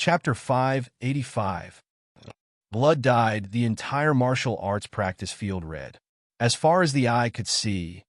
Chapter 585. Blood dyed the entire martial arts practice field red. As far as the eye could see,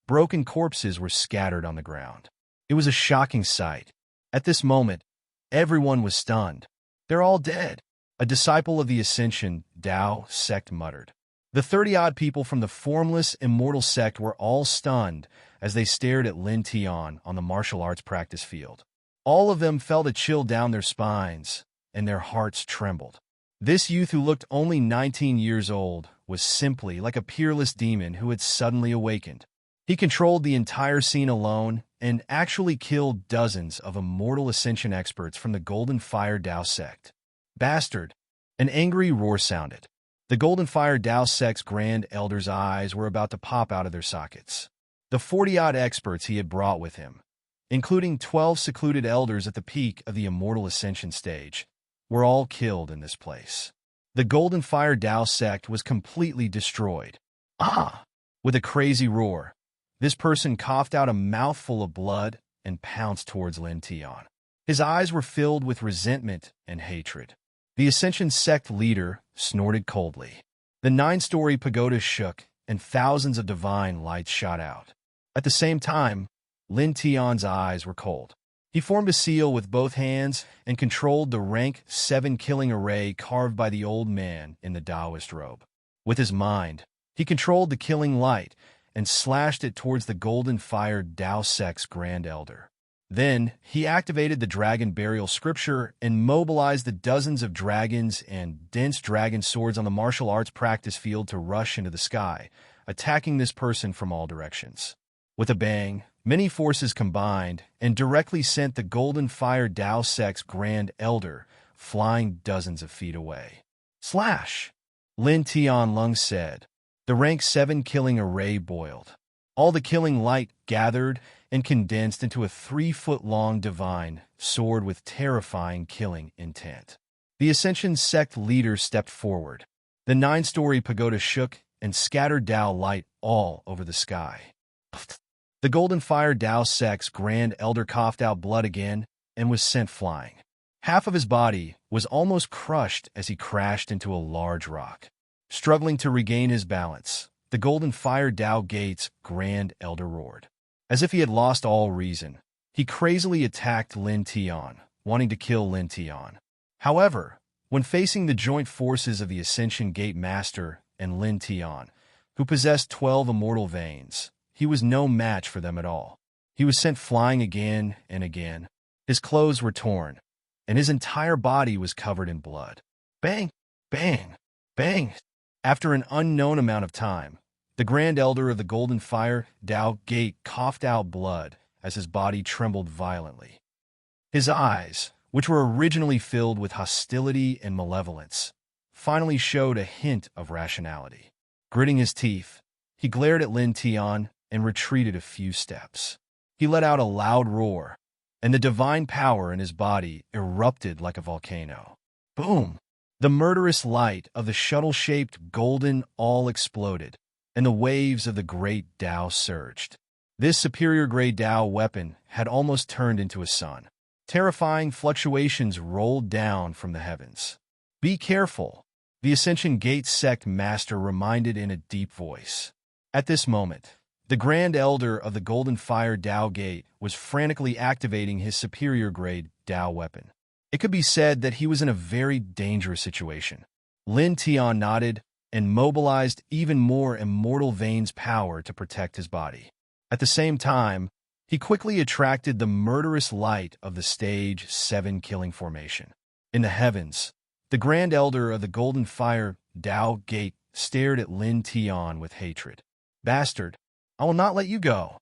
broken corpses were scattered on the ground. It was a shocking sight. At this moment, everyone was stunned. "They're all dead," a disciple of the Ascension Tao sect muttered. The 30-odd people from the formless, immortal sect were all stunned as they stared at Lin Tian on the martial arts practice field. All of them felt a chill down their spines, and their hearts trembled. This youth, who looked only 19 years old, was simply like a peerless demon who had suddenly awakened. He controlled the entire scene alone and actually killed dozens of immortal Ascension experts from the Golden Fire Tao sect. "Bastard!" An angry roar sounded. The Golden Fire Tao sect's Grand Elder's eyes were about to pop out of their sockets. The 40-odd experts he had brought with him, including 12 secluded elders at the peak of the Immortal Ascension stage, were all killed in this place. The Golden Fire Tao sect was completely destroyed. "Ah!" With a crazy roar, this person coughed out a mouthful of blood and pounced towards Lin Tian. His eyes were filled with resentment and hatred. The Ascension sect leader snorted coldly. The 9-story pagoda shook, and thousands of divine lights shot out. At the same time, Lin Tian's eyes were cold. He formed a seal with both hands and controlled the rank 7 killing array carved by the old man in the Taoist robe. With his mind, he controlled the killing light and slashed it towards the Golden Fire Tao sect's Grand Elder. Then, he activated the Dragon Burial Scripture and mobilized the dozens of dragons and dense dragon swords on the martial arts practice field to rush into the sky, attacking this person from all directions. With a bang, many forces combined and directly sent the Golden Fire Tao sect's Grand Elder flying dozens of feet away. "Slash!" Lin Tianlong said. The rank 7 killing array boiled. All the killing light gathered and condensed into a 3-foot-long divine sword with terrifying killing intent. The Ascension sect leader stepped forward. The 9-story pagoda shook and scattered Tao light all over the sky. The Golden Fire Tao sect's Grand Elder coughed out blood again and was sent flying. Half of his body was almost crushed as he crashed into a large rock. Struggling to regain his balance, the Golden Fire Tao gate's Grand Elder roared. As if he had lost all reason, he crazily attacked Lin Tian, wanting to kill Lin Tian. However, when facing the joint forces of the Ascension Gate Master and Lin Tian, who possessed 12 immortal veins, he was no match for them at all. He was sent flying again and again. His clothes were torn, and his entire body was covered in blood. Bang! Bang! Bang! After an unknown amount of time, the Grand Elder of the Golden Fire Tao Gate coughed out blood as his body trembled violently. His eyes, which were originally filled with hostility and malevolence, finally showed a hint of rationality. Gritting his teeth, he glared at Lin Tian and retreated a few steps. He let out a loud roar, and the divine power in his body erupted like a volcano. Boom! The murderous light of the shuttle-shaped golden all exploded, and the waves of the great Tao surged. This superior-grade Tao weapon had almost turned into a sun. Terrifying fluctuations rolled down from the heavens. "Be careful," the Ascension Gate sect master reminded in a deep voice. At this moment, the Grand Elder of the Golden Fire Tao Gate was frantically activating his superior-grade Tao weapon. It could be said that he was in a very dangerous situation. Lin Tian nodded and mobilized even more immortal veins power to protect his body. At the same time, he quickly attracted the murderous light of the stage 7 killing formation. In the heavens, the Grand Elder of the Golden Fire Tao Gate stared at Lin Tian with hatred. "Bastard, I will not let you go."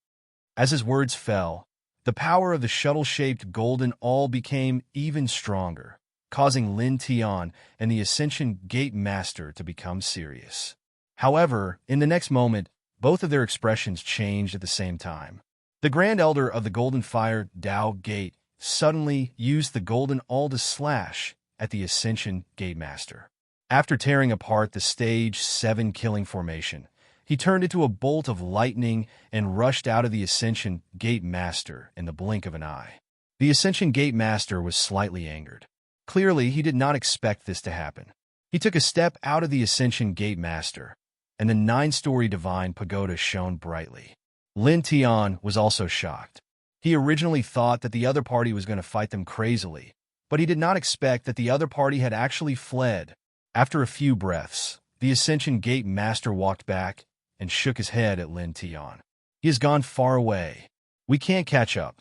As his words fell, the power of the shuttle-shaped golden all became even stronger, causing Lin Tian and the Ascension Gate Master to become serious. However, in the next moment, both of their expressions changed at the same time. The Grand Elder of the Golden Fire Tao Gate suddenly used the golden all to slash at the Ascension Gate Master. After tearing apart the stage 7 killing formation, he turned into a bolt of lightning and rushed out of the Ascension Gate Master in the blink of an eye. The Ascension Gate Master was slightly angered. Clearly, he did not expect this to happen. He took a step out of the Ascension Gate Master, and the 9-story divine pagoda shone brightly. Lin Tian was also shocked. He originally thought that the other party was going to fight them crazily, but he did not expect that the other party had actually fled. After a few breaths, the Ascension Gate Master walked back and shook his head at Lin Tian. He has gone far away. We can't catch up.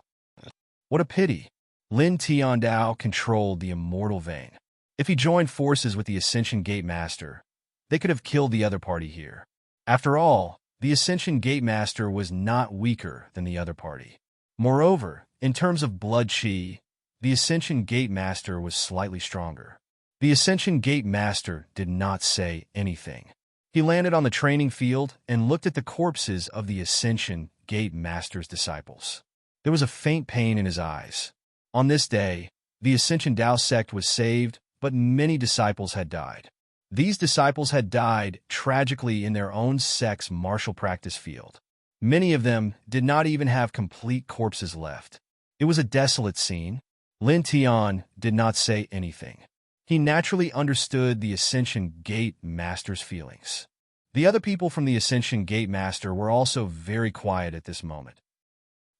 What a pity. Lin Tiandao controlled the immortal vein. If he joined forces with the Ascension Gate Master, they could have killed the other party here. After all, the Ascension Gate Master was not weaker than the other party. Moreover, in terms of blood chi, the Ascension Gate Master was slightly stronger. The Ascension Gate Master did not say anything. He landed on the training field and looked at the corpses of the Ascension Gate Master's disciples. There was a faint pain in his eyes. On this day, the Ascension Dao sect was saved, but many disciples had died. These disciples had died tragically in their own sect's martial practice field. Many of them did not even have complete corpses left. It was a desolate scene. Lin Tian did not say anything. He naturally understood the Ascension Gate Master's feelings. The other people from the Ascension Gate Master were also very quiet at this moment.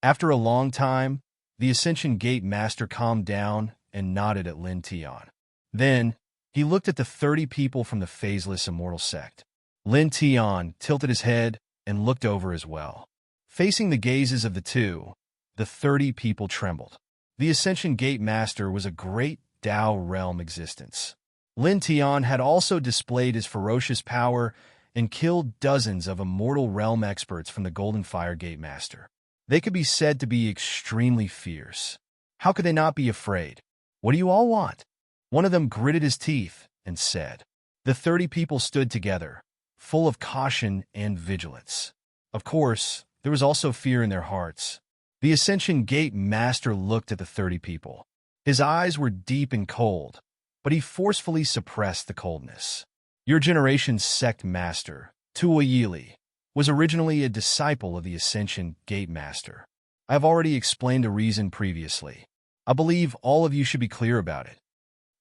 After a long time, the Ascension Gate Master calmed down and nodded at Lin Tian. Then, he looked at the 30 people from the Phaseless Immortal Sect. Lin Tian tilted his head and looked over as well. Facing the gazes of the two, the 30 people trembled. The Ascension Gate Master was a great Dao realm existence. Lin Tian had also displayed his ferocious power and killed dozens of immortal realm experts from the Golden Fire Gate Master. They could be said to be extremely fierce. How could they not be afraid? What do you all want? One of them gritted his teeth and said. The 30 people stood together, full of caution and vigilance. Of course, there was also fear in their hearts. The Ascension Gate Master looked at the 30 people. His eyes were deep and cold, but he forcefully suppressed the coldness. Your generation's sect master, Tua Yili, was originally a disciple of the Ascension Gate Master. I have already explained the reason previously. I believe all of you should be clear about it.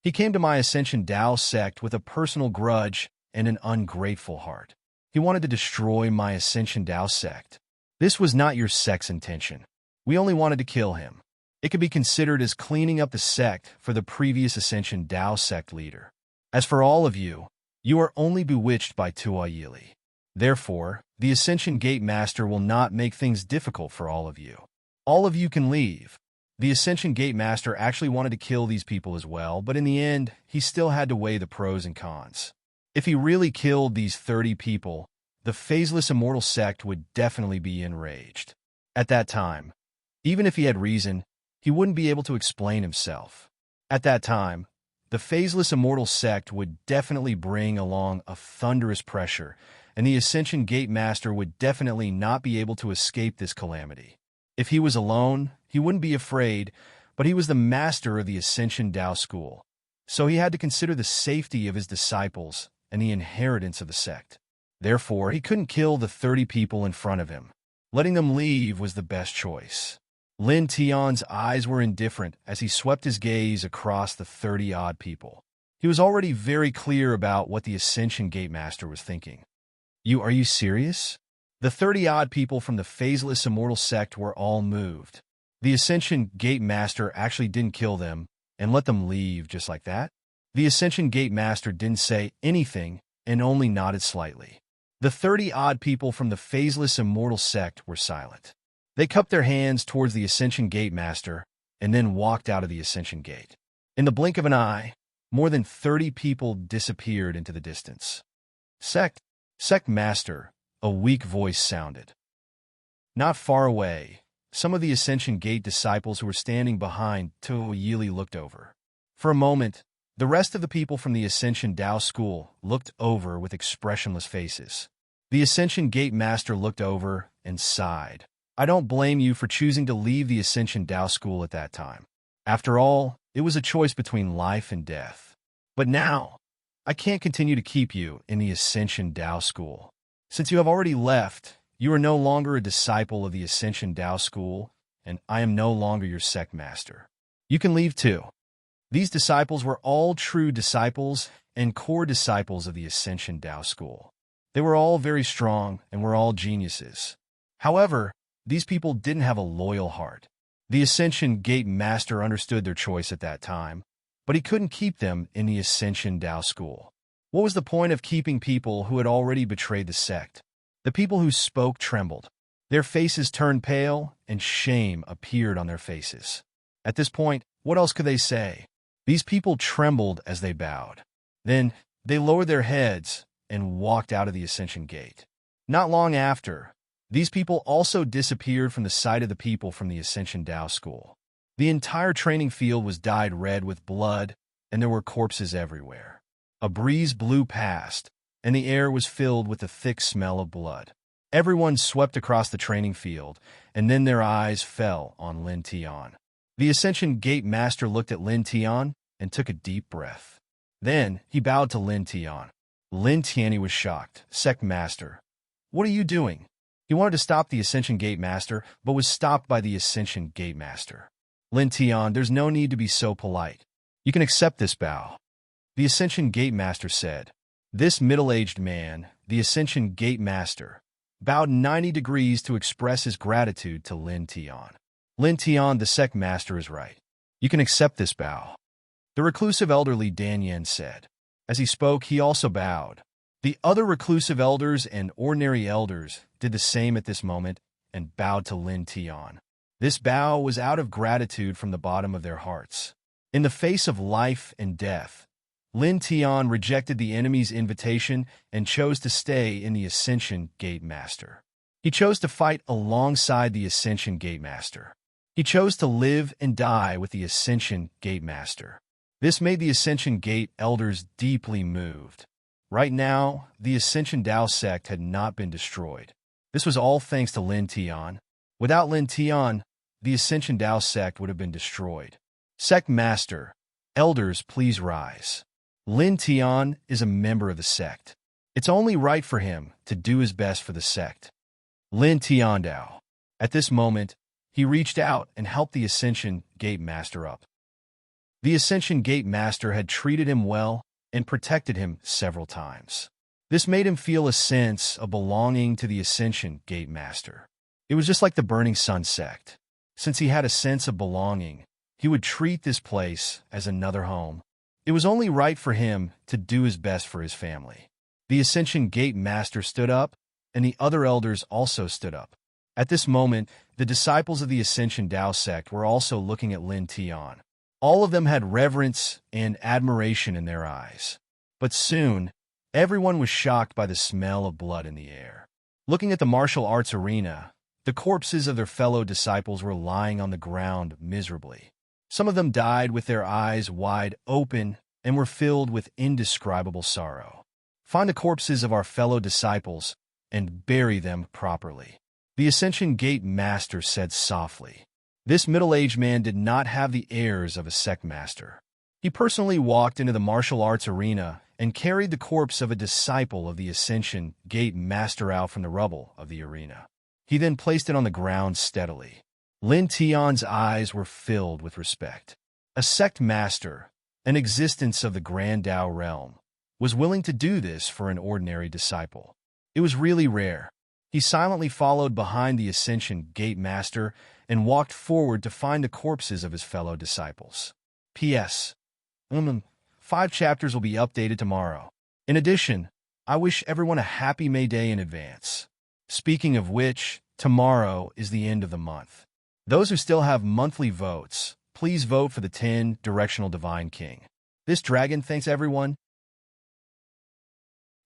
He came to my Ascension Dao sect with a personal grudge and an ungrateful heart. He wanted to destroy my Ascension Dao sect. This was not your sect's intention. We only wanted to kill him. It could be considered as cleaning up the sect for the previous Ascension Dao sect leader. As for all of you, you are only bewitched by Tua Yili. Therefore, the Ascension Gate Master will not make things difficult for all of you. All of you can leave. The Ascension Gate Master actually wanted to kill these people as well, but in the end, he still had to weigh the pros and cons. If he really killed these 30 people, the Phaseless Immortal Sect would definitely be enraged. At that time, even if he had reason, he wouldn't be able to explain himself. At that time, the Phaseless Immortal Sect would definitely bring along a thunderous pressure, and the Ascension Gate Master would definitely not be able to escape this calamity. If he was alone, he wouldn't be afraid, but he was the master of the Ascension Dao School, so he had to consider the safety of his disciples and the inheritance of the sect. Therefore, he couldn't kill the 30 people in front of him. Letting them leave was the best choice. Lin Tian's eyes were indifferent as he swept his gaze across the 30-odd people. He was already very clear about what the Ascension Gate Master was thinking. Are you serious? The 30-odd people from the Phaseless Immortal Sect were all moved. The Ascension Gate Master actually didn't kill them and let them leave just like that. The Ascension Gate Master didn't say anything and only nodded slightly. The 30-odd people from the Phaseless Immortal Sect were silent. They cupped their hands towards the Ascension Gate Master and then walked out of the Ascension Gate. In the blink of an eye, more than 30 people disappeared into the distance. Sect Master, a weak voice sounded. Not far away, some of the Ascension Gate disciples who were standing behind Tua Yili looked over. For a moment, the rest of the people from the Ascension Dao School looked over with expressionless faces. The Ascension Gate Master looked over and sighed. I don't blame you for choosing to leave the Ascension Dao School at that time. After all, it was a choice between life and death. But now, I can't continue to keep you in the Ascension Dao School. Since you have already left, you are no longer a disciple of the Ascension Dao School, and I am no longer your sect master. You can leave too. These disciples were all true disciples and core disciples of the Ascension Tao school. They were all very strong and were all geniuses. However, these people didn't have a loyal heart. The Ascension Gate Master understood their choice at that time, but he couldn't keep them in the Ascension Tao school. What was the point of keeping people who had already betrayed the sect? The people who spoke trembled. Their faces turned pale, and shame appeared on their faces. At this point, what else could they say? These people trembled as they bowed. Then, they lowered their heads and walked out of the Ascension Gate. Not long after, these people also disappeared from the sight of the people from the Ascension Tao school. The entire training field was dyed red with blood, and there were corpses everywhere. A breeze blew past, and the air was filled with the thick smell of blood. Everyone swept across the training field, and then their eyes fell on Lin Tian. The Ascension Gate Master looked at Lin Tian and took a deep breath. Then he bowed to Lin Tian. Lin Tian was shocked. Sect Master, what are you doing? He wanted to stop the Ascension Gate Master, but was stopped by the Ascension Gate Master. Lin Tian, there's no need to be so polite. You can accept this bow. The Ascension Gate Master said. This middle-aged man, the Ascension Gate Master, bowed 90 degrees to express his gratitude to Lin Tian. Lin Tian, the Sect Master is right. You can accept this bow. The reclusive elderly Dan Yen said. As he spoke, he also bowed. The other reclusive elders and ordinary elders did the same at this moment and bowed to Lin Tian. This bow was out of gratitude from the bottom of their hearts. In the face of life and death, Lin Tian rejected the enemy's invitation and chose to stay in the Ascension Gate Master. He chose to fight alongside the Ascension Gate Master. He chose to live and die with the Ascension Gate Master. This made the Ascension Gate elders deeply moved. Right now, the Ascension Tao sect had not been destroyed. This was all thanks to Lin Tian. Without Lin Tian, the Ascension Tao sect would have been destroyed. Sect Master, elders, please rise. Lin Tian is a member of the sect. It's only right for him to do his best for the sect. Lin Tian Dao. At this moment, he reached out and helped the Ascension Gate Master up. The Ascension Gate Master had treated him well and protected him several times. This made him feel a sense of belonging to the Ascension Gate Master. It was just like the Burning Sun sect. Since he had a sense of belonging, he would treat this place as another home. It was only right for him to do his best for his family. The Ascension Gate Master stood up, and the other elders also stood up. At this moment, the disciples of the Ascension Tao sect were also looking at Lin Tian. All of them had reverence and admiration in their eyes. But soon, everyone was shocked by the smell of blood in the air. Looking at the martial arts arena, the corpses of their fellow disciples were lying on the ground miserably. Some of them died with their eyes wide open and were filled with indescribable sorrow. Find the corpses of our fellow disciples and bury them properly. The Ascension Gate Master said softly. This middle-aged man did not have the airs of a sect master. He personally walked into the martial arts arena and carried the corpse of a disciple of the Ascension Gate Master out from the rubble of the arena. He then placed it on the ground steadily. Lin Tian's eyes were filled with respect. A sect master, an existence of the Grand Tao realm, was willing to do this for an ordinary disciple. It was really rare. He silently followed behind the Ascension Gate Master and walked forward to find the corpses of his fellow disciples. P.S. 5 chapters will be updated tomorrow. In addition, I wish everyone a happy May Day in advance. Speaking of which, tomorrow is the end of the month. Those who still have monthly votes, please vote for the 10 Directional Divine King. This dragon thanks everyone.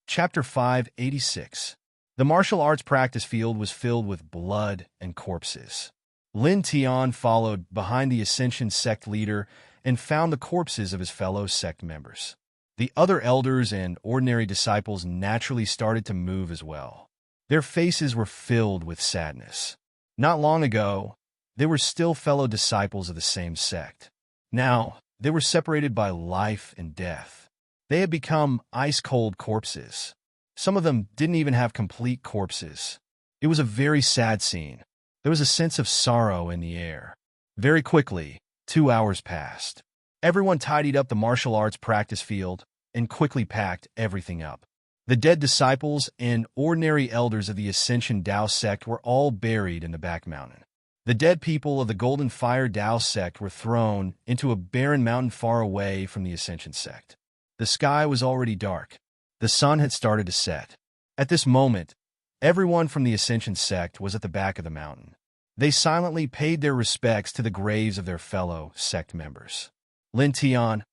Chapter 586. The martial arts practice field was filled with blood and corpses. Lin Tian followed behind the Ascension sect leader and found the corpses of his fellow sect members. The other elders and ordinary disciples naturally started to move as well. Their faces were filled with sadness. Not long ago, they were still fellow disciples of the same sect. Now, they were separated by life and death. They had become ice-cold corpses. Some of them didn't even have complete corpses. It was a very sad scene. There was a sense of sorrow in the air. Very quickly, 2 hours passed. Everyone tidied up the martial arts practice field and quickly packed everything up. The dead disciples and ordinary elders of the Ascension Tao sect were all buried in the back mountain. The dead people of the Golden Fire Tao sect were thrown into a barren mountain far away from the Ascension sect. The sky was already dark. The sun had started to set. At this moment, everyone from the Ascension sect was at the back of the mountain. They silently paid their respects to the graves of their fellow sect members. Lin Tian,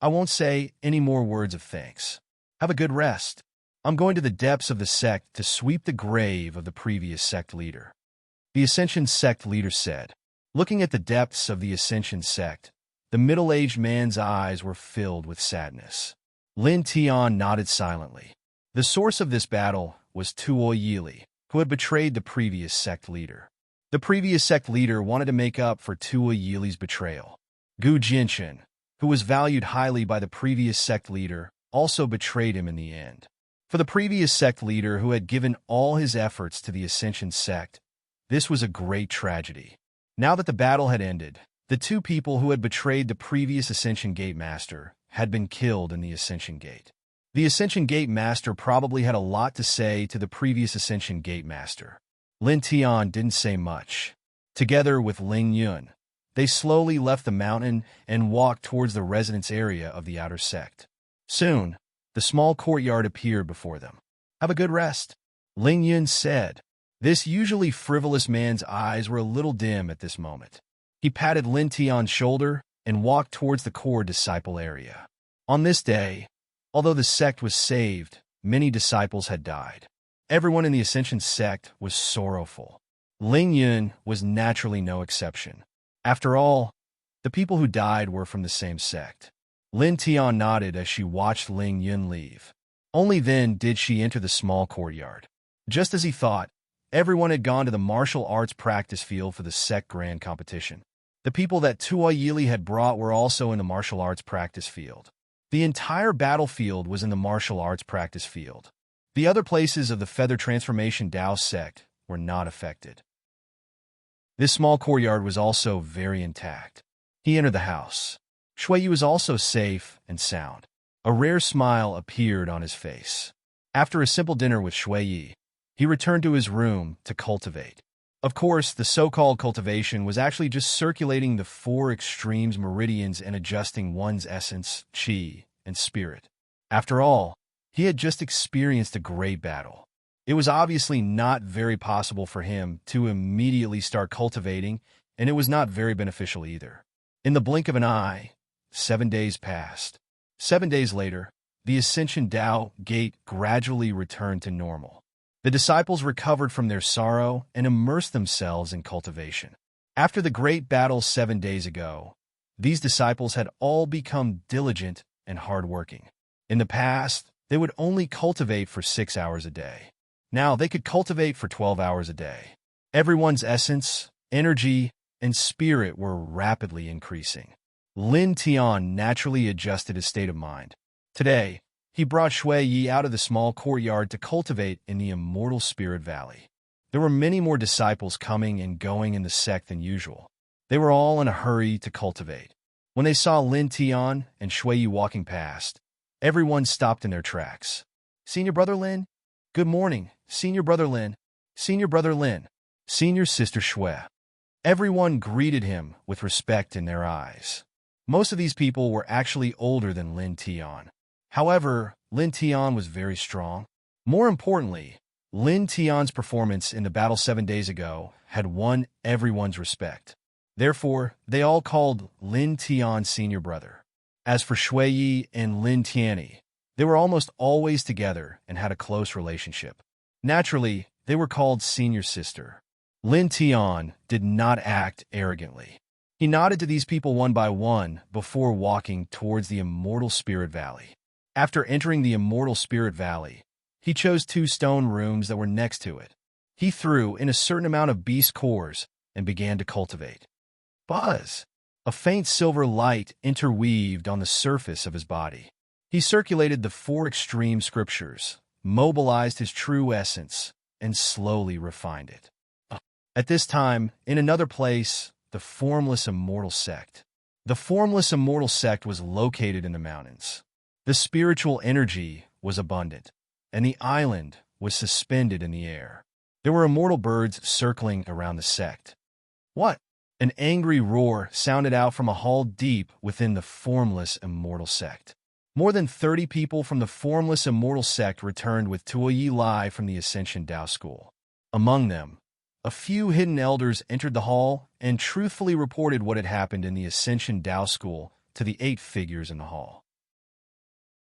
I won't say any more words of thanks. Have a good rest. I'm going to the depths of the sect to sweep the grave of the previous sect leader. The Ascension sect leader said. Looking at the depths of the Ascension sect, the middle-aged man's eyes were filled with sadness. Lin Tian nodded silently. The source of this battle was Tuo Yili, who had betrayed the previous sect leader. The previous sect leader wanted to make up for Tuo Yili's betrayal. Gu Jinshin, who was valued highly by the previous sect leader, also betrayed him in the end. For the previous sect leader who had given all his efforts to the Ascension sect, this was a great tragedy. Now that the battle had ended, the two people who had betrayed the previous Ascension Gate Master had been killed in the Ascension Gate. The Ascension Gate Master probably had a lot to say to the previous Ascension Gate Master. Lin Tian didn't say much. Together with Ling Yun, they slowly left the mountain and walked towards the residence area of the outer sect. Soon, the small courtyard appeared before them. Have a good rest, Ling Yun said. This usually frivolous man's eyes were a little dim at this moment. He patted Lin Tian's shoulder and walked towards the core disciple area. On this day, although the sect was saved, many disciples had died. Everyone in the Ascension sect was sorrowful. Ling Yun was naturally no exception. After all, the people who died were from the same sect. Lin Tian nodded as she watched Ling Yun leave. Only then did she enter the small courtyard. Just as he thought, everyone had gone to the martial arts practice field for the sect grand competition. The people that Tuo Yili had brought were also in the martial arts practice field. The entire battlefield was in the martial arts practice field. The other places of the Feather Transformation Tao sect were not affected. This small courtyard was also very intact. He entered the house. Shuiyi was also safe and sound. A rare smile appeared on his face. After a simple dinner with Shuiyi, he returned to his room to cultivate. Of course, the so-called cultivation was actually just circulating the four extremes meridians and adjusting one's essence, qi, and spirit. After all, he had just experienced a great battle. It was obviously not very possible for him to immediately start cultivating, and it was not very beneficial either. In the blink of an eye, 7 days passed. 7 days later, the Ascension Tao gate gradually returned to normal. The disciples recovered from their sorrow and immersed themselves in cultivation. After the great battle 7 days ago, these disciples had all become diligent and hardworking. In the past, they would only cultivate for 6 hours a day. Now they could cultivate for 12 hours a day. Everyone's essence, energy, and spirit were rapidly increasing. Lin Tian naturally adjusted his state of mind. Today, he brought Shuiyi out of the small courtyard to cultivate in the Immortal Spirit Valley. There were many more disciples coming and going in the sect than usual. They were all in a hurry to cultivate. When they saw Lin Tian and Shuiyi walking past, everyone stopped in their tracks. Senior Brother Lin? Good morning, Senior Brother Lin. Senior Brother Lin. Senior Sister Shui. Everyone greeted him with respect in their eyes. Most of these people were actually older than Lin Tian. However, Lin Tian was very strong. More importantly, Lin Tian's performance in the battle 7 days ago had won everyone's respect. Therefore, they all called Lin Tian Senior Brother. As for Shuiyi and Lin Tianyi, they were almost always together and had a close relationship. Naturally, they were called Senior Sister. Lin Tian did not act arrogantly. He nodded to these people one by one before walking towards the Immortal Spirit Valley. After entering the Immortal Spirit Valley, he chose 2 stone rooms that were next to it. He threw in a certain amount of beast cores and began to cultivate. Buzz! A faint silver light interweaved on the surface of his body. He circulated the 4 extreme scriptures, mobilized his true essence, and slowly refined it. At this time, in another place, the formless immortal sect. The formless immortal sect was located in the mountains. The spiritual energy was abundant, and the island was suspended in the air. There were immortal birds circling around the sect. What? An angry roar sounded out from a hall deep within the formless immortal sect. More than 30 people from the formless immortal sect returned with Tuoyi Lai from the Ascension Dao School. Among them, a few hidden elders entered the hall and truthfully reported what had happened in the Ascension Dao School to the 8 figures in the hall.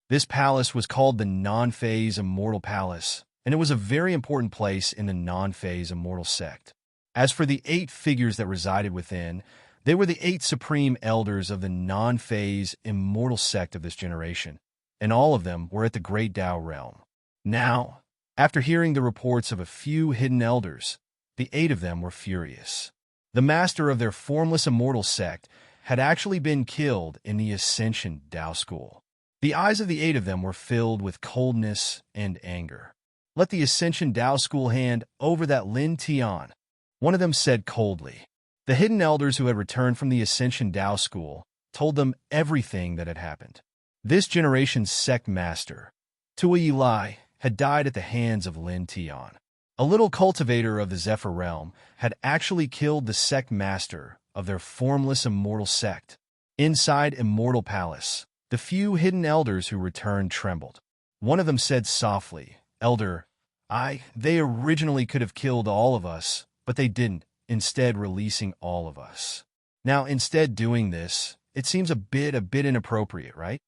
This palace was called the Non-Phase Immortal Palace, and it was a very important place in the Non-Phase Immortal sect. As for the 8 figures that resided within, they were the 8 supreme elders of the non-phase immortal sect of this generation, and all of them were at the Great Tao realm. Now, after hearing the reports of a few hidden elders, the 8 of them were furious. The master of their formless immortal sect had actually been killed in the Ascension Dao School. The eyes of the 8 of them were filled with coldness and anger. "Let the Ascension Dao School hand over that Lin Tian," one of them said coldly. The hidden elders who had returned from the Ascension Dao School told them everything that had happened. This generation's sect master, Tuoyi Lai, had died at the hands of Lin Tian. A little cultivator of the Zephyr realm had actually killed the sect master of their formless immortal sect. Inside Immortal Palace, the few hidden elders who returned trembled. One of them said softly, "Elder, they originally could have killed all of us, but they didn't, instead releasing all of us. Now, instead doing this, it seems a bit inappropriate, right?"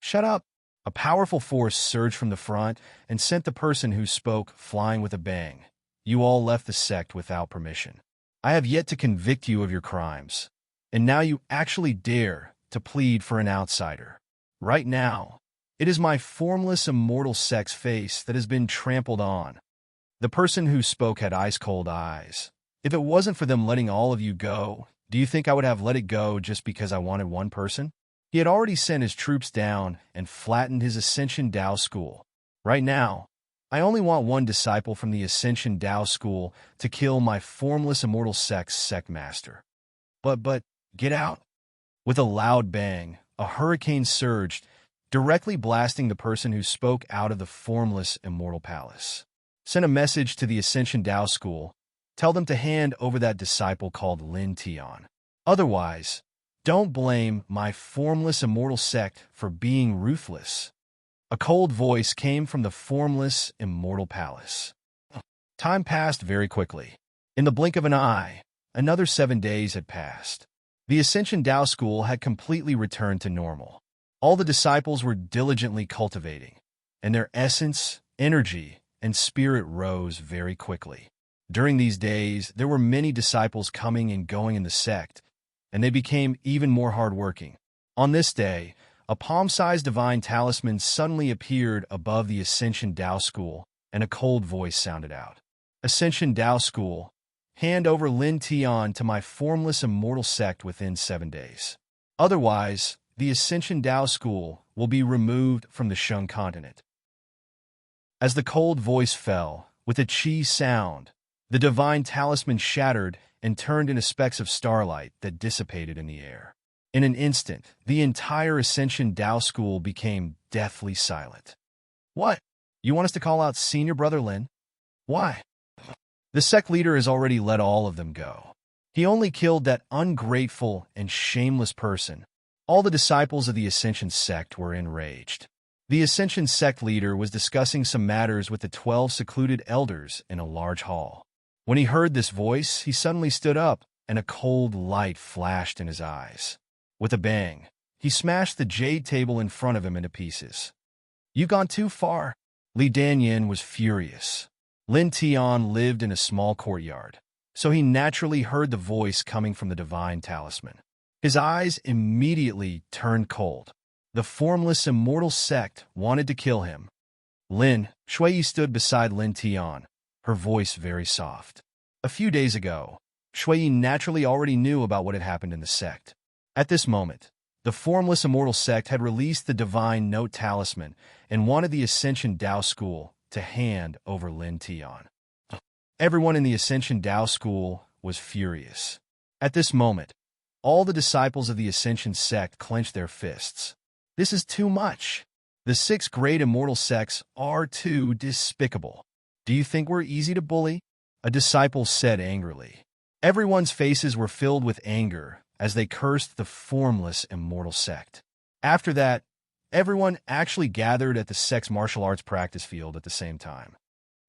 "Shut up." A powerful force surged from the front and sent the person who spoke flying with a bang. "You all left the sect without permission. I have yet to convict you of your crimes, and now you actually dare to plead for an outsider. Right now, it is my formless immortal sect's face that has been trampled on." The person who spoke had ice-cold eyes. "If it wasn't for them letting all of you go, do you think I would have let it go just because I wanted one person?" He had already sent his troops down and flattened his Ascension Dao School. "Right now, I only want one disciple from the Ascension Dao School to kill my formless immortal sect's sect master. But, get out." With a loud bang, a hurricane surged, directly blasting the person who spoke out of the formless immortal palace. "Send a message to the Ascension Dao School. Tell them to hand over that disciple called Lin Tian. Otherwise, don't blame my formless immortal sect for being ruthless." A cold voice came from the formless immortal palace. Time passed very quickly. In the blink of an eye, another 7 days had passed. The Ascension Dao School had completely returned to normal. All the disciples were diligently cultivating, and their essence, energy, and spirit rose very quickly. During these days, there were many disciples coming and going in the sect, and they became even more hardworking. On this day, a palm-sized divine talisman suddenly appeared above the Ascension Dao School, and a cold voice sounded out. "Ascension Dao School, hand over Lin Tian to my formless immortal sect within 7 days. Otherwise, the Ascension Dao School will be removed from the Shun continent." As the cold voice fell, with a chi sound, the divine talisman shattered and turned into specks of starlight that dissipated in the air. In an instant, the entire Ascension Dao School became deathly silent. "What? You want us to call out Senior Brother Lin? Why?" "The sect leader has already let all of them go. He only killed that ungrateful and shameless person." All the disciples of the Ascension sect were enraged. The Ascension sect leader was discussing some matters with the 12 secluded elders in a large hall. When he heard this voice, he suddenly stood up, and a cold light flashed in his eyes. With a bang, he smashed the jade table in front of him into pieces. "You've gone too far." Li Danyan was furious. Lin Tian lived in a small courtyard, so he naturally heard the voice coming from the divine talisman. His eyes immediately turned cold. The formless immortal sect wanted to kill him. Lin Shui stood beside Lin Tian, her voice very soft. A few days ago, Shui naturally already knew about what had happened in the sect. At this moment, the formless immortal sect had released the divine note talisman and wanted the Ascension Dao School to hand over Lin Tian. Everyone in the Ascension Dao School was furious. At this moment, All the disciples of the Ascension sect clenched their fists. This is too much. The 6 great immortal sects are too despicable. Do you think we're easy to bully? A disciple said angrily. Everyone's faces were filled with anger as they cursed the formless immortal sect. After that, everyone actually gathered at the sect's martial arts practice field at the same time.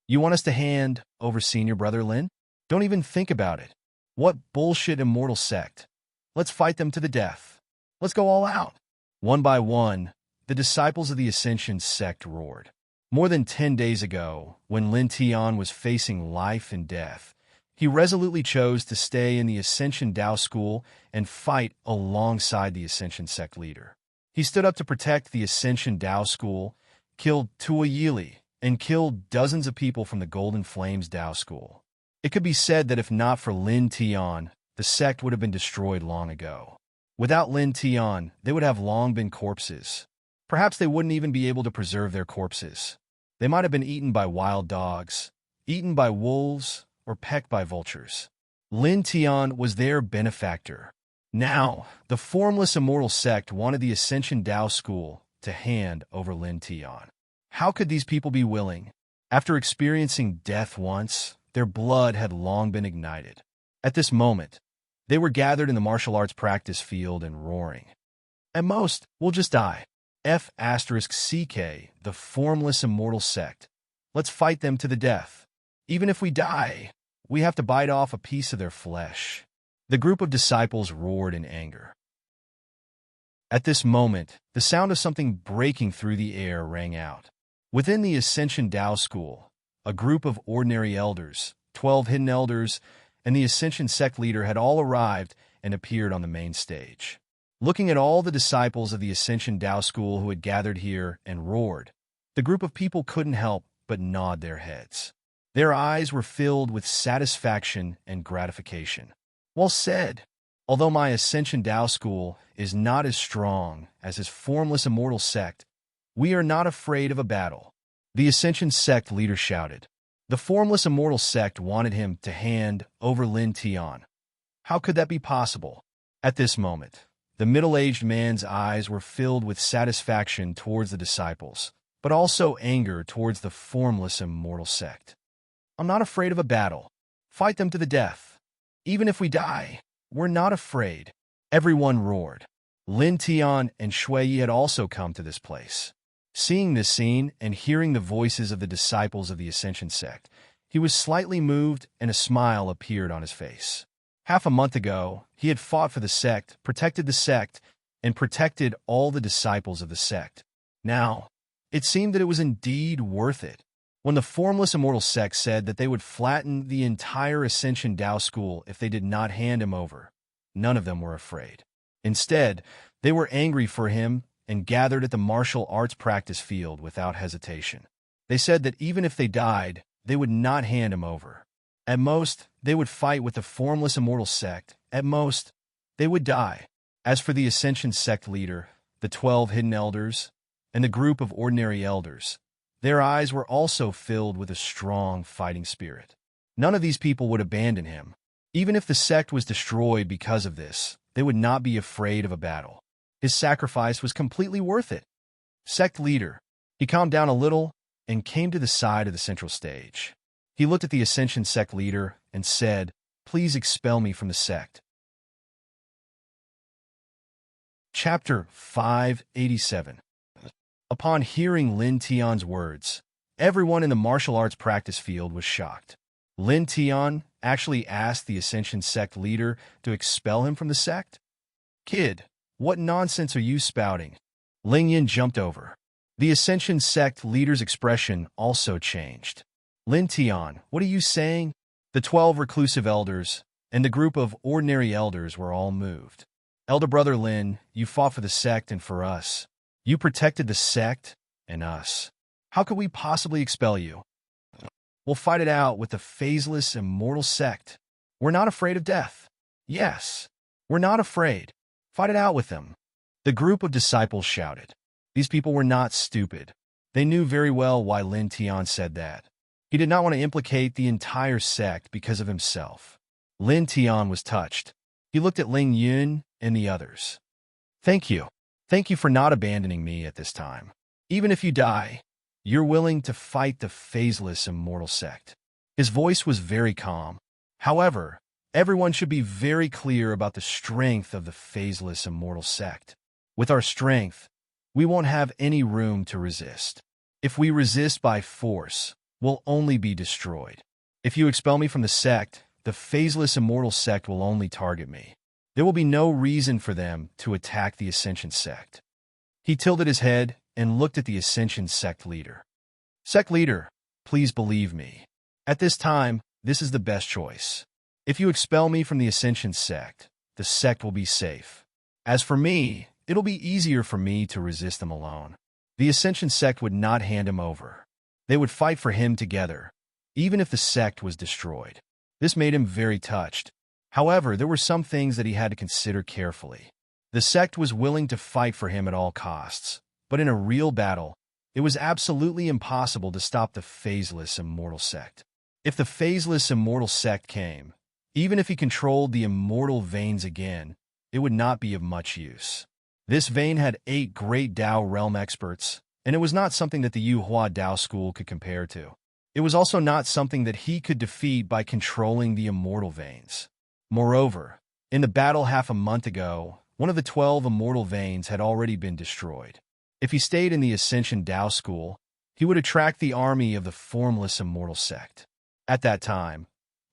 You want us to hand over senior brother Lin? Don't even think about it. What bullshit immortal sect? Let's fight them to the death. Let's go all out. One by one, the disciples of the Ascension sect roared. More than 10 days ago, when Lin Tian was facing life and death, he resolutely chose to stay in the Ascension Dao School and fight alongside the Ascension sect leader. He stood up to protect the Ascension Dao School, killed Tua Yili, and killed dozens of people from the Golden Flames Dao School. It could be said that if not for Lin Tian, the sect would have been destroyed long ago. Without Lin Tian, they would have long been corpses. Perhaps they wouldn't even be able to preserve their corpses. They might have been eaten by wild dogs, eaten by wolves, or pecked by vultures. Lin Tian was their benefactor. Now, the formless immortal sect wanted the Ascension Dao School to hand over Lin Tian. How could these people be willing? After experiencing death once, their blood had long been ignited. At this moment, they were gathered in the martial arts practice field and roaring. At most, we'll just die. F***CK, the formless immortal sect. Let's fight them to the death. Even if we die, we have to bite off a piece of their flesh. The group of disciples roared in anger. At this moment, the sound of something breaking through the air rang out. Within the Ascension Dao School, a group of ordinary elders, 12 hidden elders, and the Ascension sect leader had all arrived and appeared on the main stage. Looking at all the disciples of the Ascension Dao School who had gathered here and roared, the group of people couldn't help but nod their heads. Their eyes were filled with satisfaction and gratification. Well said. Although my Ascension Dao School is not as strong as his formless immortal sect, we are not afraid of a battle. The Ascension sect leader shouted. The formless immortal sect wanted him to hand over Lin Tian. How could that be possible? At this moment, the middle-aged man's eyes were filled with satisfaction towards the disciples, but also anger towards the formless immortal sect. I'm not afraid of a battle. Fight them to the death. Even if we die, we're not afraid. Everyone roared. Lin Tian and Shui Yi had also come to this place. Seeing this scene and hearing the voices of the disciples of the Ascension sect, he was slightly moved and a smile appeared on his face. Half a month ago, he had fought for the sect, and protected all the disciples of the sect. Now, it seemed that it was indeed worth it. When the formless immortal sect said that they would flatten the entire Ascension Dao School if they did not hand him over, none of them were afraid. Instead, they were angry for him and gathered at the martial arts practice field without hesitation. They said that even if they died, they would not hand him over. At most, they would fight with the formless immortal sect. At most, they would die. As for the Ascension sect leader, the 12 hidden elders, and the group of ordinary elders, their eyes were also filled with a strong fighting spirit. None of these people would abandon him. Even if the sect was destroyed because of this, they would not be afraid of a battle. His sacrifice was completely worth it. Sect leader. He calmed down a little and came to the side of the central stage. He looked at the Ascension sect leader and said, "Please expel me from the sect." Chapter 587. Upon hearing Lin Tian's words, everyone in the martial arts practice field was shocked. Lin Tian actually asked the Ascension sect leader to expel him from the sect? Kid, what nonsense are you spouting? Ling Yin jumped over. The Ascension sect leader's expression also changed. Lin Tian, what are you saying? The 12 reclusive elders and the group of ordinary elders were all moved. Elder brother Lin, you fought for the sect and for us. You protected the sect and us. How could we possibly expel you? We'll fight it out with the phaseless immortal sect. We're not afraid of death. Yes, we're not afraid. Fight it out with them. The group of disciples shouted. These people were not stupid. They knew very well why Lin Tian said that. He did not want to implicate the entire sect because of himself. Lin Tian was touched. He looked at Ling Yun and the others. Thank you. Thank you for not abandoning me at this time. Even if you die, you're willing to fight the phaseless immortal sect. His voice was very calm. However, everyone should be very clear about the strength of the phaseless immortal sect. With our strength, we won't have any room to resist. If we resist by force, we'll only be destroyed. If you expel me from the sect, the phaseless immortal sect will only target me. There will be no reason for them to attack the Ascension sect. He tilted his head and looked at the Ascension sect leader. Sect leader, please believe me. At this time, this is the best choice. If you expel me from the Ascension sect, the sect will be safe. As for me, it'll be easier for me to resist them alone. The Ascension sect would not hand him over. They would fight for him together, even if the sect was destroyed. This made him very touched. However, there were some things that he had to consider carefully. The sect was willing to fight for him at all costs, but in a real battle, it was absolutely impossible to stop the phaseless immortal sect. If the phaseless immortal sect came, even if he controlled the immortal veins again, it would not be of much use. This vein had 8 great Dao realm experts, and it was not something that the Yuhua Dao school could compare to. It was also not something that he could defeat by controlling the immortal veins. Moreover, in the battle half a month ago, one of the 12 immortal veins had already been destroyed. If he stayed in the Ascension Dao school, he would attract the army of the formless immortal sect. At that time,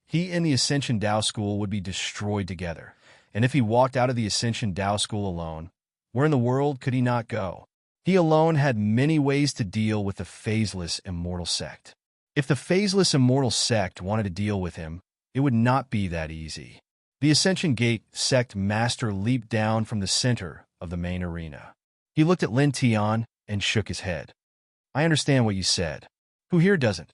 he and the Ascension Dao school would be destroyed together, and if he walked out of the Ascension Dao school alone, where in the world could he not go? He alone had many ways to deal with the phaseless immortal sect. If the phaseless immortal sect wanted to deal with him, it would not be that easy. The Ascension Gate sect master leaped down from the center of the main arena. He looked at Lin Tian and shook his head. I understand what you said. Who here doesn't?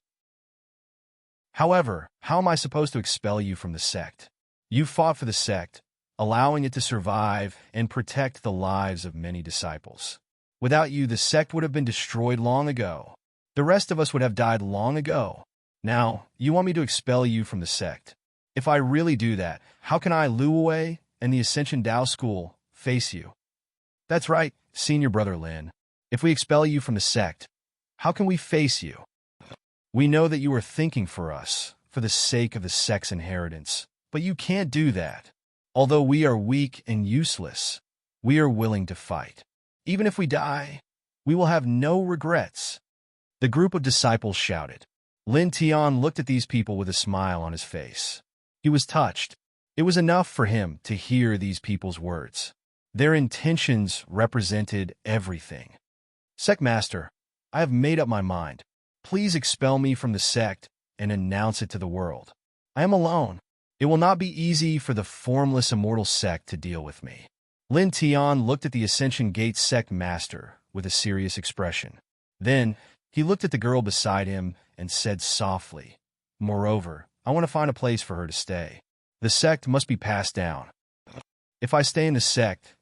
However, how am I supposed to expel you from the sect? You fought for the sect, allowing it to survive and protect the lives of many disciples. Without you, the sect would have been destroyed long ago. The rest of us would have died long ago. Now, you want me to expel you from the sect. If I really do that, how can I, Lu Wei, and the Ascension Dao School face you? That's right, senior brother Lin. If we expel you from the sect, how can we face you? We know that you are thinking for us, for the sake of the sect's inheritance, but you can't do that. Although we are weak and useless, we are willing to fight. Even if we die, we will have no regrets. The group of disciples shouted. Lin Tian looked at these people with a smile on his face. He was touched. It was enough for him to hear these people's words. Their intentions represented everything. Sect Master, I have made up my mind. Please expel me from the sect and announce it to the world. I am alone. It will not be easy for the formless immortal sect to deal with me. Lin Tian looked at the Ascension Gate sect master with a serious expression. Then, he looked at the girl beside him and said softly, Moreover, I want to find a place for her to stay. The sect must be passed down. If I stay in the sect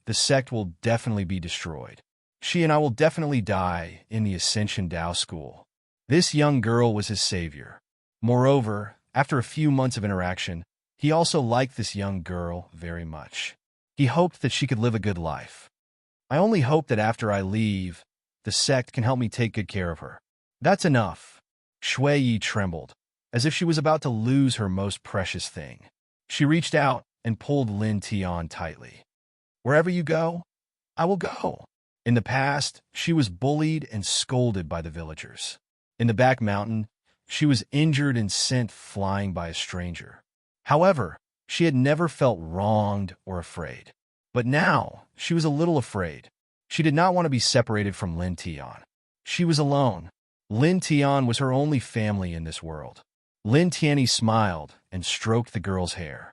will definitely be destroyed. She and I will definitely die in the Ascension Dao School. This young girl was his savior. Moreover, after a few months of interaction, he also liked this young girl very much. He hoped that she could live a good life. I only hope that after I leave, the sect can help me take good care of her. That's enough. Shui Yi trembled, as if she was about to lose her most precious thing. She reached out and pulled Lin Tian tightly. Wherever you go, I will go. In the past, she was bullied and scolded by the villagers. In the back mountain, she was injured and sent flying by a stranger. However, she had never felt wronged or afraid. But now, she was a little afraid. She did not want to be separated from Lin Tian. She was alone. Lin Tian was her only family in this world. Lin Tianyi smiled and stroked the girl's hair.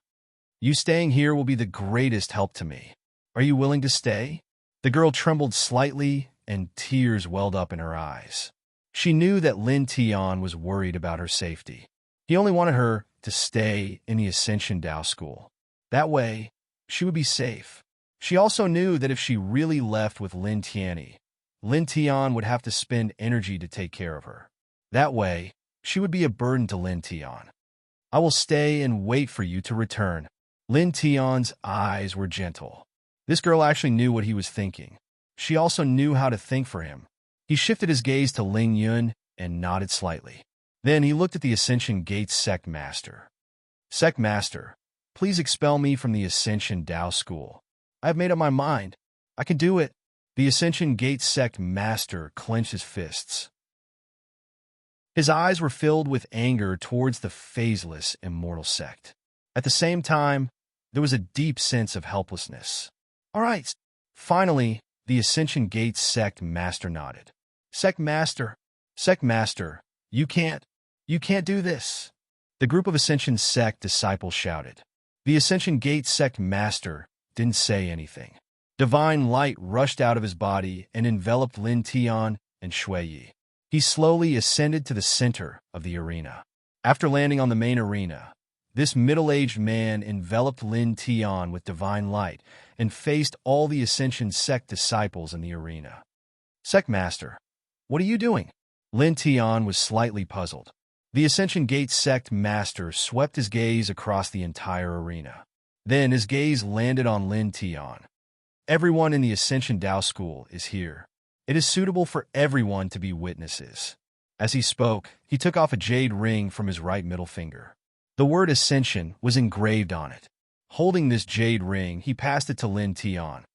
You staying here will be the greatest help to me. Are you willing to stay? The girl trembled slightly and tears welled up in her eyes. She knew that Lin Tian was worried about her safety. He only wanted her to stay in the Ascension Dao School. That way, she would be safe. She also knew that if she really left with Lin Tianyi, Lin Tian would have to spend energy to take care of her. That way, she would be a burden to Lin Tian. I will stay and wait for you to return. Lin Tian's eyes were gentle. This girl actually knew what he was thinking. She also knew how to think for him. He shifted his gaze to Ling Yun and nodded slightly. Then he looked at the Ascension Gate's sect master. Sect master, please expel me from the Ascension Dao School. I have made up my mind. I can do it. The Ascension Gate sect master clenched his fists. His eyes were filled with anger towards the phaseless immortal sect. At the same time, there was a deep sense of helplessness. All right. Finally, the Ascension Gate sect master nodded. Sect master, you can't do this. The group of Ascension sect disciples shouted. The Ascension Gate sect master didn't say anything. Divine light rushed out of his body and enveloped Lin Tian and Shui Yi. He slowly ascended to the center of the arena. After landing on the main arena, this middle-aged man enveloped Lin Tian with divine light and faced all the Ascension sect disciples in the arena. Sect master, what are you doing? Lin Tian was slightly puzzled. The Ascension Gate sect master swept his gaze across the entire arena. Then his gaze landed on Lin Tian. Everyone in the Ascension Dao School is here. It is suitable for everyone to be witnesses. As he spoke, he took off a jade ring from his right middle finger. The word Ascension was engraved on it. Holding this jade ring, he passed it to Lin Tian.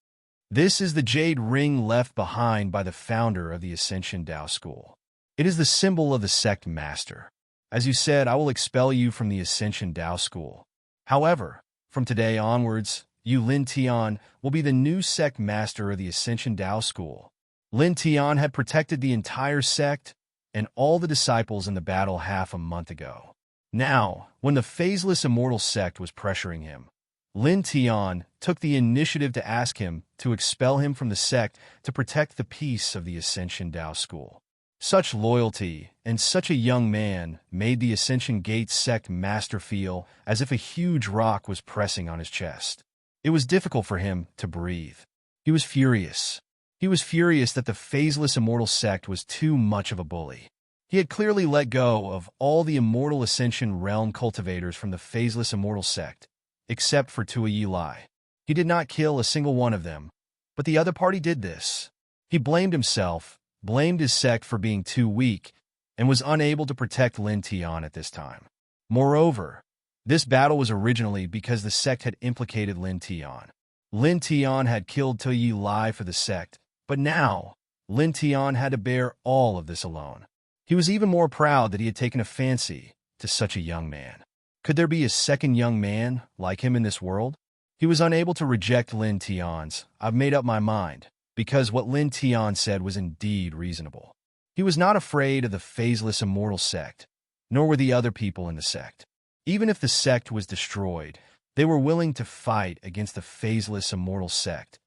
This is the jade ring left behind by the founder of the Ascension Dao School. It is the symbol of the sect master. As you said, I will expel you from the Ascension Dao School. However, from today onwards, you, Lin Tian, will be the new sect master of the Ascension Dao School. Lin Tian had protected the entire sect and all the disciples in the battle half a month ago. Now, when the phaseless immortal sect was pressuring him, Lin Tian took the initiative to ask him to expel him from the sect to protect the peace of the Ascension Dao School. Such loyalty and such a young man made the Ascension Gate sect master feel as if a huge rock was pressing on his chest. It was difficult for him to breathe. He was furious. He was furious that the phaseless immortal sect was too much of a bully. He had clearly let go of all the immortal Ascension realm cultivators from the phaseless immortal sect, except for Tua Yi Lai. He did not kill a single one of them, but the other party did this. He blamed himself, blamed his sect for being too weak, and was unable to protect Lin Tian at this time. Moreover, this battle was originally because the sect had implicated Lin Tian. Lin Tian had killed Tua Yi Lai for the sect, but now, Lin Tian had to bear all of this alone. He was even more proud that he had taken a fancy to such a young man. Could there be a second young man like him in this world? He was unable to reject Lin Tian's "I've made up my mind," because what Lin Tian said was indeed reasonable. He was not afraid of the phaseless immortal sect, nor were the other people in the sect. Even if the sect was destroyed, they were willing to fight against the phaseless immortal sect.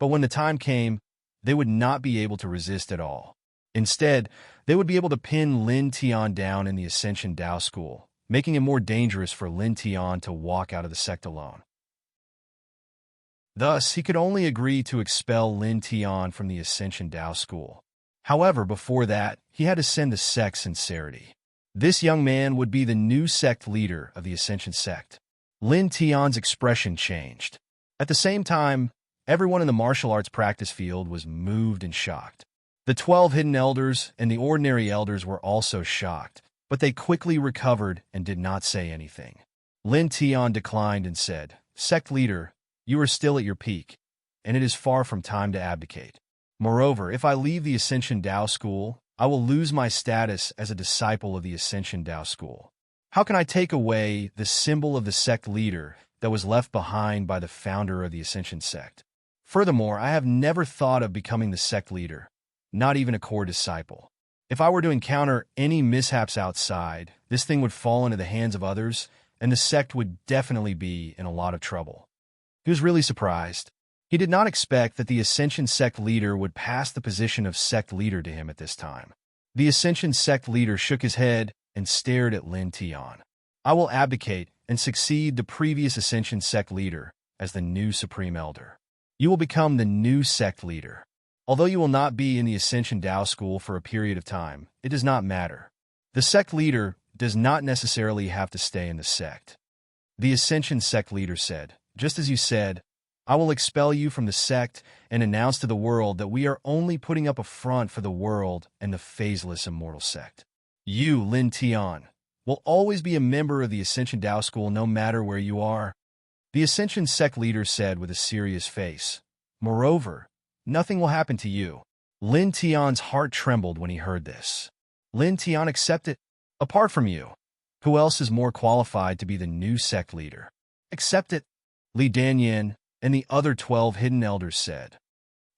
But when the time came, they would not be able to resist at all. Instead, they would be able to pin Lin Tian down in the Ascension Dao School, making it more dangerous for Lin Tian to walk out of the sect alone. Thus, he could only agree to expel Lin Tian from the Ascension Dao School. However, before that, he had to send the sect's sincerity. This young man would be the new sect leader of the Ascension sect. Lin Tian's expression changed. At the same time, everyone in the martial arts practice field was moved and shocked. The 12 hidden elders and the ordinary elders were also shocked, but they quickly recovered and did not say anything. Lin Tian declined and said, "Sect leader, you are still at your peak, and it is far from time to abdicate. Moreover, if I leave the Ascension Dao School, I will lose my status as a disciple of the Ascension Dao School. How can I take away the symbol of the sect leader that was left behind by the founder of the Ascension sect? Furthermore, I have never thought of becoming the sect leader, not even a core disciple. If I were to encounter any mishaps outside, this thing would fall into the hands of others, and the sect would definitely be in a lot of trouble." He was really surprised. He did not expect that the Ascension sect leader would pass the position of sect leader to him at this time. The Ascension sect leader shook his head and stared at Lin Tian. "I will abdicate and succeed the previous Ascension sect leader as the new Supreme Elder. You will become the new sect leader. Although you will not be in the Ascension Dao School for a period of time, it does not matter. The sect leader does not necessarily have to stay in the sect. The Ascension sect leader said, "Just as you said, I will expel you from the sect and announce to the world that we are only putting up a front for the world and the phaseless immortal sect. You, Lin Tian, will always be a member of the Ascension Dao School no matter where you are." The Ascension sect leader said with a serious face. "Moreover, nothing will happen to you." Lin Tian's heart trembled when he heard this. Lin Tian accepted. "Apart from you, who else is more qualified to be the new sect leader?" "Accept it," Li Danyan and the other 12 hidden elders said.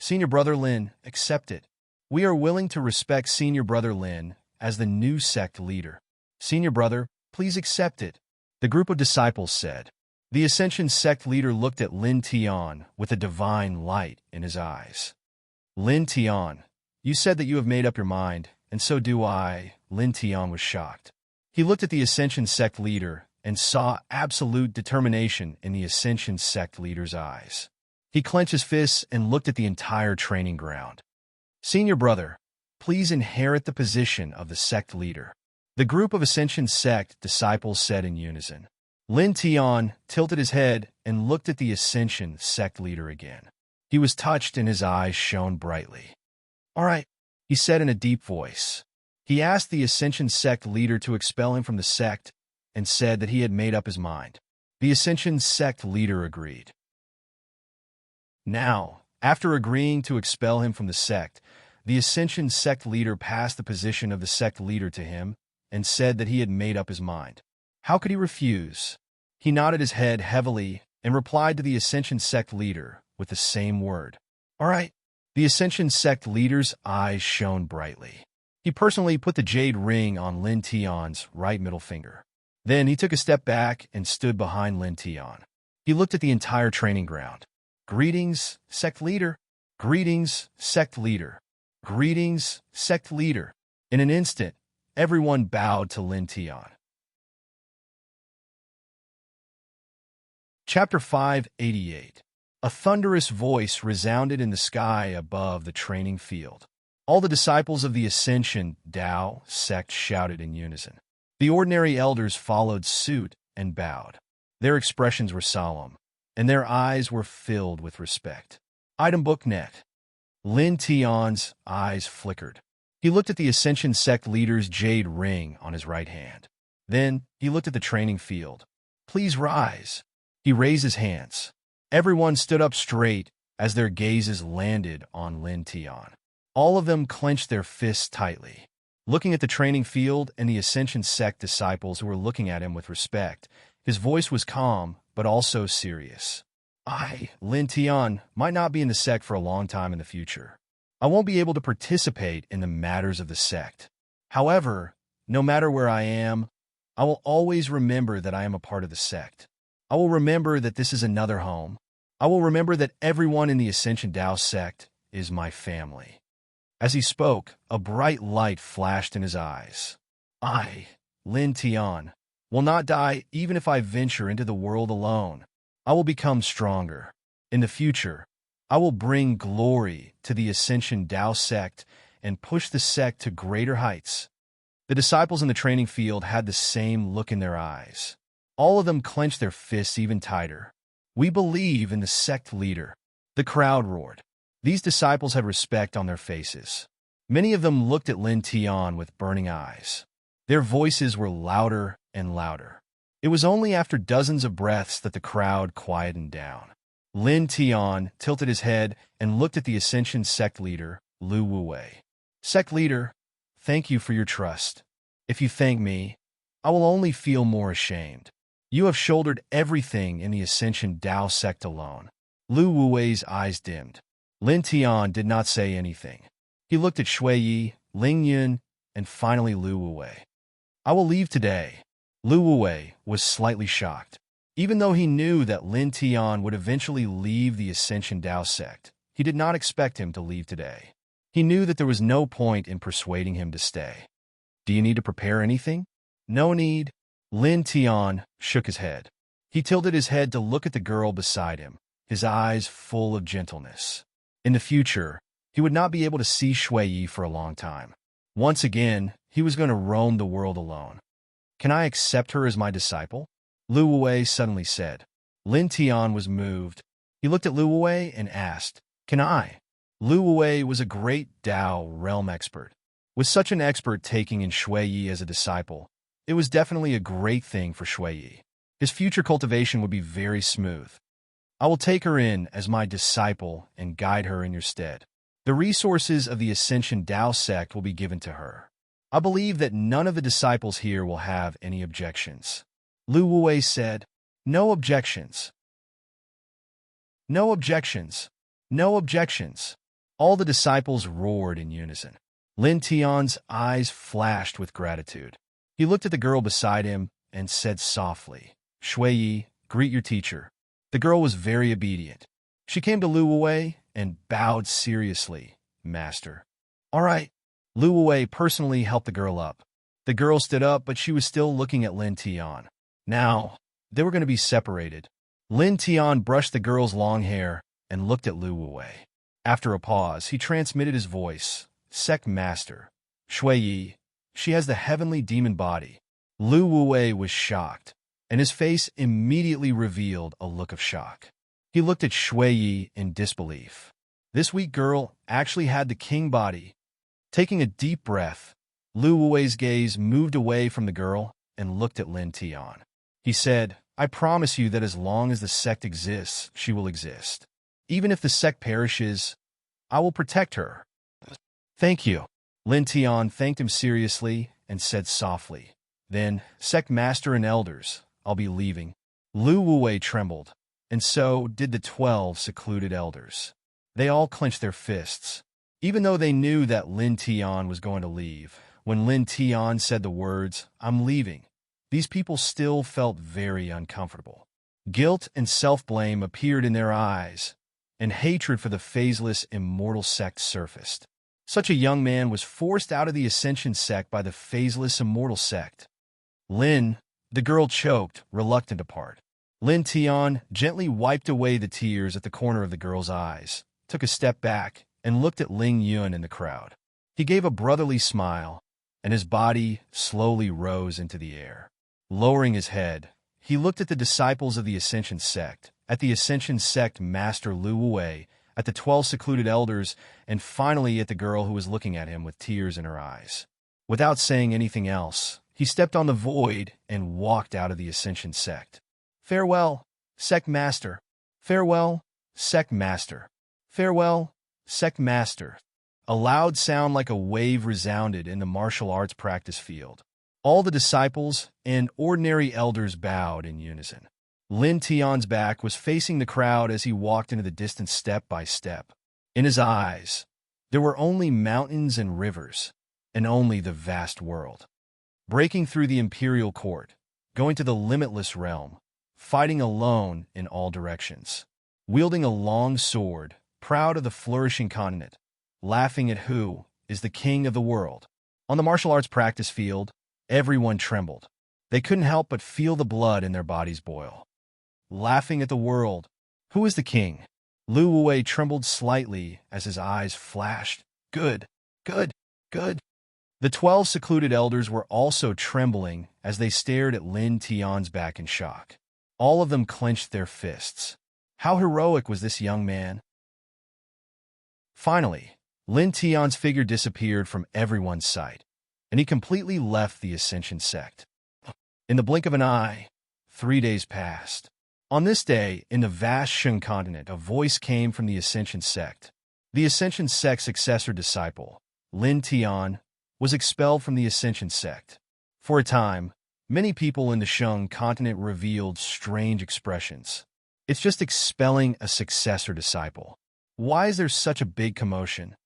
"Senior Brother Lin, accept it. We are willing to respect Senior Brother Lin as the new sect leader." "Senior Brother, please accept it," the group of disciples said. The Ascension sect leader looked at Lin Tian with a divine light in his eyes. "Lin Tian, you said that you have made up your mind, and so do I." Lin Tian was shocked. He looked at the Ascension sect leader and saw absolute determination in the Ascension sect leader's eyes. He clenched his fists and looked at the entire training ground. "Senior Brother, please inherit the position of the sect leader," the group of Ascension sect disciples said in unison. Lin Tian tilted his head and looked at the Ascension sect leader again. He was touched and his eyes shone brightly. "All right," he said in a deep voice. He asked the Ascension sect leader to expel him from the sect and said that he had made up his mind. The Ascension sect leader agreed. Now, after agreeing to expel him from the sect, the Ascension sect leader passed the position of the sect leader to him and said that he had made up his mind. How could he refuse? He nodded his head heavily and replied to the Ascension sect leader with the same word. "All right." The Ascension sect leader's eyes shone brightly. He personally put the jade ring on Lin Tian's right middle finger. Then he took a step back and stood behind Lin Tian. He looked at the entire training ground. "Greetings, sect leader. Greetings, sect leader. Greetings, sect leader." In an instant, everyone bowed to Lin Tian. Chapter 588. A thunderous voice resounded in the sky above the training field. All the disciples of the Ascension Dao sect shouted in unison. The ordinary elders followed suit and bowed. Their expressions were solemn, and their eyes were filled with respect. Audiobook net. Lin Tian's eyes flickered. He looked at the Ascension sect leader's jade ring on his right hand. Then he looked at the training field. "Please rise." He raised his hands. Everyone stood up straight as their gazes landed on Lin Tian. All of them clenched their fists tightly. Looking at the training field and the Ascension sect disciples who were looking at him with respect, his voice was calm but also serious. "I, Lin Tian, might not be in the sect for a long time in the future. I won't be able to participate in the matters of the sect. However, no matter where I am, I will always remember that I am a part of the sect. I will remember that this is another home. I will remember that everyone in the Ascension Dao sect is my family." As he spoke, a bright light flashed in his eyes. "I, Lin Tian, will not die even if I venture into the world alone. I will become stronger. In the future, I will bring glory to the Ascension Dao sect and push the sect to greater heights." The disciples in the training field had the same look in their eyes. All of them clenched their fists even tighter. "We believe in the sect leader." The crowd roared. These disciples had respect on their faces. Many of them looked at Lin Tian with burning eyes. Their voices were louder and louder. It was only after dozens of breaths that the crowd quietened down. Lin Tian tilted his head and looked at the Ascension sect leader, Lu Wuwei. "Sect leader, thank you for your trust. If you thank me, I will only feel more ashamed. You have shouldered everything in the Ascension Dao sect alone." Lu Wuwei's eyes dimmed. Lin Tian did not say anything. He looked at Shui Yi, Ling Yun, and finally Lu Wuwei. "I will leave today." Lu Wuwei was slightly shocked. Even though he knew that Lin Tian would eventually leave the Ascension Dao sect, he did not expect him to leave today. He knew that there was no point in persuading him to stay. "Do you need to prepare anything?" "No need." Lin Tian shook his head. He tilted his head to look at the girl beside him, his eyes full of gentleness. In the future, he would not be able to see Shui Yi for a long time. Once again, he was going to roam the world alone. "Can I accept her as my disciple?" Lu Wei suddenly said. Lin Tian was moved. He looked at Lu Wei and asked, "Can I?" Lu Wei was a great Dao realm expert. With such an expert taking in Shui Yi as a disciple, it was definitely a great thing for Shui Yi. His future cultivation would be very smooth. I will take her in as my disciple and guide her in your stead. The resources of the Ascension Dao sect will be given to her. I believe that none of the disciples here will have any objections. Lu Wei said, "No objections. No objections. No objections." All the disciples roared in unison. Lin Tian's eyes flashed with gratitude. He looked at the girl beside him and said softly, "Shui Yi, greet your teacher." The girl was very obedient. She came to Lu Wei and bowed seriously, "Master." "All right." Lu Wei personally helped the girl up. The girl stood up, but she was still looking at Lin Tian. Now, they were going to be separated. Lin Tian brushed the girl's long hair and looked at Lu Wei. After a pause, he transmitted his voice, "Sect Master, Shui Yi, she has the heavenly demon body." Lu Wei was shocked, and his face immediately revealed a look of shock. He looked at Shui Yi in disbelief. This weak girl actually had the king body. Taking a deep breath, Lu Wei's gaze moved away from the girl and looked at Lin Tian. He said, "I promise you that as long as the sect exists, she will exist. Even if the sect perishes, I will protect her." "Thank you." Lin Tian thanked him seriously and said softly, "Then, sect master and elders, I'll be leaving." Lu Wei trembled, and so did the 12 secluded elders. They all clenched their fists. Even though they knew that Lin Tian was going to leave, when Lin Tian said the words, "I'm leaving," these people still felt very uncomfortable. Guilt and self-blame appeared in their eyes, and hatred for the phaseless immortal sect surfaced. Such a young man was forced out of the Ascension sect by the phaseless immortal sect. "Lin," the girl choked, reluctant to part. Lin Tian gently wiped away the tears at the corner of the girl's eyes, took a step back, and looked at Ling Yun in the crowd. He gave a brotherly smile, and his body slowly rose into the air. Lowering his head, he looked at the disciples of the Ascension sect, at the Ascension sect master Lu Wei, at the 12 secluded elders, and finally at the girl who was looking at him with tears in her eyes. Without saying anything else, he stepped on the void and walked out of the Ascension sect. "Farewell, sect master. Farewell, sect master. Farewell, sect master." A loud sound like a wave resounded in the martial arts practice field. All the disciples and ordinary elders bowed in unison. Lin Tian's back was facing the crowd as he walked into the distance step by step. In his eyes, there were only mountains and rivers, and only the vast world. Breaking through the imperial court, going to the limitless realm, fighting alone in all directions. Wielding a long sword, proud of the flourishing continent, laughing at who is the king of the world. On the martial arts practice field, everyone trembled. They couldn't help but feel the blood in their bodies boil. Laughing at the world, who is the king? Lu Wei trembled slightly as his eyes flashed. Good, good, good. The 12 secluded elders were also trembling as they stared at Lin Tian's back in shock. All of them clenched their fists. How heroic was this young man? Finally, Lin Tian's figure disappeared from everyone's sight, and he completely left the Ascension sect. In the blink of an eye, 3 days passed. On this day, in the vast Shun continent, a voice came from the Ascension sect. The Ascension sect's successor disciple, Lin Tian, was expelled from the Ascension sect. For a time, many people in the Shun continent revealed strange expressions. It's just expelling a successor disciple. Why is there such a big commotion?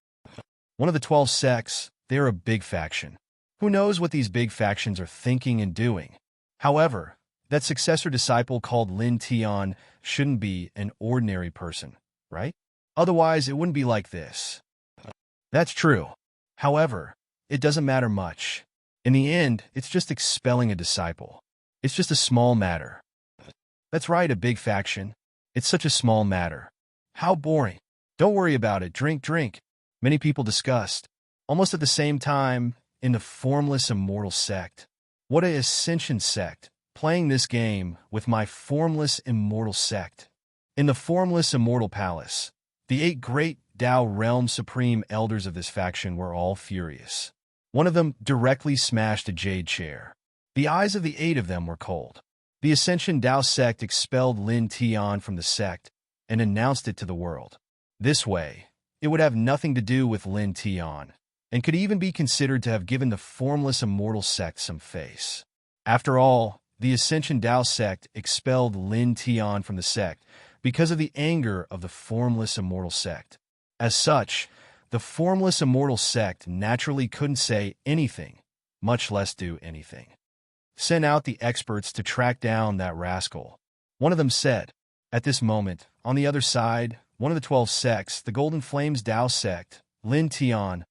One of the 12 sects, they're a big faction. Who knows what these big factions are thinking and doing? However, that successor disciple called Lin Tian shouldn't be an ordinary person, right? Otherwise, it wouldn't be like this. That's true. However, it doesn't matter much. In the end, it's just expelling a disciple. It's just a small matter. That's right, a big faction. It's such a small matter. How boring. Don't worry about it. Drink, drink. Many people discussed. Almost at the same time, in the formless immortal sect. What a Ascension sect. playing this game with my formless immortal sect. In the formless immortal palace, the 8 great Tao realm supreme elders of this faction were all furious. One of them directly smashed a jade chair. The eyes of the 8 of them were cold. The Ascension Tao sect expelled Lin Tian from the sect and announced it to the world. This way, it would have nothing to do with Lin Tian, and could even be considered to have given the formless immortal sect some face. After all, the Ascension Tao sect expelled Lin Tian from the sect because of the anger of the formless immortal sect. As such, the formless immortal sect naturally couldn't say anything, much less do anything. Send out the experts to track down that rascal, one of them said. At this moment, on the other side, one of the 12 sects, the Golden Flames Tao sect, Lin Tian.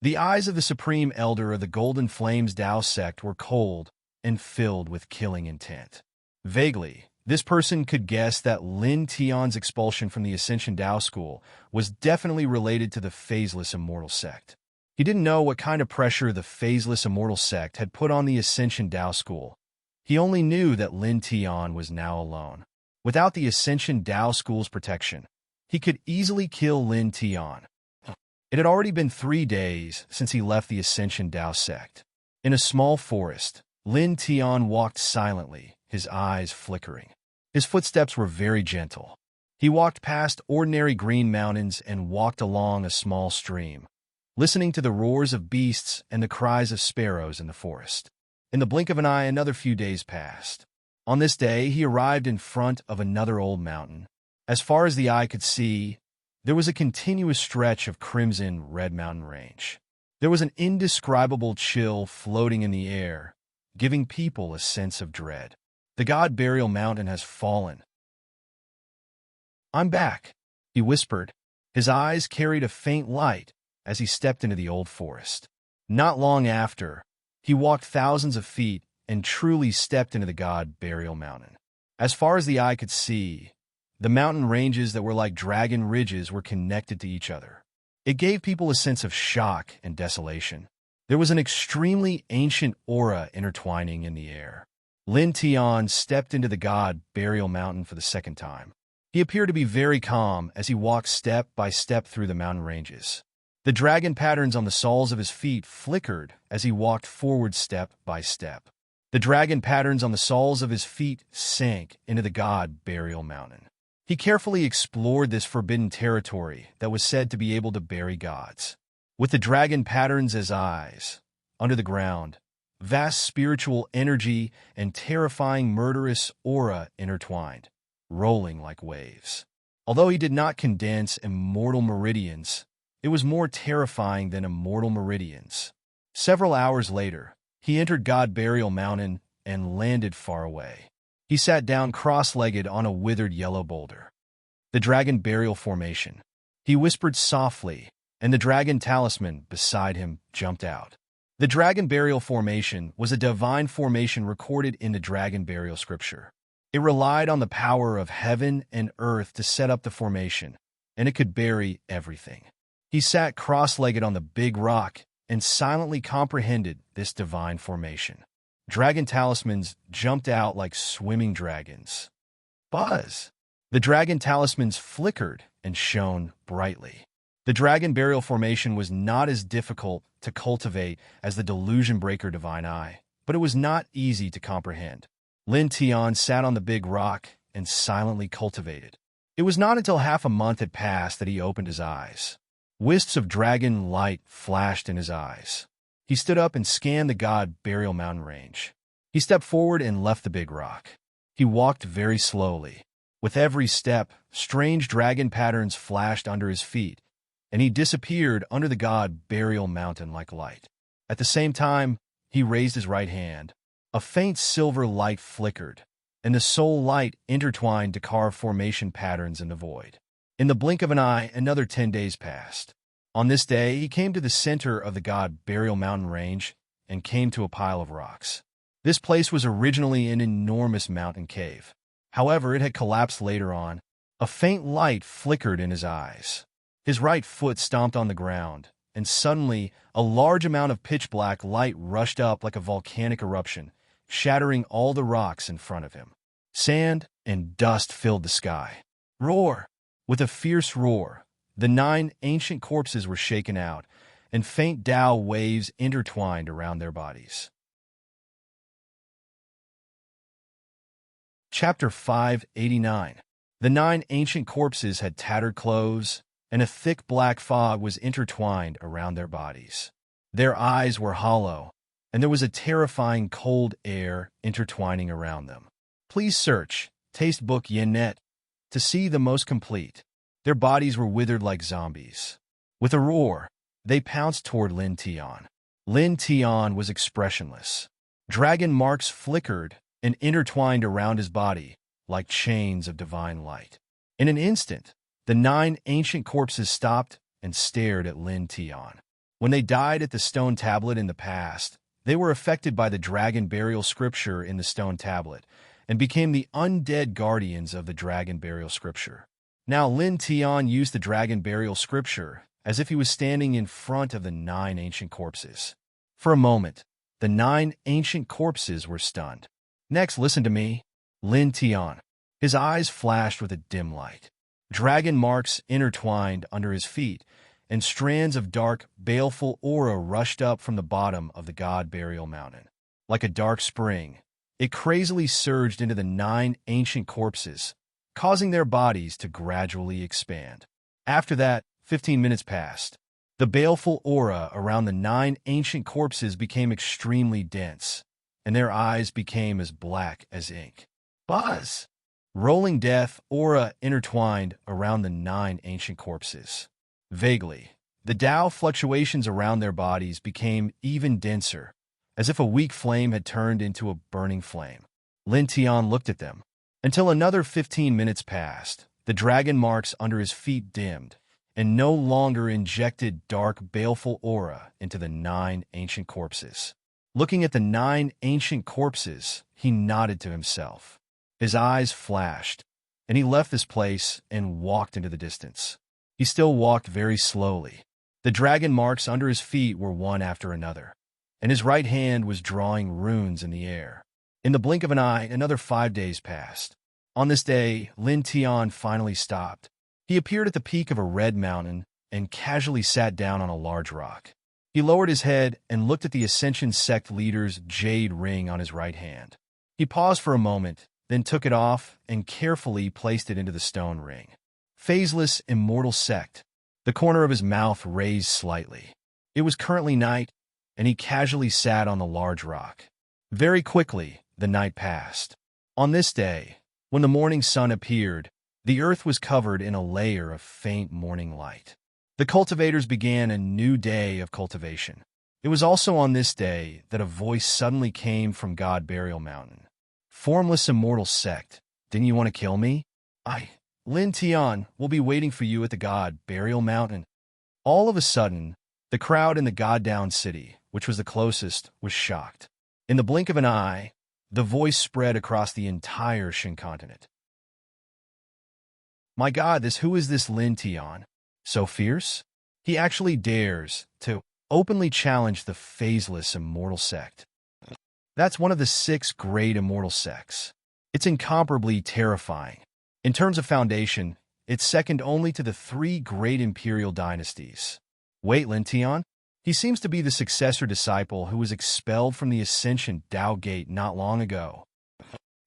The eyes of the Supreme Elder of the Golden Flames Tao sect were cold and filled with killing intent. Vaguely, this person could guess that Lin Tian's expulsion from the Ascension Tao school was definitely related to the Phaseless Immortal sect. He didn't know what kind of pressure the Phaseless Immortal sect had put on the Ascension Tao school. He only knew that Lin Tian was now alone. Without the Ascension Tao school's protection, he could easily kill Lin Tian. It had already been 3 days since he left the Ascension Tao sect. In a small forest, Lin Tian walked silently, his eyes flickering. His footsteps were very gentle. He walked past ordinary green mountains and walked along a small stream, listening to the roars of beasts and the cries of sparrows in the forest. In the blink of an eye, another few days passed. On this day, he arrived in front of another old mountain. As far as the eye could see, there was a continuous stretch of crimson red mountain range. There was an indescribable chill floating in the air, giving people a sense of dread. The god burial mountain has fallen. I'm back, he whispered. His eyes carried a faint light as he stepped into the old forest. Not long after, he walked thousands of feet and truly stepped into the god burial mountain. As far as the eye could see, the mountain ranges that were like dragon ridges were connected to each other. It gave people a sense of shock and desolation. There was an extremely ancient aura intertwining in the air. Lin Tian stepped into the god burial mountain for the second time. He appeared to be very calm as he walked step by step through the mountain ranges. The dragon patterns on the soles of his feet flickered as he walked forward step by step. The dragon patterns on the soles of his feet sank into the god burial mountain. He carefully explored this forbidden territory that was said to be able to bury gods. With the dragon patterns as eyes, under the ground, vast spiritual energy and terrifying murderous aura intertwined, rolling like waves. Although he did not condense immortal meridians, it was more terrifying than immortal meridians. Several hours later, he entered God Burial Mountain and landed far away. He sat down cross-legged on a withered yellow boulder. The Dragon Burial Formation. He whispered softly, and the dragon talisman beside him jumped out. The Dragon Burial Formation was a divine formation recorded in the Dragon Burial Scripture. It relied on the power of heaven and earth to set up the formation, and it could bury everything. He sat cross-legged on the big rock and silently comprehended this divine formation. Dragon talismans jumped out like swimming dragons. Buzz! The dragon talismans flickered and shone brightly. The Dragon Burial Formation was not as difficult to cultivate as the Delusion Breaker Divine Eye, but it was not easy to comprehend. Lin Tian sat on the big rock and silently cultivated. It was not until half a month had passed that he opened his eyes. Wisps of dragon light flashed in his eyes. He stood up and scanned the God Burial Mountain range. He stepped forward and left the big rock. He walked very slowly. With every step, strange dragon patterns flashed under his feet, and he disappeared under the God Burial Mountain like light. At the same time, he raised his right hand. A faint silver light flickered, and the soul light intertwined to carve formation patterns in the void. In the blink of an eye, another 10 days passed. On this day, he came to the center of the God Burial Mountain range and came to a pile of rocks. This place was originally an enormous mountain cave. However, it had collapsed later on. A faint light flickered in his eyes. His right foot stomped on the ground, and suddenly a large amount of pitch-black light rushed up like a volcanic eruption, shattering all the rocks in front of him. Sand and dust filled the sky. Roar! With a fierce roar, the 9 ancient corpses were shaken out, and faint Tao waves intertwined around their bodies. Chapter 589. The 9 ancient corpses had tattered clothes, and a thick black fog was intertwined around their bodies. Their eyes were hollow, and there was a terrifying cold air intertwining around them. Please search Taste Book Yennet to see the most complete. Their bodies were withered like zombies. With a roar, they pounced toward Lin Tian. Lin Tian was expressionless. Dragon marks flickered and intertwined around his body like chains of divine light. In an instant, the 9 ancient corpses stopped and stared at Lin Tian. When they died at the stone tablet in the past, they were affected by the dragon burial scripture in the stone tablet and became the undead guardians of the dragon burial scripture. Now Lin Tian used the dragon burial scripture as if he was standing in front of the 9 ancient corpses. For a moment, the 9 ancient corpses were stunned. Next, listen to me. Lin Tian. His eyes flashed with a dim light. Dragon marks intertwined under his feet, and strands of dark, baleful aura rushed up from the bottom of the god burial mountain. Like a dark spring, it crazily surged into the 9 ancient corpses, causing their bodies to gradually expand. After that, 15 minutes passed. The baleful aura around the 9 ancient corpses became extremely dense, and their eyes became as black as ink. Buzz! Rolling death aura intertwined around the 9 ancient corpses. Vaguely, the Tao fluctuations around their bodies became even denser, as if a weak flame had turned into a burning flame. Lin Tian looked at them. Until another 15 minutes passed, the dragon marks under his feet dimmed, and no longer injected dark, baleful aura into the 9 ancient corpses. Looking at the 9 ancient corpses, he nodded to himself. His eyes flashed, and he left this place and walked into the distance. He still walked very slowly. The dragon marks under his feet were one after another, and his right hand was drawing runes in the air. In the blink of an eye, another 5 days passed. On this day, Lin Tian finally stopped. He appeared at the peak of a red mountain and casually sat down on a large rock. He lowered his head and looked at the Ascension sect leader's jade ring on his right hand. He paused for a moment, then took it off and carefully placed it into the stone ring. Phaseless immortal sect. The corner of his mouth raised slightly. It was currently night, and he casually sat on the large rock. Very quickly, the night passed. On this day, when the morning sun appeared, the earth was covered in a layer of faint morning light. The cultivators began a new day of cultivation. It was also on this day that a voice suddenly came from God Burial Mountain. Formless immortal sect, didn't you want to kill me? Lin Tian, will be waiting for you at the God Burial Mountain. All of a sudden, the crowd in the God Down City, which was the closest, was shocked. In the blink of an eye, the voice spread across the entire Shin continent. My God, who is this Lin Tian? So fierce? He actually dares to openly challenge the phaseless immortal sect. That's one of the 6 great immortal sects. It's incomparably terrifying. In terms of foundation, it's second only to the 3 great imperial dynasties. Wait, Lin Tian? He seems to be the successor disciple who was expelled from the Ascension Tao Gate not long ago.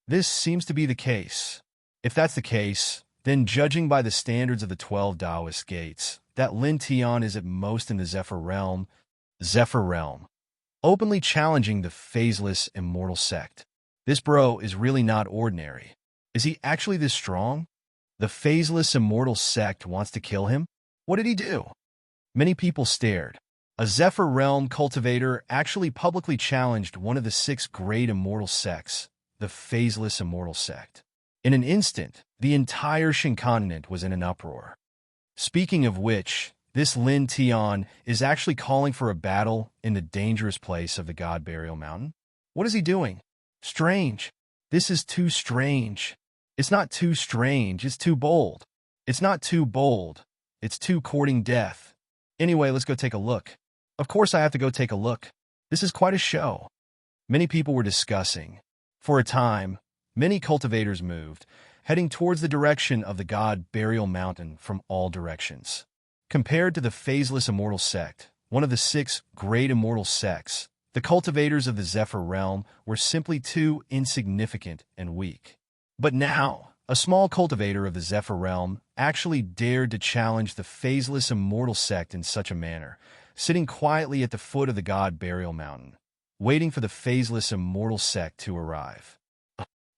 This seems to be the case. If that's the case, then judging by the standards of the 12 Taoist gates, that Lin Tian is at most in the Zephyr realm, openly challenging the phaseless immortal sect. This bro is really not ordinary. Is he actually this strong? The phaseless immortal sect wants to kill him? What did he do? Many people stared. A Zephyr realm cultivator actually publicly challenged one of the 6 great immortal sects, the phaseless immortal sect. In an instant, the entire Shin continent was in an uproar. Speaking of which, this Lin Tian is actually calling for a battle in the dangerous place of the God Burial Mountain. What is he doing? Strange. This is too strange. It's not too strange, it's too bold. It's not too bold. It's too courting death. Anyway, let's go take a look. Of course I have to go take a look. This is quite a show. many people were discussing. For a time, many cultivators moved, heading towards the direction of the god Burial Mountain from all directions. Compared to the phaseless immortal sect, one of the 6 great immortal sects, the cultivators of the Zephyr realm were simply too insignificant and weak. But now, a small cultivator of the Zephyr realm actually dared to challenge the phaseless immortal sect in such a manner, sitting quietly at the foot of the god Burial Mountain, waiting for the phaseless immortal sect to arrive.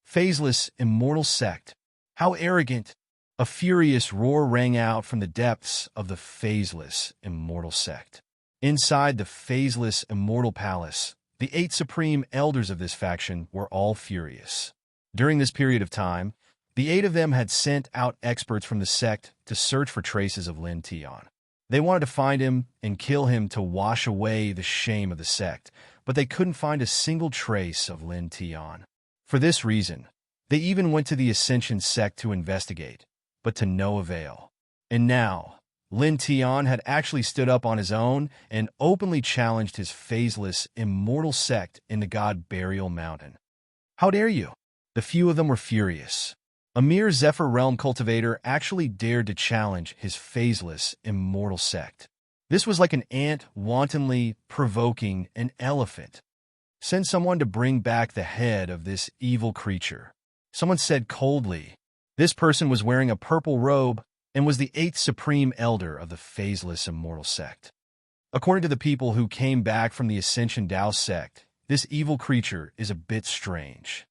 Phaseless immortal sect. How arrogant! A furious roar rang out from the depths of the phaseless immortal sect. Inside the phaseless immortal palace, the 8 supreme elders of this faction were all furious. During this period of time, the 8 of them had sent out experts from the sect to search for traces of Lin Tian. They wanted to find him and kill him to wash away the shame of the sect, but they couldn't find a single trace of Lin Tian. For this reason, they even went to the Ascension sect to investigate, but to no avail. And now, Lin Tian had actually stood up on his own and openly challenged his phaseless, immortal sect in the god Burial Mountain. How dare you? The few of them were furious. A mere Zephyr realm cultivator actually dared to challenge his phaseless, immortal sect. This was like an ant wantonly provoking an elephant. Send someone to bring back the head of this evil creature. Someone said coldly. This person was wearing a purple robe and was the 8th supreme elder of the phaseless immortal sect. According to the people who came back from the Ascension Dao sect, this evil creature is a bit strange.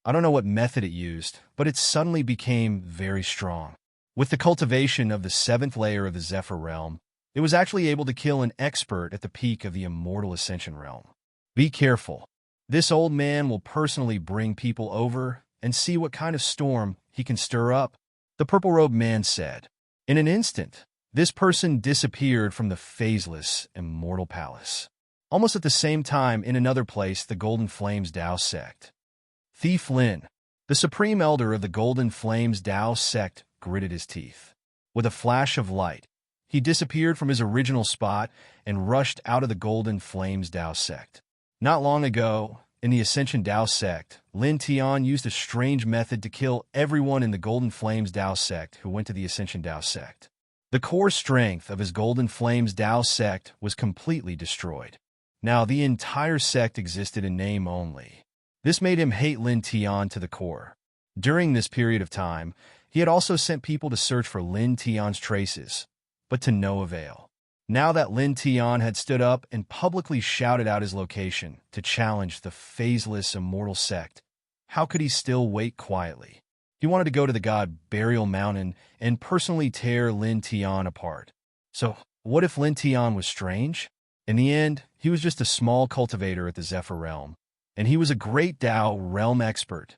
I don't know what method it used, but it suddenly became very strong. With the cultivation of the 7th layer of the Zephyr realm, it was actually able to kill an expert at the peak of the immortal Ascension realm. Be careful. This old man will personally bring people over and see what kind of storm he can stir up, the purple-robed man said. In an instant, this person disappeared from the phaseless immortal palace. Almost at the same time, in another place, the Golden Flames Dao sect. Thief Lin, the supreme elder of the Golden Flames Dao sect, gritted his teeth. With a flash of light, he disappeared from his original spot and rushed out of the Golden Flames Dao sect. Not long ago, in the Ascension Dao sect, Lin Tian used a strange method to kill everyone in the Golden Flames Dao sect who went to the Ascension Dao sect. The core strength of his Golden Flames Dao sect was completely destroyed. Now the entire sect existed in name only. This made him hate Lin Tian to the core. During this period of time, he had also sent people to search for Lin Tian's traces, but to no avail. Now that Lin Tian had stood up and publicly shouted out his location to challenge the phaseless immortal sect, how could he still wait quietly? He wanted to go to the god Burial Mountain and personally tear Lin Tian apart. So, what if Lin Tian was strange? In the end, he was just a small cultivator at the Zephyr realm, and he was a great Dao realm expert.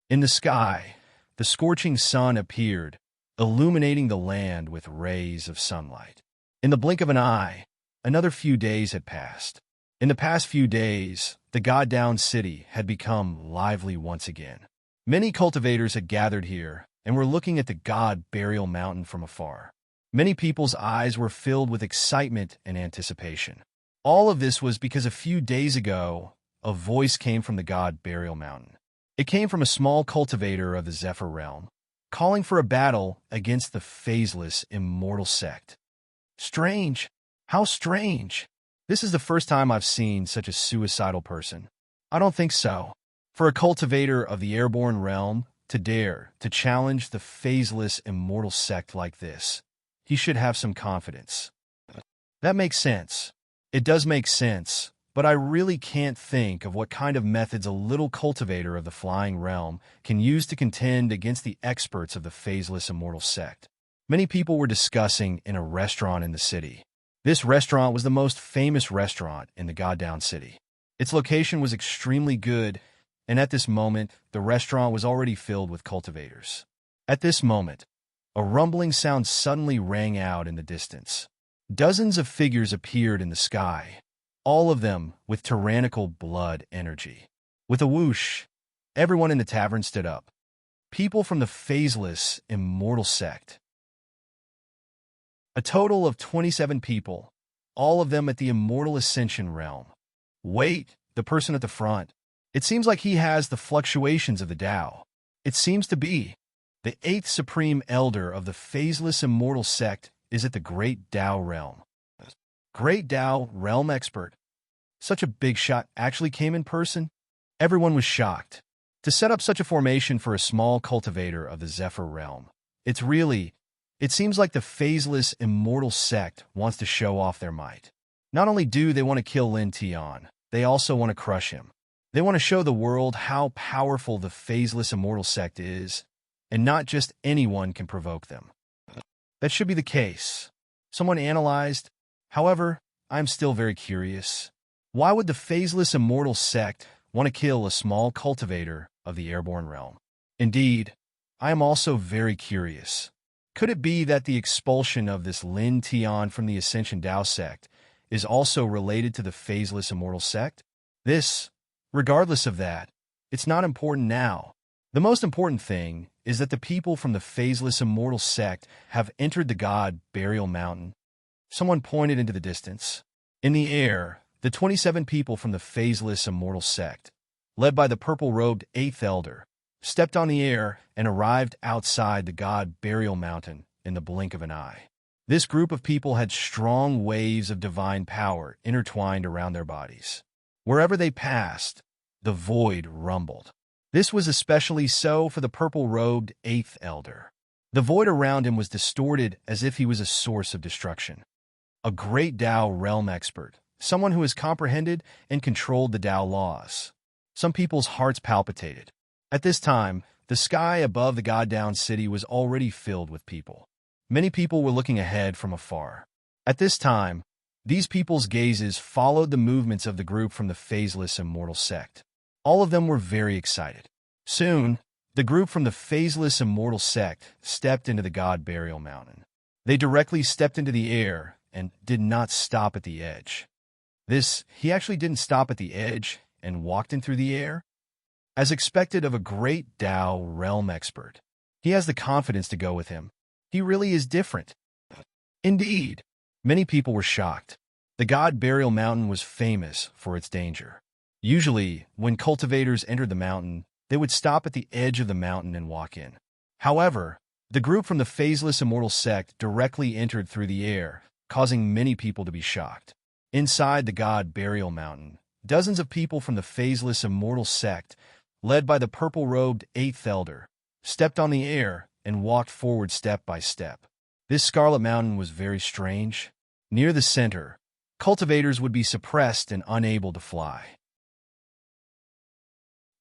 In the sky, the scorching sun appeared, illuminating the land with rays of sunlight. In the blink of an eye, another few days had passed. In the past few days, the God-Down city had become lively once again. Many cultivators had gathered here and were looking at the God Burial Mountain from afar. Many people's eyes were filled with excitement and anticipation. All of this was because a few days ago, a voice came from the God Burial Mountain. It came from a small cultivator of the Zephyr realm, calling for a battle against the phaseless immortal sect. Strange. How strange. This is the first time I've seen such a suicidal person. I don't think so. For a cultivator of the airborne realm to dare to challenge the phaseless immortal sect like this, he should have some confidence. That makes sense. It does make sense, but I really can't think of what kind of methods a little cultivator of the flying realm can use to contend against the experts of the phaseless immortal sect. Many people were discussing in a restaurant in the city. This restaurant was the most famous restaurant in the God-Down city. Its location was extremely good, and at this moment, the restaurant was already filled with cultivators. At this moment, a rumbling sound suddenly rang out in the distance. Dozens of figures appeared in the sky, all of them with tyrannical blood energy. With a whoosh, everyone in the tavern stood up. People from the phaseless immortal sect. A total of 27 people, all of them at the immortal ascension realm. Wait, the person at the front. It seems like he has the fluctuations of the Tao. It seems to be. The 8th Supreme Elder of the phaseless immortal sect is at the Great Tao Realm. Great Tao Realm expert. Such a big shot actually came in person? Everyone was shocked. To set up such a formation for a small cultivator of the Zephyr Realm, it seems like the phaseless immortal sect wants to show off their might. Not only do they want to kill Lin Tian, they also want to crush him. They want to show the world how powerful the phaseless immortal sect is, and not just anyone can provoke them. That should be the case. Someone analyzed. However, I'm still very curious. Why would the phaseless immortal sect want to kill a small cultivator of the airborne realm? Indeed, I am also very curious. Could it be that the expulsion of this Lin Tian from the Ascension Dao sect is also related to the phaseless immortal sect? Regardless of that, it's not important now. The most important thing is that the people from the phaseless immortal sect have entered the God Burial Mountain. Someone pointed into the distance. In the air, the 27 people from the phaseless immortal sect, led by the purple-robed 8th Elder, stepped on the air and arrived outside the God Burial Mountain in the blink of an eye. This group of people had strong waves of divine power intertwined around their bodies. Wherever they passed, the void rumbled. This was especially so for the purple-robed 8th Elder. The void around him was distorted as if he was a source of destruction. A great Tao realm expert, someone who has comprehended and controlled the Tao laws. Some people's hearts palpitated. At this time, the sky above the God-down city was already filled with people. Many people were looking ahead from afar. At this time, these people's gazes followed the movements of the group from the phaseless immortal sect. All of them were very excited. Soon, the group from the phaseless immortal sect stepped into the God Burial Mountain. They directly stepped into the air and did not stop at the edge. He actually didn't stop at the edge and walked in through the air. As expected of a great Tao realm expert, he has the confidence to go with him. He really is different. Indeed, many people were shocked. The God Burial Mountain was famous for its danger. Usually, when cultivators entered the mountain, they would stop at the edge of the mountain and walk in. However, the group from the phaseless immortal sect directly entered through the air, causing many people to be shocked. Inside the God Burial Mountain, dozens of people from the phaseless immortal sect, led by the purple-robed 8th Elder, stepped on the air and walked forward step by step. This Scarlet Mountain was very strange. Near the center, cultivators would be suppressed and unable to fly.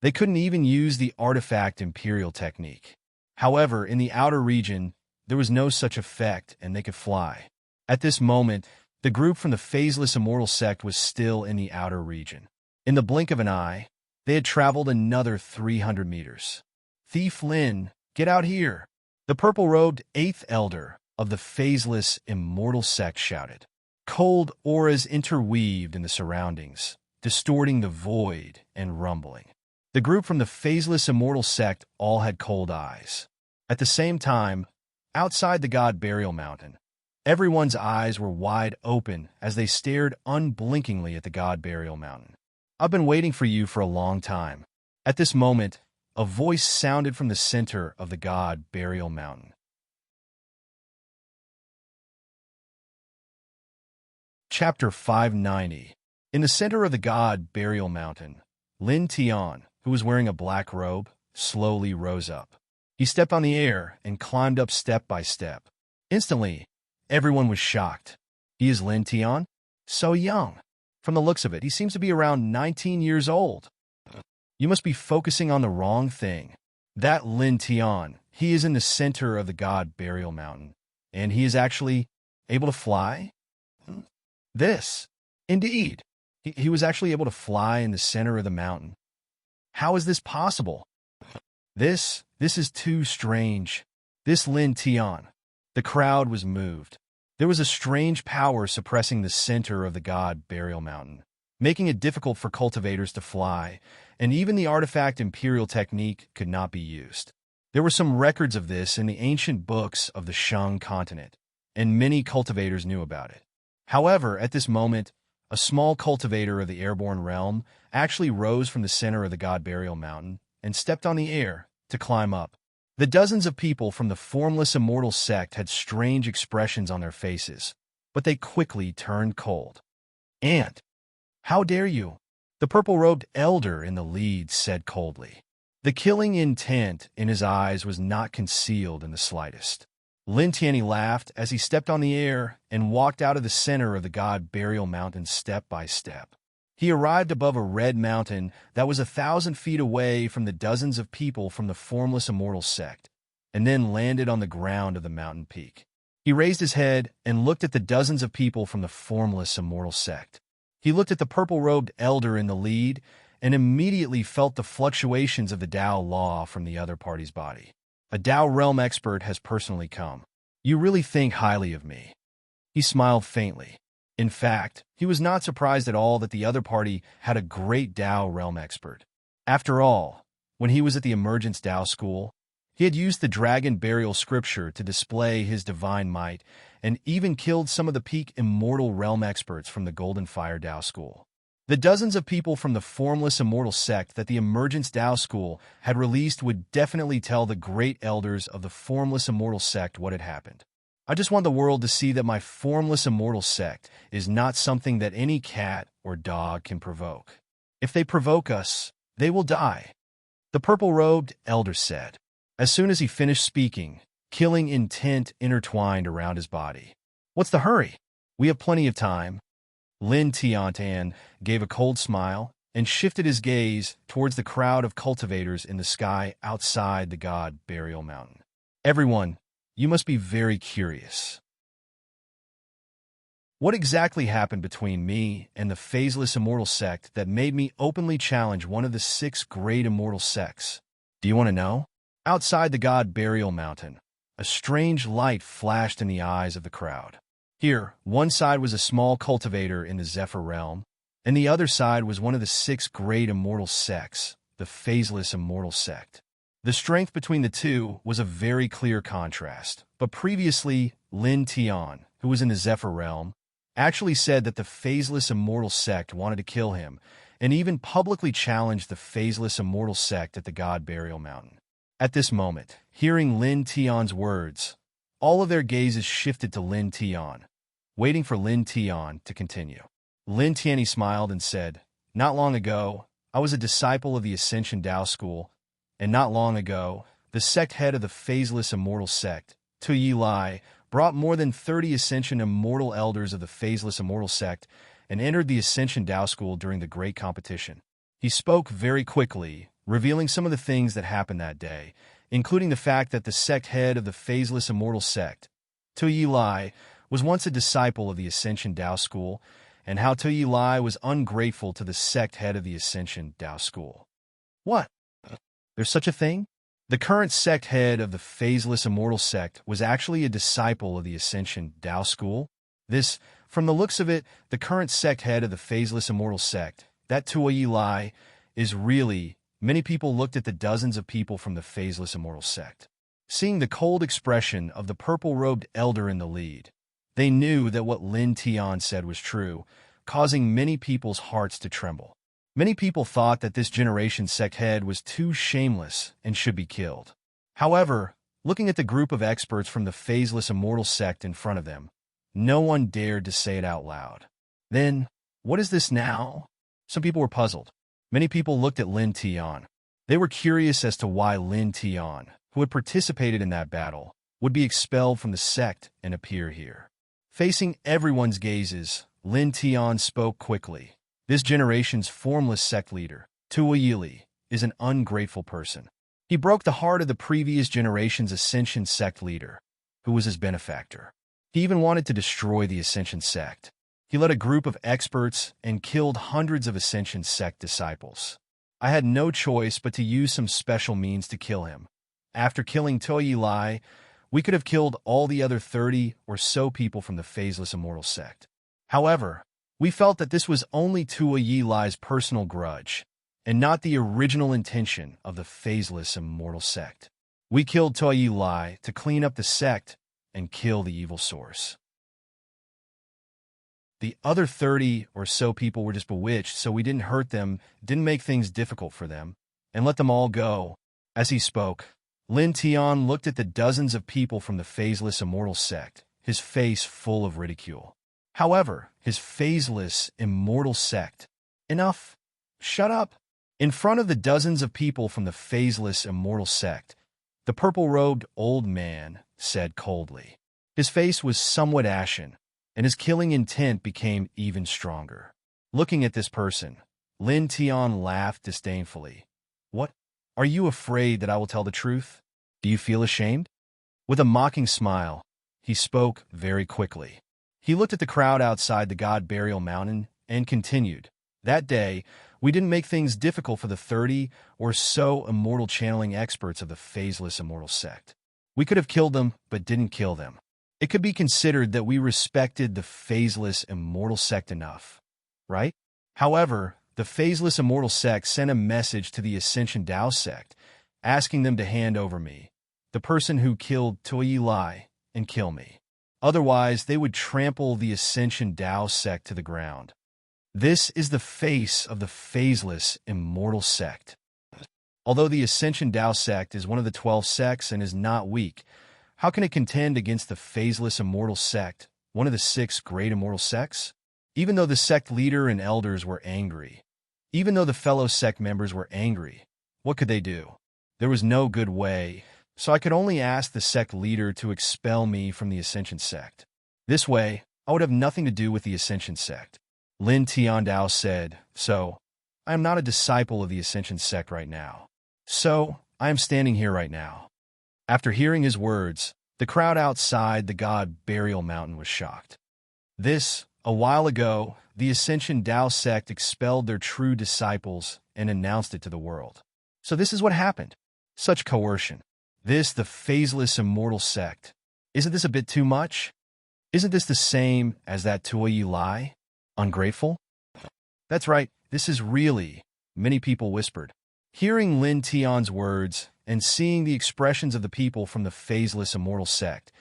They couldn't even use the artifact Imperial technique. However, in the outer region, there was no such effect and they could fly. At this moment, the group from the phaseless immortal sect was still in the outer region. In the blink of an eye, they had traveled another 300 meters. Thief Lin, get out here! The purple-robed 8th Elder of the phaseless immortal sect shouted. Cold auras interweaved in the surroundings, distorting the void and rumbling. The group from the phaseless immortal sect all had cold eyes. At the same time, outside the God Burial Mountain, everyone's eyes were wide open as they stared unblinkingly at the God Burial Mountain. I've been waiting for you for a long time. At this moment, a voice sounded from the center of the God Burial Mountain. Chapter 590. In the center of the God Burial Mountain, Lin Tian, who was wearing a black robe, slowly rose up. He stepped on the air and climbed up step by step. Instantly, everyone was shocked. He is Lin Tian? So young. From the looks of it, he seems to be around 19 years old. You must be focusing on the wrong thing. That Lin Tian, he is in the center of the God Burial Mountain, and he is actually able to fly? Indeed, he was actually able to fly in the center of the mountain. How is this possible? This is too strange. This Lin Tian. The crowd was moved. There was a strange power suppressing the center of the God Burial Mountain, making it difficult for cultivators to fly, and even the artifact Imperial technique could not be used. There were some records of this in the ancient books of the Shang continent, and many cultivators knew about it. However, at this moment, a small cultivator of the airborne realm, actually rose from the center of the god burial mountain and stepped on the air to climb up. The dozens of people from the formless immortal sect had strange expressions on their faces, but they quickly turned cold. "And how dare you?" The purple-robed elder in the lead said coldly. The killing intent in his eyes was not concealed in the slightest. Lin Tianyi laughed as he stepped on the air and walked out of the center of the god burial mountain step by step. He arrived above a red mountain that was 1,000 feet away from the dozens of people from the formless immortal sect, and then landed on the ground of the mountain peak. He raised his head and looked at the dozens of people from the formless immortal sect. He looked at the purple-robed elder in the lead and immediately felt the fluctuations of the Tao law from the other party's body. "A Tao realm expert has personally come. You really think highly of me." He smiled faintly. In fact, he was not surprised at all that the other party had a great Tao realm expert. After all, when he was at the Emergence Tao school, he had used the dragon burial scripture to display his divine might and even killed some of the peak immortal realm experts from the Golden Fire Tao school. The dozens of people from the formless immortal sect that the Emergence Tao school had released would definitely tell the great elders of the formless immortal sect what had happened. "I just want the world to see that my formless immortal sect is not something that any cat or dog can provoke. If they provoke us, they will die," the purple-robed elder said. As soon as he finished speaking, killing intent intertwined around his body. "What's the hurry? We have plenty of time." Lin Tiantan gave a cold smile and shifted his gaze towards the crowd of cultivators in the sky outside the god burial mountain. "Everyone, you must be very curious. What exactly happened between me and the phaseless immortal sect that made me openly challenge one of the 6 great immortal sects? Do you want to know?" Outside the god burial mountain, a strange light flashed in the eyes of the crowd. Here, one side was a small cultivator in the Zephyr realm, and the other side was one of the 6 great immortal sects, the phaseless immortal sect. The strength between the two was a very clear contrast, but previously, Lin Tian, who was in the Zephyr realm, actually said that the phaseless immortal sect wanted to kill him, and even publicly challenged the phaseless immortal sect at the god burial mountain. At this moment, hearing Lin Tian's words, all of their gazes shifted to Lin Tian, waiting for Lin Tian to continue. Lin Tianyi smiled and said, "Not long ago, I was a disciple of the Ascension Tao school, and not long ago, the sect head of the phaseless immortal sect, Tuyi Lai, brought more than 30 Ascension immortal elders of the phaseless immortal sect and entered the Ascension Tao school during the great competition." He spoke very quickly, revealing some of the things that happened that day, including the fact that the sect head of the phaseless immortal sect, Tuyi Lai, was once a disciple of the Ascension Tao school, and how Tuyi Lai was ungrateful to the sect head of the Ascension Tao school. "What? There's such a thing?" The current sect head of the phaseless immortal sect was actually a disciple of the Ascension Tao school. This, from the looks of it, the current sect head of the phaseless immortal sect, that Tuyi Lai, is really... Many people looked at the dozens of people from the phaseless immortal sect. Seeing the cold expression of the purple-robed elder in the lead, they knew that what Lin Tian said was true, causing many people's hearts to tremble. Many people thought that this generation's sect head was too shameless and should be killed. However, looking at the group of experts from the phaseless immortal sect in front of them, no one dared to say it out loud. Then, what is this now? Some people were puzzled. Many people looked at Lin Tian. They were curious as to why Lin Tian, who had participated in that battle, would be expelled from the sect and appear here. Facing everyone's gazes, Lin Tian spoke quickly. "This generation's formless sect leader, Tuyi Li, is an ungrateful person. He broke the heart of the previous generation's Ascension sect leader, who was his benefactor. He even wanted to destroy the Ascension sect. He led a group of experts and killed hundreds of Ascension sect disciples. I had no choice but to use some special means to kill him. After killing Tuyi Lai, we could have killed all the other 30 or so people from the phaseless immortal sect. However, we felt that this was only Tuyi Lai's personal grudge, and not the original intention of the phaseless immortal sect. We killed Tuyi Lai to clean up the sect and kill the evil source." The other 30 or so people were just bewitched, so we didn't hurt them, didn't make things difficult for them, and let them all go. As he spoke, Lin Tian looked at the dozens of people from the phaseless immortal sect, his face full of ridicule. However, his phaseless immortal sect. Enough. Shut up. In front of the dozens of people from the phaseless immortal sect, the purple-robed old man said coldly. His face was somewhat ashen, and his killing intent became even stronger. Looking at this person, Lin Tian laughed disdainfully. What? Are you afraid that I will tell the truth? Do you feel ashamed? With a mocking smile, he spoke very quickly. He looked at the crowd outside the God Burial Mountain and continued. That day, we didn't make things difficult for the 30 or so immortal channeling experts of the phaseless immortal sect. We could have killed them, but didn't kill them. It could be considered that we respected the phaseless immortal sect enough, right? However, the phaseless immortal sect sent a message to the Ascension Dao sect, asking them to hand over me, the person who killed Toyi Lai, and kill me. Otherwise, they would trample the Ascension Dao sect to the ground. This is the face of the phaseless immortal sect. Although the Ascension Dao sect is one of the 12 sects and is not weak, how can it contend against the phaseless immortal sect, one of the 6 great immortal sects? Even though the sect leader and elders were angry, even though the fellow sect members were angry, what could they do? There was no good way, so I could only ask the sect leader to expel me from the Ascension sect. This way, I would have nothing to do with the Ascension sect. Lin Tiandao said, so, I am not a disciple of the Ascension sect right now. So, I am standing here right now. After hearing his words, the crowd outside the God Burial Mountain was shocked. A while ago, the Ascension Dao sect expelled their true disciples and announced it to the world. So this is what happened. Such coercion. The phaseless immortal sect. Isn't this a bit too much? Isn't this the same as that Toyi Lai? Ungrateful? That's right, this is really, many people whispered. Hearing Lin Tian's words and seeing the expressions of the people from the phaseless immortal sect,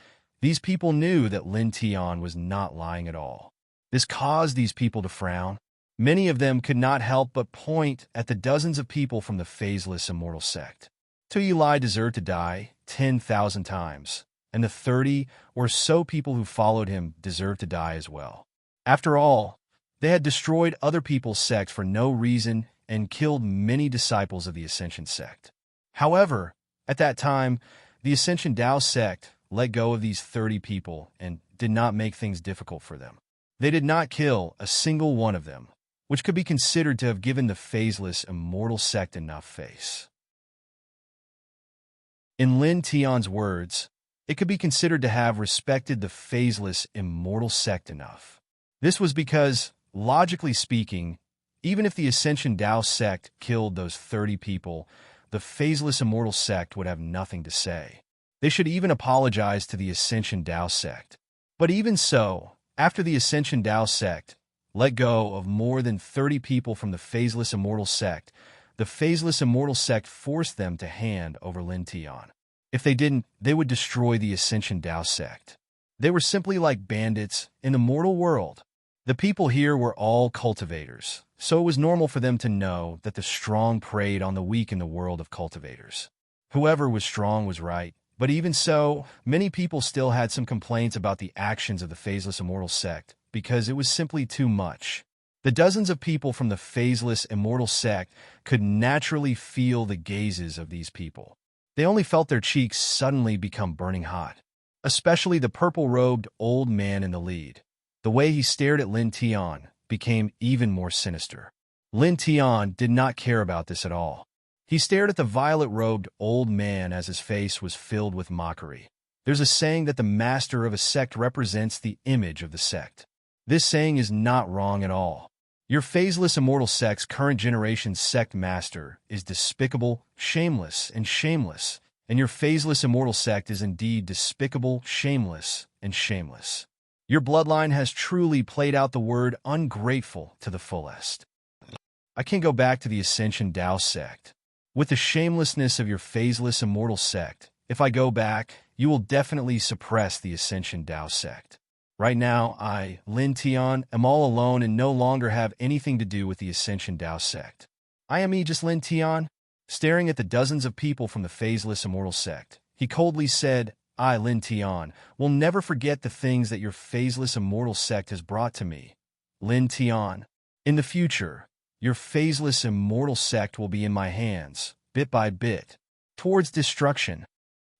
these people knew that Lin Tian was not lying at all. This caused these people to frown. Many of them could not help but point at the dozens of people from the phaseless immortal sect. Toyi Lai deserved to die 10,000 times, and the 30 or so people who followed him deserved to die as well. After all, they had destroyed other people's sects for no reason and killed many disciples of the Ascension sect. However, at that time, the Ascension Dao sect let go of these 30 people and did not make things difficult for them. They did not kill a single one of them, which could be considered to have given the phaseless immortal sect enough face. In Lin Tian's words, it could be considered to have respected the phaseless immortal sect enough. This was because, logically speaking, even if the Ascension Dao sect killed those 30 people, the phaseless immortal sect would have nothing to say. They should even apologize to the Ascension Dao sect. But even so, after the Ascension Dao sect let go of more than 30 people from the phaseless immortal sect, the phaseless immortal sect forced them to hand over Lin Tian. If they didn't, they would destroy the Ascension Dao sect. They were simply like bandits in the mortal world. The people here were all cultivators, so it was normal for them to know that the strong preyed on the weak in the world of cultivators. Whoever was strong was right. But even so, many people still had some complaints about the actions of the phaseless immortal sect because it was simply too much. The dozens of people from the phaseless immortal sect could naturally feel the gazes of these people. They only felt their cheeks suddenly become burning hot, especially the purple-robed old man in the lead. The way he stared at Lin Tian became even more sinister. Lin Tian did not care about this at all. He stared at the violet-robed old man as his face was filled with mockery. There's a saying that the master of a sect represents the image of the sect. This saying is not wrong at all. Your phaseless immortal sect's current generation sect master is despicable, shameless, and your phaseless immortal sect is indeed despicable, shameless, and shameless. Your bloodline has truly played out the word ungrateful to the fullest. I can't go back to the Ascension Dao sect. With the shamelessness of your phaseless immortal sect, if I go back, you will definitely suppress the Ascension Dao sect. Right now, Lin Tian, am all alone and no longer have anything to do with the Ascension Dao sect. I am Aegis Lin Tian. Staring at the dozens of people from the phaseless immortal sect, he coldly said, I, Lin Tian, will never forget the things that your phaseless immortal sect has brought to me. Lin Tian, in the future, your phaseless immortal sect will be in my hands, bit by bit, towards destruction.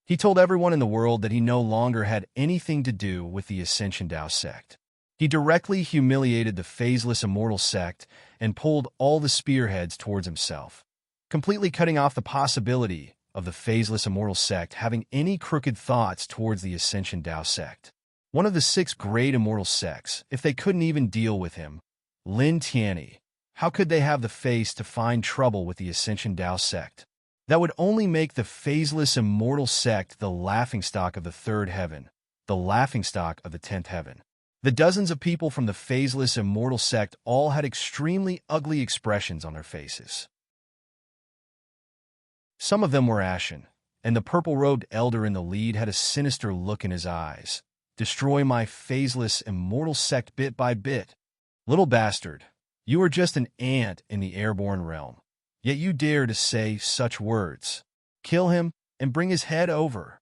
He told everyone in the world that he no longer had anything to do with the Ascension Dao sect. He directly humiliated the phaseless immortal sect and pulled all the spearheads towards himself, completely cutting off the possibility of the phaseless immortal sect having any crooked thoughts towards the Ascension Dao sect. One of the 6 great immortal sects, if they couldn't even deal with him, Lin Tianyi, how could they have the face to find trouble with the Ascension Dao sect? That would only make the phaseless immortal sect the laughingstock of the 3rd heaven, the laughingstock of the 10th heaven. The dozens of people from the phaseless immortal sect all had extremely ugly expressions on their faces. Some of them were ashen, and the purple-robed elder in the lead had a sinister look in his eyes. Destroy my phaseless immortal sect bit by bit. Little bastard, you are just an ant in the airborne realm, yet you dare to say such words. Kill him and bring his head over.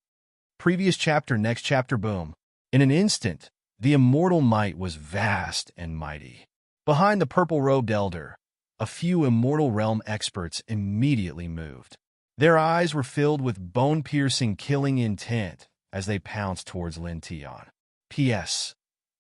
Previous chapter, next chapter, boom. In an instant, the immortal might was vast and mighty. Behind the purple-robed elder, a few immortal realm experts immediately moved. Their eyes were filled with bone-piercing killing intent as they pounced towards Lin Tian. P.S.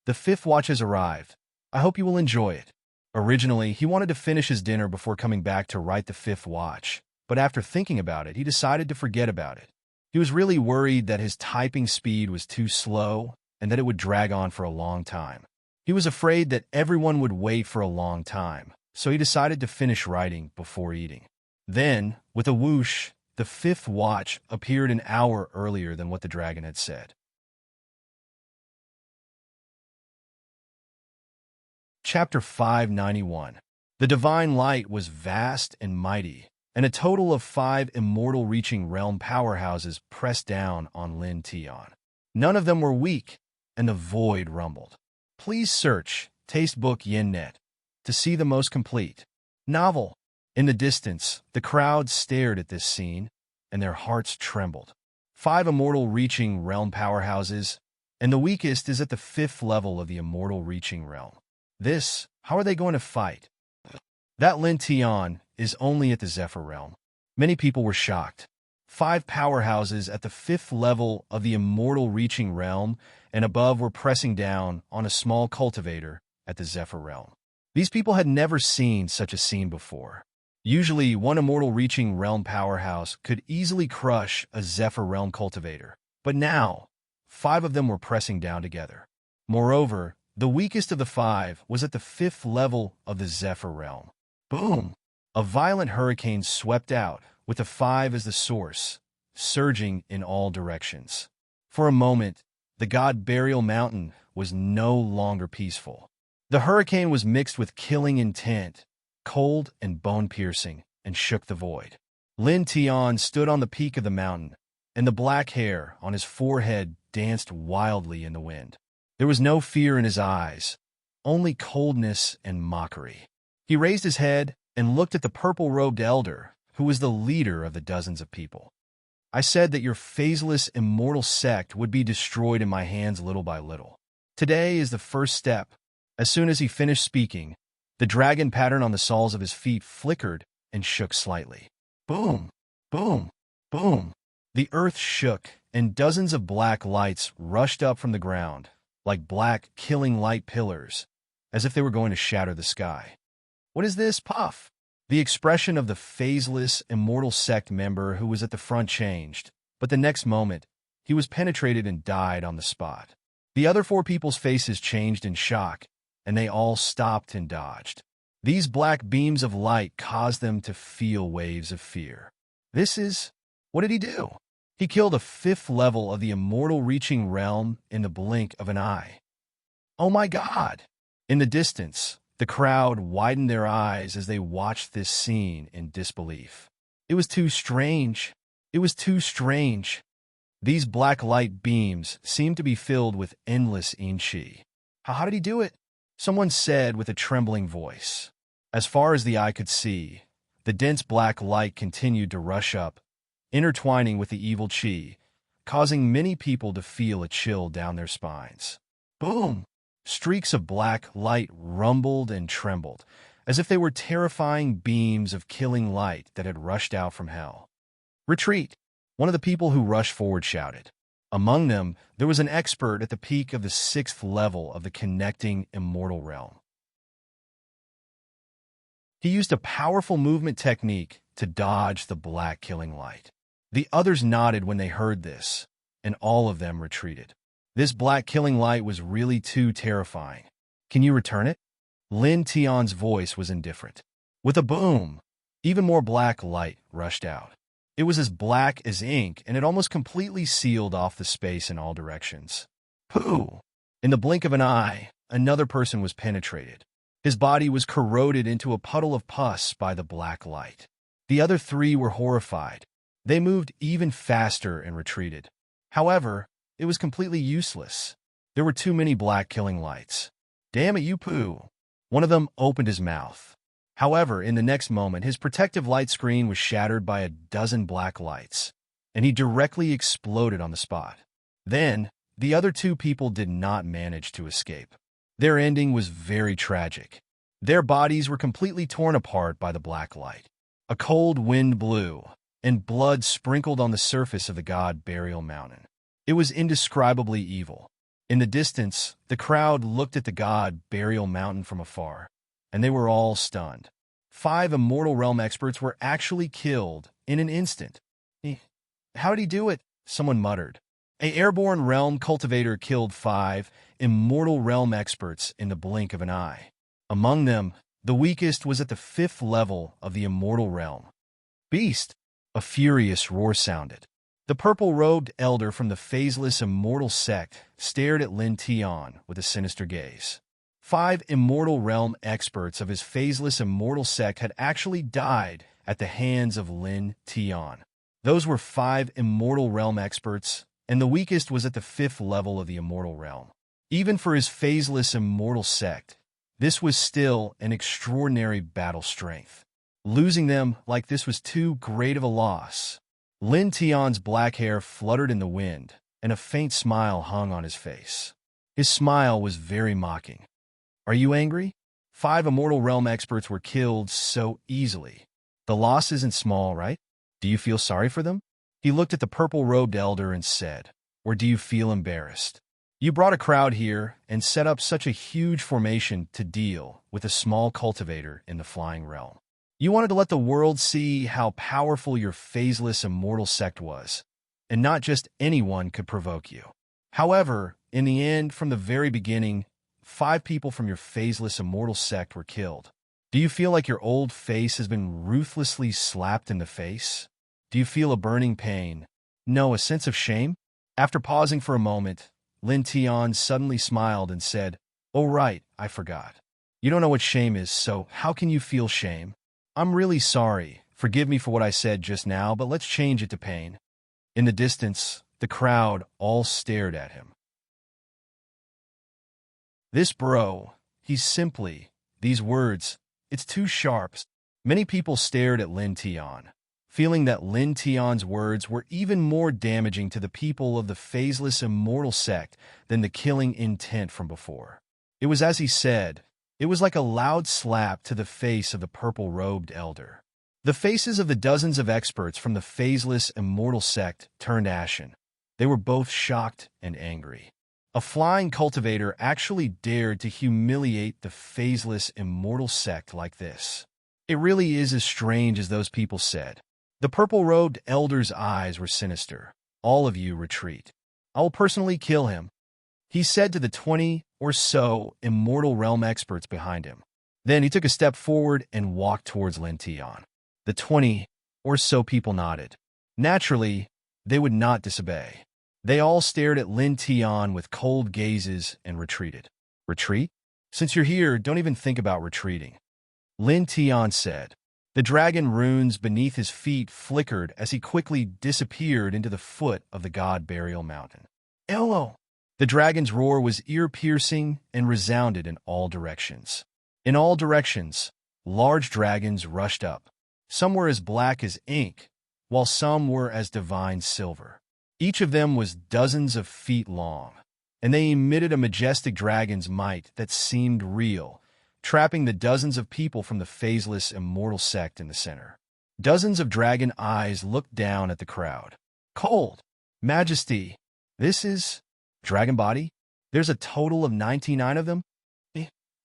The 5th watch has arrived. I hope you will enjoy it. Originally, he wanted to finish his dinner before coming back to write the 5th watch, but after thinking about it, he decided to forget about it. He was really worried that his typing speed was too slow and that it would drag on for a long time. He was afraid that everyone would wait for a long time, so he decided to finish writing before eating. Then, with a whoosh, the 5th watch appeared an hour earlier than what the dragon had said. Chapter 591. The divine light was vast and mighty, and a total of 5 immortal-reaching realm powerhouses pressed down on Lin Tian. None of them were weak, and the void rumbled. Please search Tastebook YinNet to see the most complete novel. In the distance, the crowd stared at this scene, and their hearts trembled. 5 immortal-reaching realm powerhouses, and the weakest is at the 5th level of the immortal-reaching realm. How are they going to fight? That Lin Tian is only at the Zephyr realm. Many people were shocked. 5 powerhouses at the 5th level of the immortal-reaching realm and above were pressing down on a small cultivator at the Zephyr realm. These people had never seen such a scene before. Usually, one immortal-reaching realm powerhouse could easily crush a Zephyr realm cultivator, but now, 5 of them were pressing down together. Moreover, the weakest of the 5 was at the 5th level of the Zephyr realm. Boom! A violent hurricane swept out, with the 5 as the source, surging in all directions. For a moment, the god Burial Mountain was no longer peaceful. The hurricane was mixed with killing intent, cold and bone-piercing, and shook the void. Lin Tian stood on the peak of the mountain, and the black hair on his forehead danced wildly in the wind. There was no fear in his eyes, only coldness and mockery. He raised his head and looked at the purple-robed elder, who was the leader of the dozens of people. I said that your phaseless immortal sect would be destroyed in my hands little by little. Today is the first step. As soon as he finished speaking, the dragon pattern on the soles of his feet flickered and shook slightly. Boom! Boom! Boom! The earth shook, and dozens of black lights rushed up from the ground, like black, killing light pillars, as if they were going to shatter the sky. What is this, Puff? The expression of the phaseless, immortal sect member who was at the front changed, but the next moment, he was penetrated and died on the spot. The other 4 people's faces changed in shock, and they all stopped and dodged. These black beams of light caused them to feel waves of fear. What did he do? He killed a 5th level of the immortal-reaching realm in the blink of an eye. Oh my God! In the distance, the crowd widened their eyes as they watched this scene in disbelief. It was too strange. It was too strange. These black light beams seemed to be filled with endless yin-chi. How did he do it? Someone said with a trembling voice. As far as the eye could see, the dense black light continued to rush up, intertwining with the evil chi, causing many people to feel a chill down their spines. Boom! Streaks of black light rumbled and trembled, as if they were terrifying beams of killing light that had rushed out from hell. Retreat! One of the people who rushed forward shouted. Among them, there was an expert at the peak of the 6th level of the connecting immortal realm. He used a powerful movement technique to dodge the black killing light. The others nodded when they heard this, and all of them retreated. This black killing light was really too terrifying. Can you return it? Lin Tian's voice was indifferent. With a boom, even more black light rushed out. It was as black as ink, and it almost completely sealed off the space in all directions. Pooh! In the blink of an eye, another person was penetrated. His body was corroded into a puddle of pus by the black light. The other 3 were horrified. They moved even faster and retreated. However, it was completely useless. There were too many black killing lights. Damn it, you Pooh! One of them opened his mouth. However, in the next moment, his protective light screen was shattered by a dozen black lights, and he directly exploded on the spot. Then, the other 2 people did not manage to escape. Their ending was very tragic. Their bodies were completely torn apart by the black light. A cold wind blew, and blood sprinkled on the surface of the god burial mountain. It was indescribably evil. In the distance, the crowd looked at the god burial mountain from afar, and they were all stunned. 5 Immortal Realm experts were actually killed in an instant. How did he do it? Someone muttered. An airborne realm cultivator killed 5 Immortal Realm experts in the blink of an eye. Among them, the weakest was at the 5th level of the Immortal Realm. Beast! A furious roar sounded. The purple-robed elder from the phaseless immortal sect stared at Lin Tian with a sinister gaze. 5 Immortal Realm experts of his phaseless immortal sect had actually died at the hands of Lin Tian. Those were 5 Immortal Realm experts, and the weakest was at the 5th level of the Immortal Realm. Even for his phaseless immortal sect, this was still an extraordinary battle strength. Losing them like this was too great of a loss. Lin Tian's black hair fluttered in the wind, and a faint smile hung on his face. His smile was very mocking. Are you angry? 5 Immortal Realm experts were killed so easily. The loss isn't small, right? Do you feel sorry for them? He looked at the purple-robed elder and said, or do you feel embarrassed? You brought a crowd here and set up such a huge formation to deal with a small cultivator in the flying realm. You wanted to let the world see how powerful your phaseless immortal sect was, and not just anyone could provoke you. However, in the end, from the very beginning, 5 people from your phaseless immortal sect were killed. Do you feel like your old face has been ruthlessly slapped in the face? Do you feel a burning pain? No, a sense of shame? After pausing for a moment, Lin Tian suddenly smiled and said, "Oh right, I forgot. You don't know what shame is, so how can you feel shame? I'm really sorry. Forgive me for what I said just now, but let's change it to pain." In the distance, the crowd all stared at him. This bro, he's simply, these words, it's too sharp. Many people stared at Lin Tian, feeling that Lin Tian's words were even more damaging to the people of the phaseless immortal sect than the killing intent from before. It was as he said, it was like a loud slap to the face of the purple-robed elder. The faces of the dozens of experts from the phaseless immortal sect turned ashen. They were both shocked and angry. A flying cultivator actually dared to humiliate the phaseless immortal sect like this. It really is as strange as those people said. The purple-robed elder's eyes were sinister. All of you retreat. I will personally kill him, he said to the 20 or so immortal realm experts behind him. Then he took a step forward and walked towards Lin Tian. The 20 or so people nodded. Naturally, they would not disobey. They all stared at Lin Tian with cold gazes and retreated. Retreat? Since you're here, don't even think about retreating, Lin Tian said. The dragon runes beneath his feet flickered as he quickly disappeared into the foot of the god burial mountain. Hello! The dragon's roar was ear-piercing and resounded in all directions. In all directions, large dragons rushed up. Some were as black as ink, while some were as divine silver. Each of them was dozens of feet long, and they emitted a majestic dragon's might that seemed real, trapping the dozens of people from the phaseless immortal sect in the center. Dozens of dragon eyes looked down at the crowd. Cold, Majesty, this is dragon body? There's a total of 99 of them?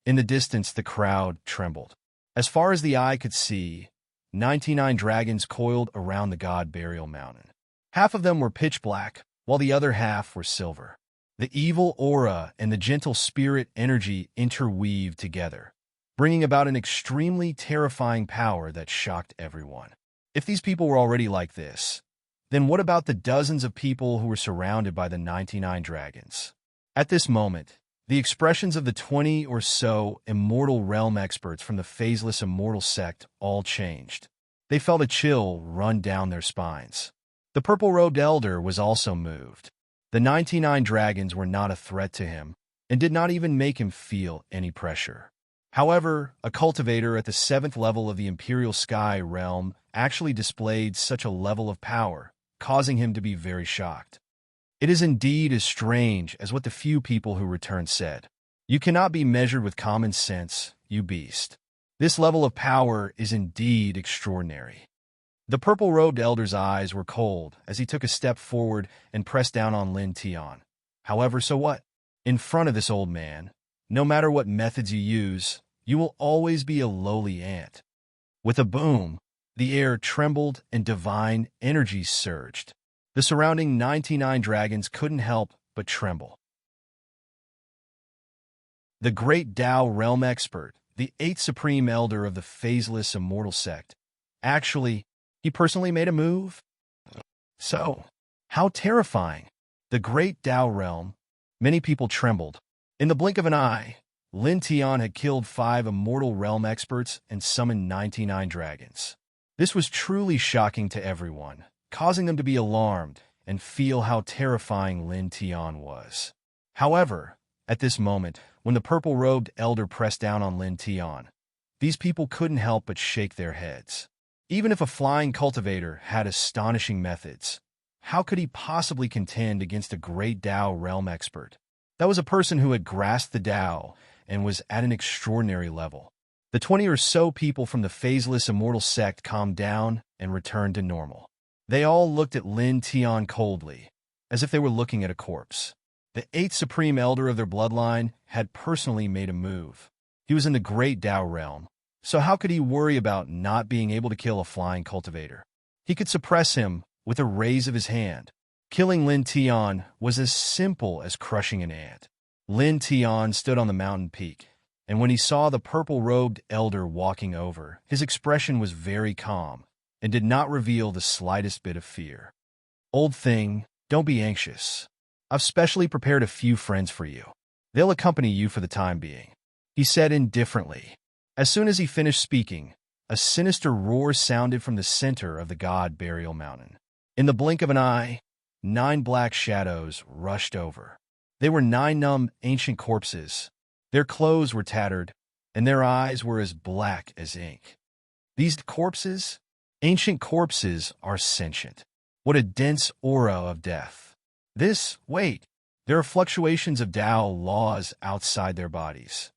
In the distance, the crowd trembled. As far as the eye could see, 99 dragons coiled around the god burial mountain. Half of them were pitch black, while the other half were silver. The evil aura and the gentle spirit energy interweaved together, bringing about an extremely terrifying power that shocked everyone. If these people were already like this, then what about the dozens of people who were surrounded by the 99 dragons? At this moment, the expressions of the 20 or so immortal realm experts from the phaseless immortal sect all changed. They felt a chill run down their spines. The purple-robed elder was also moved. The 99 dragons were not a threat to him, and did not even make him feel any pressure. However, a cultivator at the 7th level of the Imperial Sky realm actually displayed such a level of power, causing him to be very shocked. It is indeed as strange as what the few people who returned said. You cannot be measured with common sense, you beast. This level of power is indeed extraordinary. The purple-robed elder's eyes were cold as he took a step forward and pressed down on Lin Tian. However, so what? In front of this old man, no matter what methods you use, you will always be a lowly ant. With a boom, the air trembled and divine energy surged. The surrounding 99 dragons couldn't help but tremble. The great Tao realm expert, the 8th supreme elder of the phaseless immortal sect, actually, he personally made a move? So, how terrifying. The great Tao realm, many people trembled. In the blink of an eye, Lin Tian had killed 5 immortal realm experts and summoned 99 dragons. This was truly shocking to everyone, causing them to be alarmed and feel how terrifying Lin Tian was. However, at this moment, when the purple-robed elder pressed down on Lin Tian, these people couldn't help but shake their heads. Even if a flying cultivator had astonishing methods, how could he possibly contend against a great Tao realm expert? That was a person who had grasped the Tao and was at an extraordinary level. The 20 or so people from the phaseless immortal sect calmed down and returned to normal. They all looked at Lin Tian coldly, as if they were looking at a corpse. The 8th supreme elder of their bloodline had personally made a move. He was in the great Tao realm, so how could he worry about not being able to kill a flying cultivator? He could suppress him with a raise of his hand. Killing Lin Tian was as simple as crushing an ant. Lin Tian stood on the mountain peak, and when he saw the purple-robed elder walking over, his expression was very calm and did not reveal the slightest bit of fear. Old thing, don't be anxious. I've specially prepared a few friends for you. They'll accompany you for the time being, he said indifferently. As soon as he finished speaking, a sinister roar sounded from the center of the god burial mountain. In the blink of an eye, 9 black shadows rushed over. They were 9 numb, ancient corpses. Their clothes were tattered, and their eyes were as black as ink. These corpses, ancient corpses, are sentient. What a dense aura of death. Wait, there are fluctuations of Tao laws outside their bodies.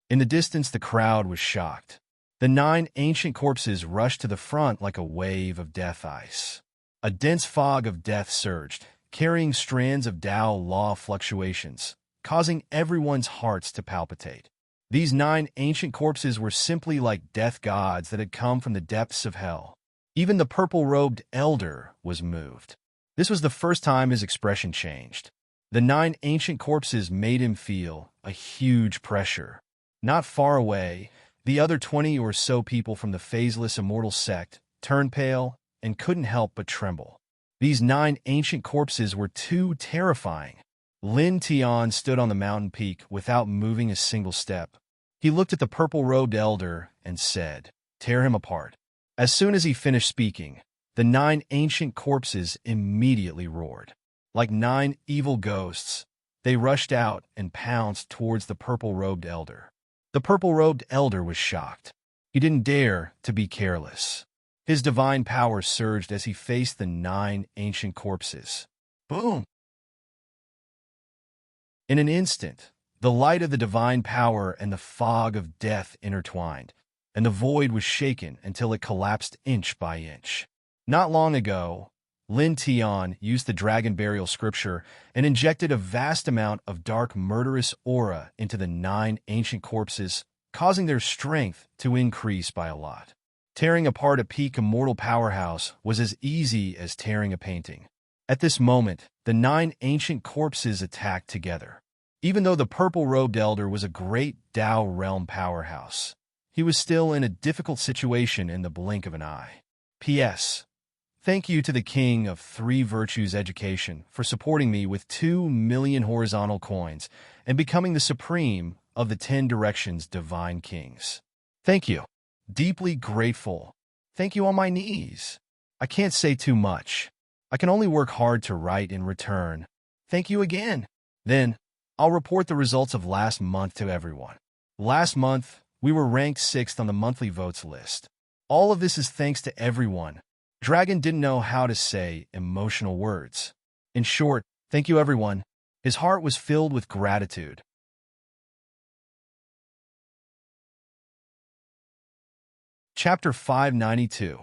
In the distance, the crowd was shocked. The 9 ancient corpses rushed to the front like a wave of death ice. A dense fog of death surged, carrying strands of Tao law fluctuations, causing everyone's hearts to palpitate. These 9 ancient corpses were simply like death gods that had come from the depths of hell. Even the purple-robed elder was moved. This was the first time his expression changed. The 9 ancient corpses made him feel a huge pressure. Not far away, the other 20 or so people from the phaseless immortal sect turned pale and couldn't help but tremble. These 9 ancient corpses were too terrifying. Lin Tian stood on the mountain peak without moving a single step. He looked at the purple-robed elder and said, "Tear him apart." As soon as he finished speaking, the 9 ancient corpses immediately roared. Like 9 evil ghosts, They rushed out and pounced towards the purple-robed elder. The purple-robed elder was shocked. He didn't dare to be careless. His divine power surged as he faced the 9 ancient corpses. Boom! In an instant, the light of the divine power and the fog of death intertwined, and the void was shaken until it collapsed inch by inch. Not long ago, Lin Tian used the dragon burial scripture and injected a vast amount of dark murderous aura into the 9 ancient corpses, causing their strength to increase by a lot. Tearing apart a peak immortal powerhouse was as easy as tearing a painting. At this moment, the 9 ancient corpses attacked together. Even though the purple-robed elder was a great Dao realm powerhouse, he was still in a difficult situation in the blink of an eye. P.S. Thank you to the King of 3 Virtues Education for supporting me with 2 million horizontal coins and becoming the supreme of the 10 Directions Divine Kings. Thank you. Deeply grateful. Thank you on my knees. I can't say too much. I can only work hard to write in return. Thank you again. Then, I'll report the results of last month to everyone. Last month, we were ranked 6th on the monthly votes list. All of this is thanks to everyone. Dragon didn't know how to say emotional words. In short, thank you everyone. His heart was filled with gratitude. Chapter 592.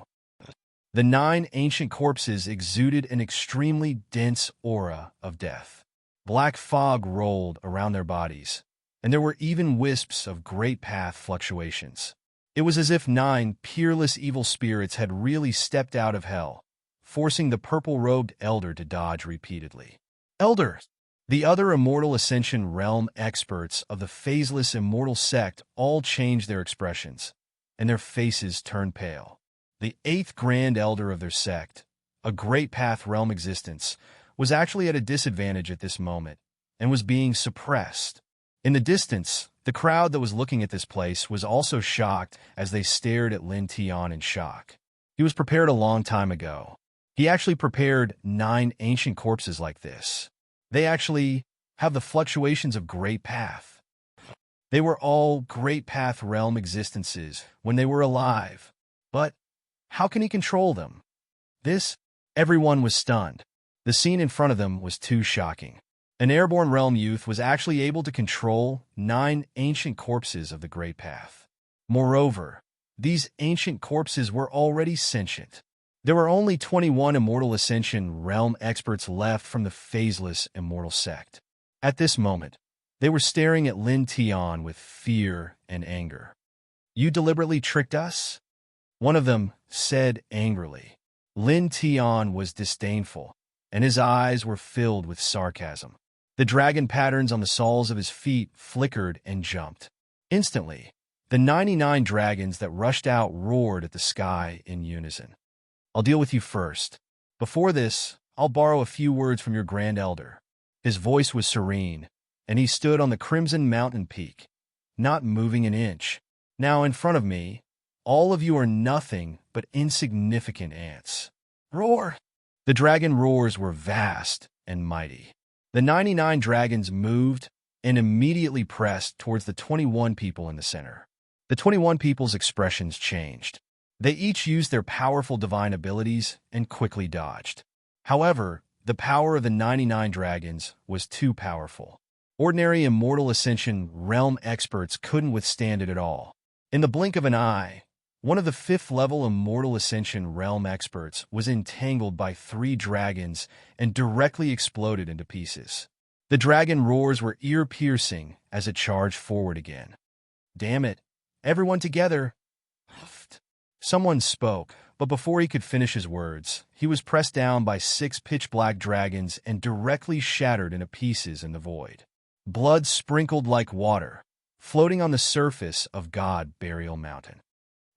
The 9 ancient corpses exuded an extremely dense aura of death. Black fog rolled around their bodies, and there were even wisps of great path fluctuations. It was as if 9 peerless evil spirits had really stepped out of hell, forcing the purple-robed elder to dodge repeatedly. Elder! The other immortal ascension realm experts of the phaseless immortal sect all changed their expressions, and their faces turned pale. The 8th Grand Elder of their sect, a great path realm existence, was actually at a disadvantage at this moment, and was being suppressed. In the distance, the crowd that was looking at this place was also shocked as they stared at Lin Tian in shock. He was prepared a long time ago. He actually prepared 9 ancient corpses like this. They actually have the fluctuations of Great Path. They were all Great Path realm existences when they were alive. But how can he control them? Everyone was stunned. The scene in front of them was too shocking. An airborne realm youth was actually able to control 9 ancient corpses of the Great Path. Moreover, these ancient corpses were already sentient. There were only 21 Immortal Ascension realm experts left from the phaseless Immortal sect. At this moment, they were staring at Lin Tian with fear and anger. You deliberately tricked us? One of them said angrily. Lin Tian was disdainful, and his eyes were filled with sarcasm. The dragon patterns on the soles of his feet flickered and jumped. Instantly, the 99 dragons that rushed out roared at the sky in unison. I'll deal with you first. Before this, I'll borrow a few words from your Grand Elder. His voice was serene, and he stood on the crimson mountain peak, not moving an inch. Now in front of me, all of you are nothing but insignificant ants. Roar! The dragon roars were vast and mighty. The 99 dragons moved and immediately pressed towards the 21 people in the center. The 21 people's expressions changed. They each used their powerful divine abilities and quickly dodged. However, the power of the 99 dragons was too powerful. Ordinary Immortal Ascension realm experts couldn't withstand it at all. In the blink of an eye, one of the 5th-level Immortal Ascension realm experts was entangled by 3 dragons and directly exploded into pieces. The dragon roars were ear-piercing as it charged forward again. Damn it! Everyone together! Someone spoke, but before he could finish his words, he was pressed down by 6 pitch-black dragons and directly shattered into pieces in the void. Blood sprinkled like water, floating on the surface of God Burial Mountain.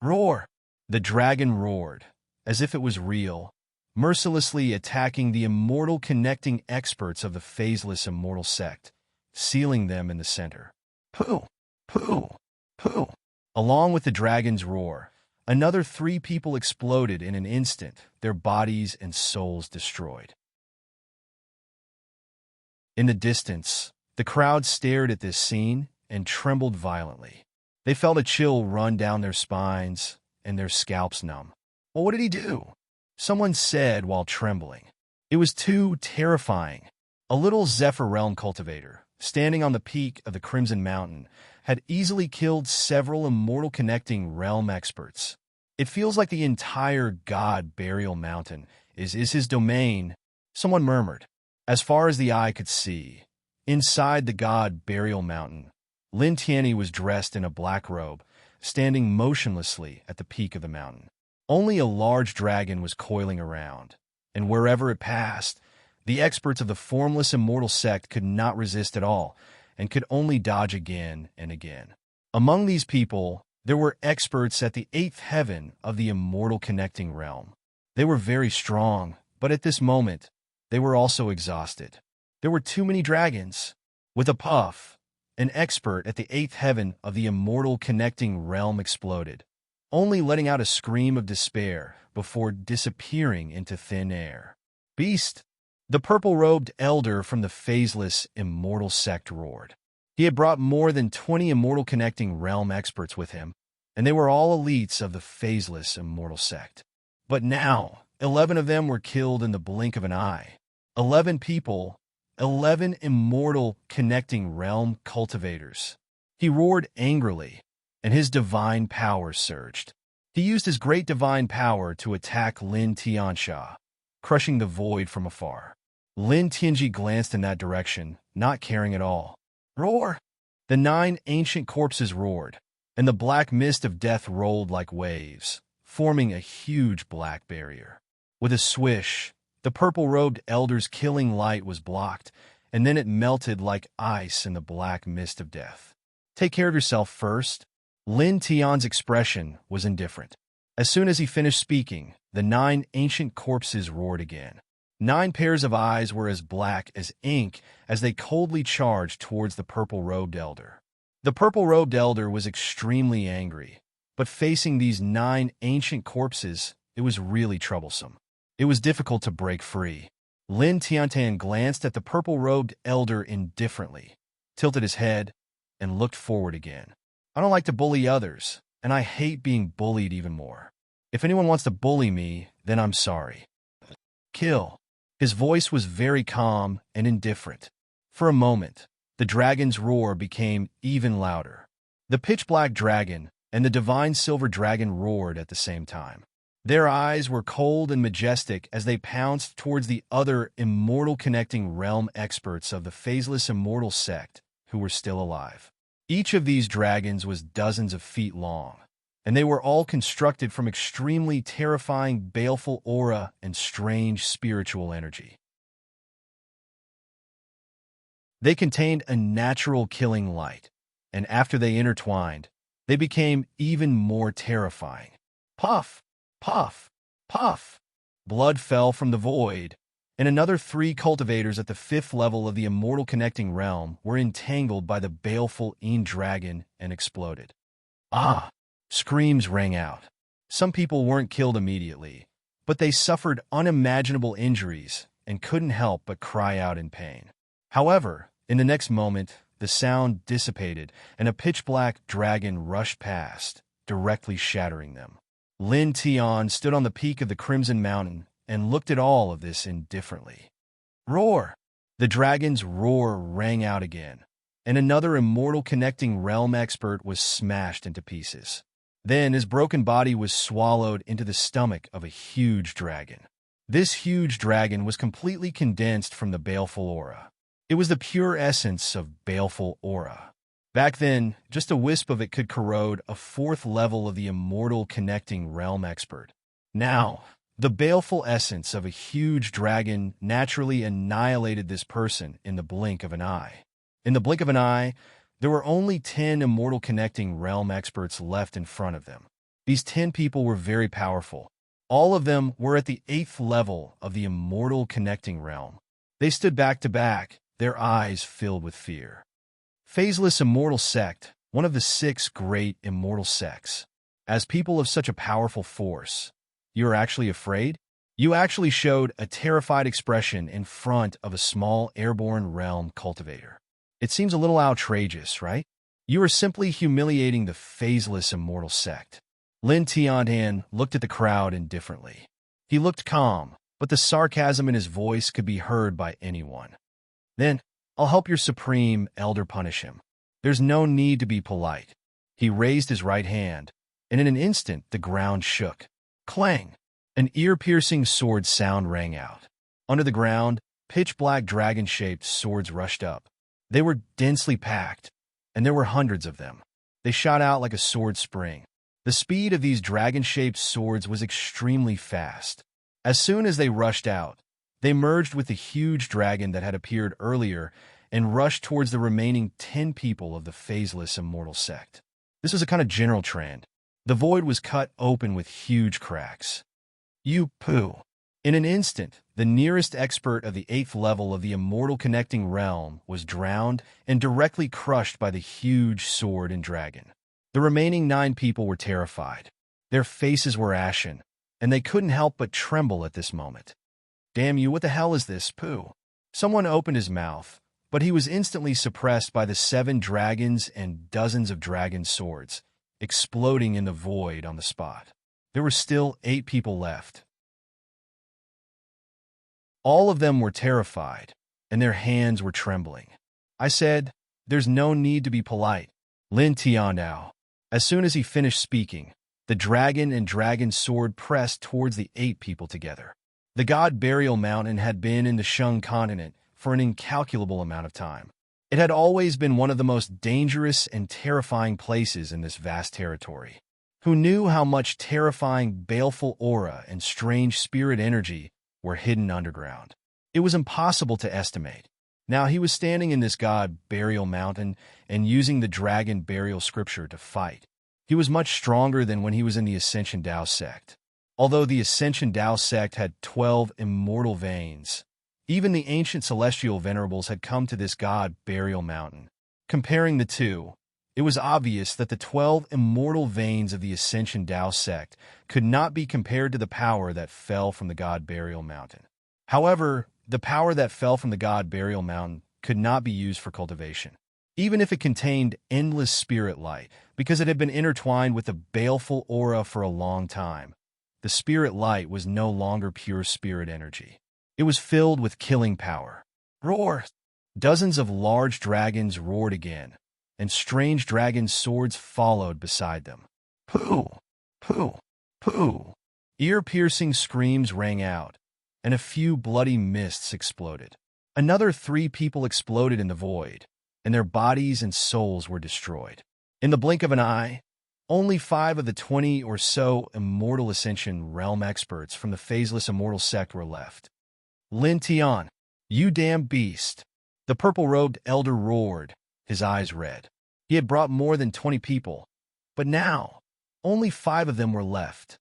Roar! The dragon roared, as if it was real, mercilessly attacking the immortal connecting experts of the phaseless immortal sect, sealing them in the center. Pooh! Pooh! Pooh! Along with the dragon's roar, another 3 people exploded in an instant, their bodies and souls destroyed. In the distance, the crowd stared at this scene and trembled violently. They felt a chill run down their spines and their scalps numb. Well, what did he do? Someone said while trembling. It was too terrifying. A little Zephyr Realm cultivator, standing on the peak of the Crimson Mountain, had easily killed several immortal connecting realm experts. It feels like the entire God Burial Mountain is his domain, someone murmured. As far as the eye could see, inside the God Burial Mountain, Lin Tianyi was dressed in a black robe, standing motionlessly at the peak of the mountain. Only a large dragon was coiling around, and wherever it passed, the experts of the formless immortal sect could not resist at all, and could only dodge again and again. Among these people, there were experts at the 8th heaven of the immortal connecting realm. They were very strong, but at this moment, they were also exhausted. There were too many dragons. With a puff, an expert at the 8th heaven of the immortal connecting realm exploded, only letting out a scream of despair before disappearing into thin air. Beast! The purple-robed elder from the phaseless immortal sect roared. He had brought more than 20 immortal connecting realm experts with him, and they were all elites of the phaseless immortal sect. But now, 11 of them were killed in the blink of an eye. 11 people, 11 immortal connecting realm cultivators. He roared angrily, and his divine power surged. He used his great divine power to attack Lin Tianxia, crushing the void from afar. Lin Tianji glanced in that direction, not caring at all. Roar! The 9 ancient corpses roared, and the black mist of death rolled like waves, forming a huge black barrier. With a swish, the purple-robed elder's killing light was blocked, and then it melted like ice in the black mist of death. Take care of yourself first. Lin Tian's expression was indifferent. As soon as he finished speaking, the 9 ancient corpses roared again. 9 pairs of eyes were as black as ink as they coldly charged towards the purple-robed elder. The purple-robed elder was extremely angry, but facing these 9 ancient corpses, it was really troublesome. It was difficult to break free. Lin Tiantan glanced at the purple-robed elder indifferently, tilted his head, and looked forward again. I don't like to bully others, and I hate being bullied even more. If anyone wants to bully me, then I'm sorry. Kill. His voice was very calm and indifferent. For a moment, the dragon's roar became even louder. The pitch-black dragon and the divine silver dragon roared at the same time. Their eyes were cold and majestic as they pounced towards the other immortal connecting realm experts of the phaseless immortal sect who were still alive. Each of these dragons was dozens of feet long, and they were all constructed from extremely terrifying baleful aura and strange spiritual energy. They contained a natural killing light, and after they intertwined, they became even more terrifying. Puff! Puff! Puff! Blood fell from the void, and another 3 cultivators at the 5th level of the immortal connecting realm were entangled by the baleful dragon and exploded. Ah! Screams rang out. Some people weren't killed immediately, but they suffered unimaginable injuries and couldn't help but cry out in pain. However, in the next moment, the sound dissipated and a pitch-black dragon rushed past, directly shattering them. Lin Tian stood on the peak of the Crimson Mountain and looked at all of this indifferently. Roar! The dragon's roar rang out again, and another immortal connecting realm expert was smashed into pieces. Then his broken body was swallowed into the stomach of a huge dragon. This huge dragon was completely condensed from the baleful aura. It was the pure essence of baleful aura. Back then, just a wisp of it could corrode a 4th level of the immortal connecting realm expert. Now, the baleful essence of a huge dragon naturally annihilated this person in the blink of an eye. In the blink of an eye, there were only 10 immortal connecting realm experts left in front of them. These 10 people were very powerful. All of them were at the 8th level of the immortal connecting realm. They stood back to back, their eyes filled with fear. Phaseless immortal sect, one of the 6 great immortal sects. As people of such a powerful force, you are actually afraid? You actually showed a terrified expression in front of a small airborne realm cultivator. It seems a little outrageous, right? You are simply humiliating the phaseless immortal sect. Lin Tiandan looked at the crowd indifferently. He looked calm, but the sarcasm in his voice could be heard by anyone. Then, I'll help your supreme elder punish him. There's no need to be polite. He raised his right hand, and in an instant the ground shook. Clang! An ear-piercing sword sound rang out. Under the ground, pitch-black dragon-shaped swords rushed up. They were densely packed, and there were hundreds of them. They shot out like a sword spring. The speed of these dragon-shaped swords was extremely fast. As soon as they rushed out, they merged with the huge dragon that had appeared earlier and rushed towards the remaining 10 people of the phaseless immortal sect. This was a kind of general trend. The void was cut open with huge cracks. You poo. In an instant, the nearest expert of the 8th level of the immortal connecting realm was drowned and directly crushed by the huge sword and dragon. The remaining 9 people were terrified. Their faces were ashen, and they couldn't help but tremble at this moment. Damn you, what the hell is this, poo? Someone opened his mouth, but he was instantly suppressed by the 7 dragons and dozens of dragon swords, exploding in the void on the spot. There were still 8 people left. All of them were terrified, and their hands were trembling. I said, "There's no need to be polite." Lin Tiandao. As soon as he finished speaking, the dragon and dragon sword pressed towards the 8 people together. The god Burial Mountain had been in the Shang continent for an incalculable amount of time. It had always been one of the most dangerous and terrifying places in this vast territory. Who knew how much terrifying baleful aura and strange spirit energy were hidden underground? It was impossible to estimate. Now he was standing in this god Burial Mountain and using the dragon burial scripture to fight. He was much stronger than when he was in the Ascension Dao sect. Although the Ascension Dao sect had 12 immortal veins, even the ancient celestial venerables had come to this god Burial Mountain. Comparing the two, it was obvious that the 12 immortal veins of the Ascension Dao sect could not be compared to the power that fell from the god Burial Mountain. However, the power that fell from the god Burial Mountain could not be used for cultivation, even if it contained endless spirit light, because it had been intertwined with the baleful aura for a long time. The spirit light was no longer pure spirit energy. It was filled with killing power. Roar! Dozens of large dragons roared again, and strange dragon swords followed beside them. Pooh! Pooh! Pooh! Ear-piercing screams rang out, and a few bloody mists exploded. Another 3 people exploded in the void, and their bodies and souls were destroyed. In the blink of an eye, only 5 of the 20 or so Immortal Ascension realm experts from the phaseless immortal sect were left. Lin Tian, you damn beast! The purple-robed elder roared, his eyes red. He had brought more than 20 people, but now, only 5 of them were left.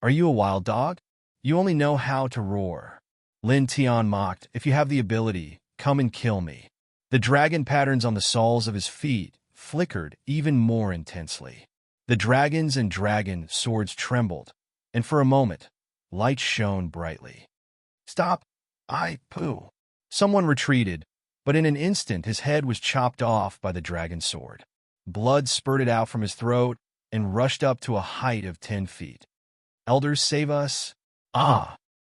Are you a wild dog? You only know how to roar. Lin Tian mocked, if you have the ability, come and kill me. The dragon patterns on the soles of his feet flickered even more intensely. The dragons and dragon swords trembled, and for a moment, light shone brightly. Stop! Pooh! Someone retreated, but in an instant his head was chopped off by the dragon sword. Blood spurted out from his throat and rushed up to a height of 10 feet. Elders, save us!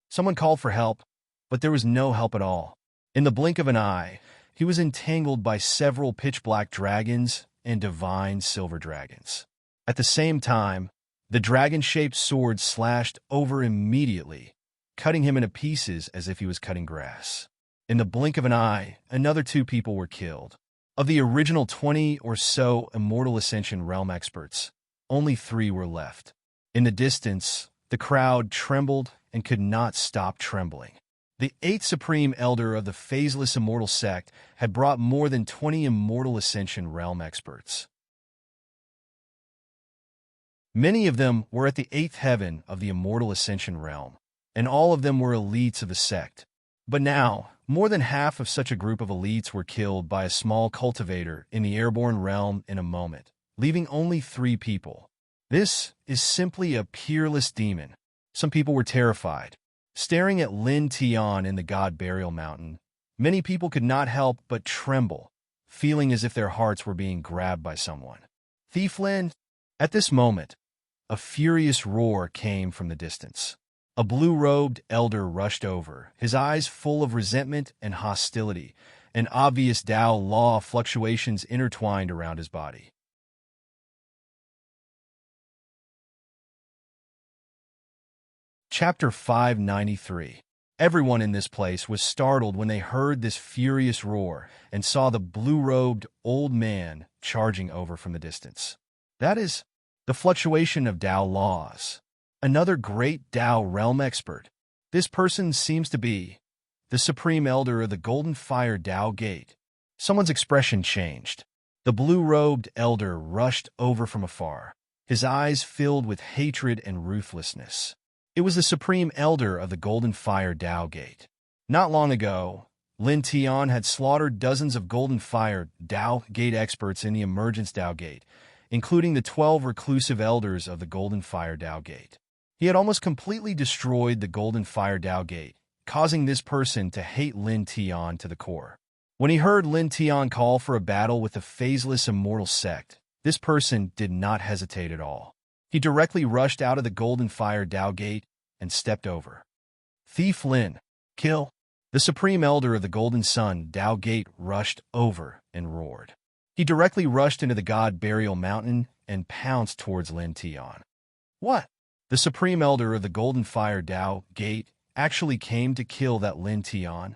Someone called for help, but there was no help at all. In the blink of an eye, he was entangled by several pitch-black dragons and divine silver dragons. At the same time, the dragon-shaped sword slashed over immediately, cutting him into pieces as if he was cutting grass. In the blink of an eye, another 2 people were killed. Of the original 20 or so Immortal Ascension realm experts, only 3 were left. In the distance, the crowd trembled and could not stop trembling. The 8th Supreme Elder of the Phaseless Immortal Sect had brought more than 20 Immortal Ascension realm experts. Many of them were at the 8th heaven of the Immortal Ascension realm, and all of them were elites of the sect. But now, more than half of such a group of elites were killed by a small cultivator in the airborne realm in a moment, leaving only 3 people. This is simply a peerless demon. Some people were terrified. Staring at Lin Tian in the God Burial Mountain, many people could not help but tremble, feeling as if their hearts were being grabbed by someone. Thief Lin? At this moment, a furious roar came from the distance. A blue-robed elder rushed over, his eyes full of resentment and hostility, and obvious Tao law fluctuations intertwined around his body. Chapter 593. Everyone in this place was startled when they heard this furious roar and saw the blue-robed old man charging over from the distance. That is the fluctuation of Tao laws. Another great Tao realm expert. This person seems to be the supreme elder of the Golden Fire Tao Gate. Someone's expression changed. The blue-robed elder rushed over from afar, his eyes filled with hatred and ruthlessness. It was the supreme elder of the Golden Fire Tao Gate. Not long ago, Lin Tian had slaughtered dozens of Golden Fire Tao Gate experts in the Emergence Tao Gate, including the 12 reclusive elders of the Golden Fire Tao Gate. He had almost completely destroyed the Golden Fire Tao Gate, causing this person to hate Lin Tian to the core. When he heard Lin Tian call for a battle with the phaseless immortal sect, this person did not hesitate at all. He directly rushed out of the Golden Fire Tao Gate and stepped over. Thief Lin, kill! The supreme elder of the Golden Sun Tao Gate rushed over and roared. He directly rushed into the God Burial Mountain and pounced towards Lin Tian. What? The supreme elder of the Golden Fire Tao Gate actually came to kill that Lin Tian?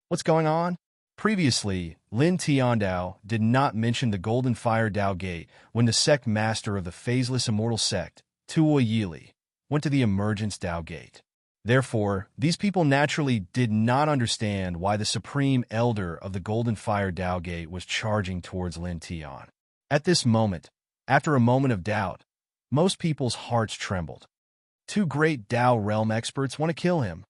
What's going on? Previously, Lin Tiandao did not mention the Golden Fire Tao Gate when the sect master of the phaseless immortal sect, Tuo Yili, went to the Emergence Tao Gate. Therefore, these people naturally did not understand why the supreme elder of the Golden Fire Tao Gate was charging towards Lin Tian. At this moment, after a moment of doubt, most people's hearts trembled. Two great Tao realm experts want to kill him.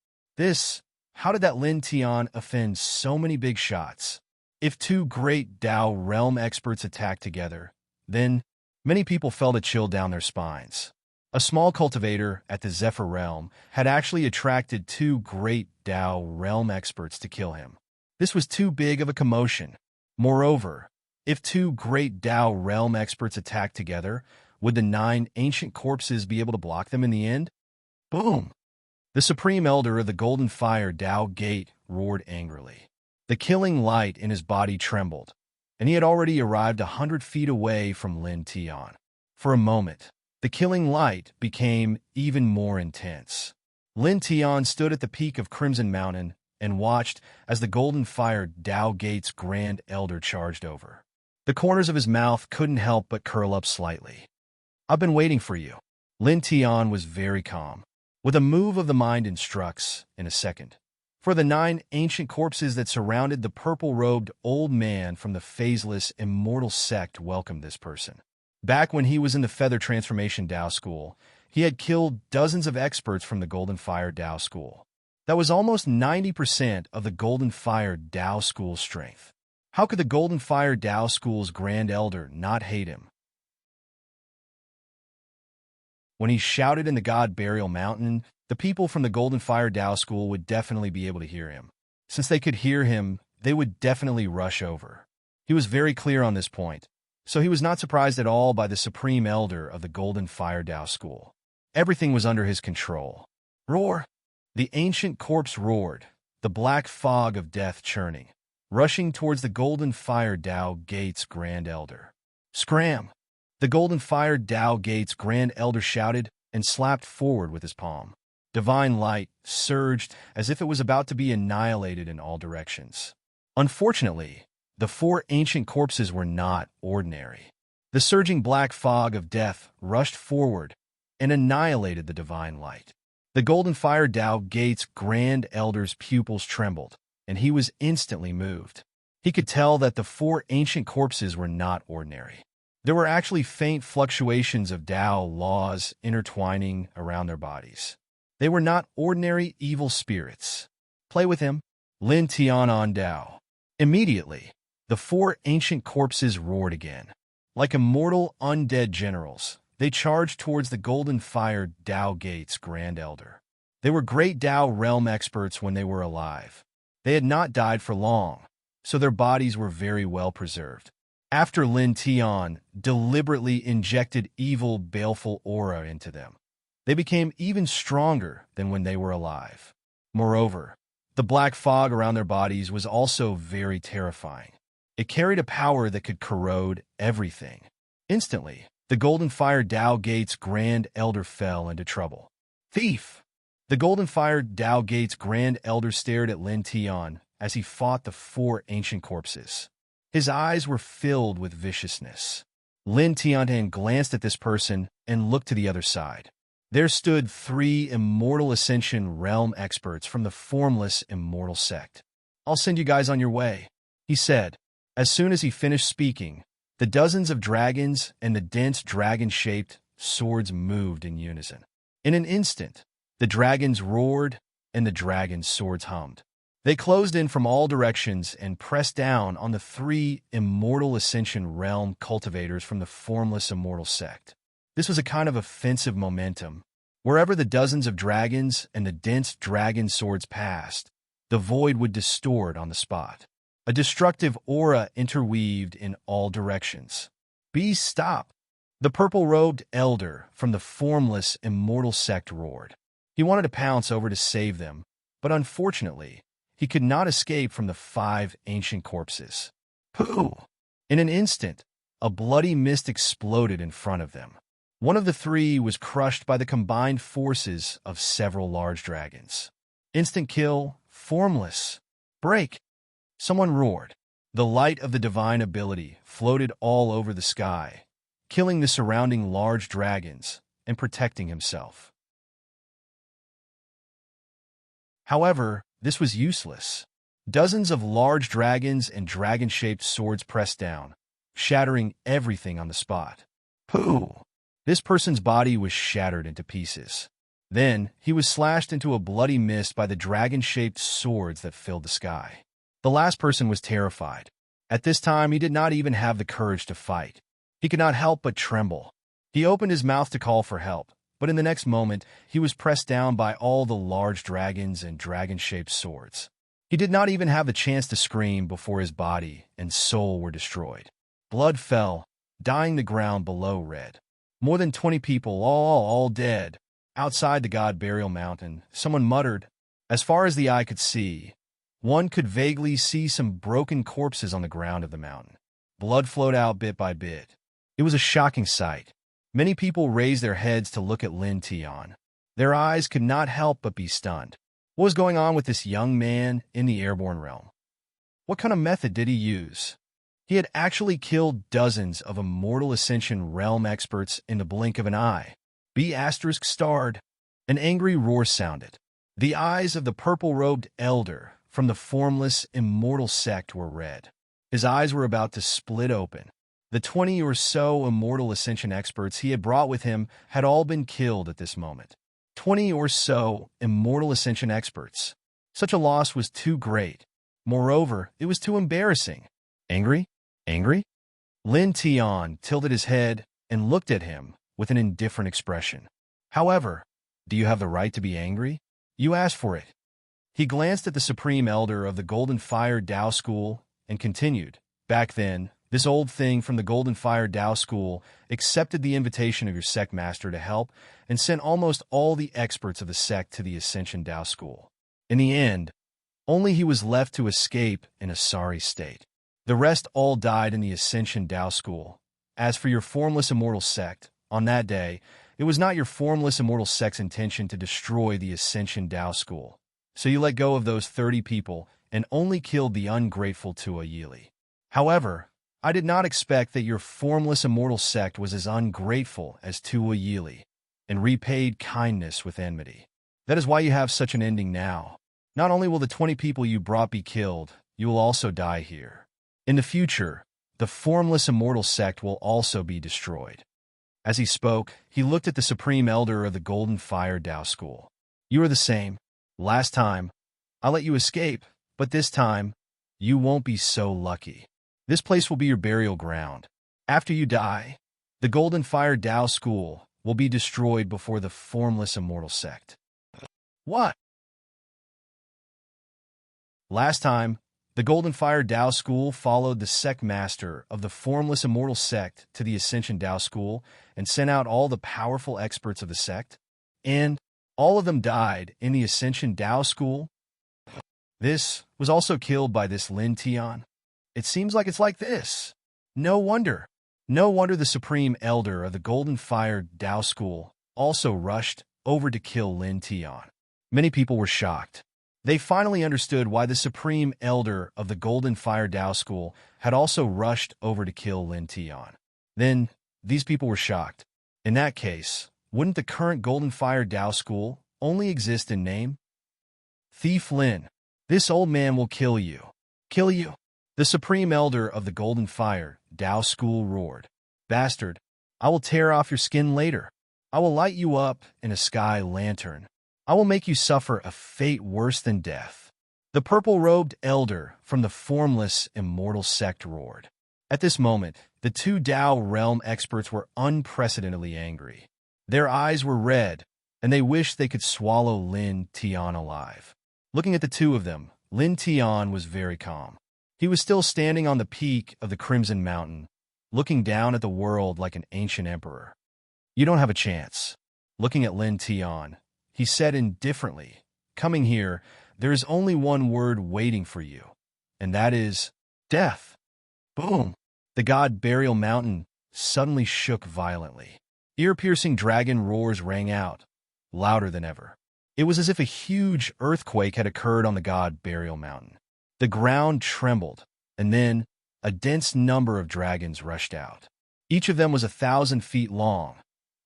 How did that Lin Tian offend so many big shots? If two great Tao realm experts attacked together, then many people felt a chill down their spines. A small cultivator at the Zephyr realm had actually attracted two great Tao realm experts to kill him. This was too big of a commotion. Moreover, if two great Tao realm experts attacked together, would the 9 ancient corpses be able to block them in the end? Boom! The supreme elder of the Golden Fire Tao Gate roared angrily. The killing light in his body trembled, and he had already arrived 100 feet away from Lin Tian. For a moment, the killing light became even more intense. Lin Tian stood at the peak of Crimson Mountain and watched as the Golden Fire Tao Gate's Grand Elder charged over. The corners of his mouth couldn't help but curl up slightly. I've been waiting for you. Lin Tian was very calm. With a move of the mind instructs, in a second, for the 9 ancient corpses that surrounded the purple-robed old man from the phaseless immortal sect welcomed this person. Back when he was in the Feather Transformation Tao School, he had killed dozens of experts from the Golden Fire Tao School. That was almost 90% of the Golden Fire Tao School's strength. How could the Golden Fire Tao School's Grand Elder not hate him? When he shouted in the God Burial Mountain, the people from the Golden Fire Tao School would definitely be able to hear him. Since they could hear him, they would definitely rush over. He was very clear on this point, so he was not surprised at all by the Supreme Elder of the Golden Fire Tao School. Everything was under his control. Roar! The ancient corpse roared, the black fog of death churning, rushing towards the Golden Fire Tao Gate's Grand Elder. Scram! The Golden Fire Tao Gate's Grand Elder shouted and slapped forward with his palm. Divine light surged as if it was about to be annihilated in all directions. Unfortunately, the 4 ancient corpses were not ordinary. The surging black fog of death rushed forward and annihilated the divine light. The Golden Fire Tao Gate's Grand Elder's pupils trembled, and he was instantly moved. He could tell that the 4 ancient corpses were not ordinary. There were actually faint fluctuations of Tao laws intertwining around their bodies. They were not ordinary evil spirits. Play with him. Lin Tian on Tao. Immediately, the 4 ancient corpses roared again. Like immortal undead generals, they charged towards the Golden Fire Tao Gate's Grand Elder. They were great Tao realm experts when they were alive. They had not died for long, so their bodies were very well preserved. After Lin Tian deliberately injected evil, baleful aura into them, they became even stronger than when they were alive. Moreover, the black fog around their bodies was also very terrifying. It carried a power that could corrode everything. Instantly, the Golden Fire Tao Gate's Grand Elder fell into trouble. Thief! The Golden Fire Tao Gate's Grand Elder stared at Lin Tian as he fought the 4 ancient corpses. His eyes were filled with viciousness. Lin Tiantan glanced at this person and looked to the other side. There stood 3 Immortal Ascension realm experts from the formless Immortal sect. "I'll send you guys on your way," he said. As soon as he finished speaking, the dozens of dragons and the dense dragon-shaped swords moved in unison. In an instant, the dragons roared and the dragons' swords hummed. They closed in from all directions and pressed down on the 3 Immortal Ascension realm cultivators from the formless Immortal sect. This was a kind of offensive momentum. Wherever the dozens of dragons and the dense dragon swords passed, the void would distort on the spot. A destructive aura interweaved in all directions. "Beast, stop!" The purple-robed elder from the formless Immortal sect roared. He wanted to pounce over to save them, but unfortunately, he could not escape from the 5 ancient corpses. Pooh! In an instant, a bloody mist exploded in front of them. One of the 3 was crushed by the combined forces of several large dragons. "Instant kill, formless! Break!" Someone roared. The light of the divine ability floated all over the sky, killing the surrounding large dragons and protecting himself. However, this was useless. Dozens of large dragons and dragon-shaped swords pressed down, shattering everything on the spot. Pooh! This person's body was shattered into pieces. Then, he was slashed into a bloody mist by the dragon-shaped swords that filled the sky. The last person was terrified. At this time, he did not even have the courage to fight. He could not help but tremble. He opened his mouth to call for help, but in the next moment, he was pressed down by all the large dragons and dragon-shaped swords. He did not even have the chance to scream before his body and soul were destroyed. Blood fell, dyeing the ground below red. More than 20 people, all dead. Outside the God Burial Mountain, someone muttered. As far as the eye could see, one could vaguely see some broken corpses on the ground of the mountain. Blood flowed out bit by bit. It was a shocking sight. Many people raised their heads to look at Lin Tian. Their eyes could not help but be stunned. What was going on with this young man in the airborne realm? What kind of method did he use? He had actually killed dozens of Immortal Ascension realm experts in the blink of an eye. B***starred. An angry roar sounded. The eyes of the purple-robed elder from the formless Immortal sect were red. His eyes were about to split open. The 20 or so Immortal Ascension experts he had brought with him had all been killed at this moment. 20 or so Immortal Ascension experts. Such a loss was too great. Moreover, it was too embarrassing. Angry? Angry? Lin Tian tilted his head and looked at him with an indifferent expression. However, do you have the right to be angry? You asked for it. He glanced at the Supreme Elder of the Golden Fire Tao School and continued. Back then, this old thing from the Golden Fire Tao School accepted the invitation of your sect master to help and sent almost all the experts of the sect to the Ascension Tao School. In the end, only he was left to escape in a sorry state. The rest all died in the Ascension Tao School. As for your formless immortal sect, on that day, it was not your formless immortal sect's intention to destroy the Ascension Tao School. So you let go of those 30 people and only killed the ungrateful Tua Yili. However, I did not expect that your formless immortal sect was as ungrateful as Tua Yili and repaid kindness with enmity. That is why you have such an ending now. Not only will the 20 people you brought be killed, you will also die here. In the future, the formless immortal sect will also be destroyed. As he spoke, he looked at the Supreme Elder of the Golden Fire Tao School. You are the same. Last time, I let you escape, but this time, you won't be so lucky. This place will be your burial ground. After you die, the Golden Fire Tao School will be destroyed before the formless immortal sect. What? Last time, the Golden Fire Tao School followed the sect master of the formless immortal sect to the Ascension Tao School and sent out all the powerful experts of the sect, and all of them died in the Ascension Tao School. This was also killed by this Lin Tian. It seems like it's like this. No wonder. No wonder the Supreme Elder of the Golden Fire Tao School also rushed over to kill Lin Tian. Many people were shocked. They finally understood why the Supreme Elder of the Golden Fire Tao School had also rushed over to kill Lin Tian. Then, these people were shocked. In that case, wouldn't the current Golden Fire Tao School only exist in name? Thief Lin, this old man will kill you. Kill you. The Supreme Elder of the Golden Fire Tao School roared. Bastard, I will tear off your skin later. I will light you up in a sky lantern. I will make you suffer a fate worse than death. The purple-robed elder from the formless immortal sect roared. At this moment, the two Tao realm experts were unprecedentedly angry. Their eyes were red, and they wished they could swallow Lin Tian alive. Looking at the two of them, Lin Tian was very calm. He was still standing on the peak of the Crimson Mountain, looking down at the world like an ancient emperor. You don't have a chance. Looking at Lin Tian, he said indifferently, coming here, there is only one word waiting for you, and that is death. Boom! The god Burial Mountain suddenly shook violently. Ear-piercing dragon roars rang out, louder than ever. It was as if a huge earthquake had occurred on the god Burial Mountain. The ground trembled, and then a dense number of dragons rushed out. Each of them was 1,000 feet long,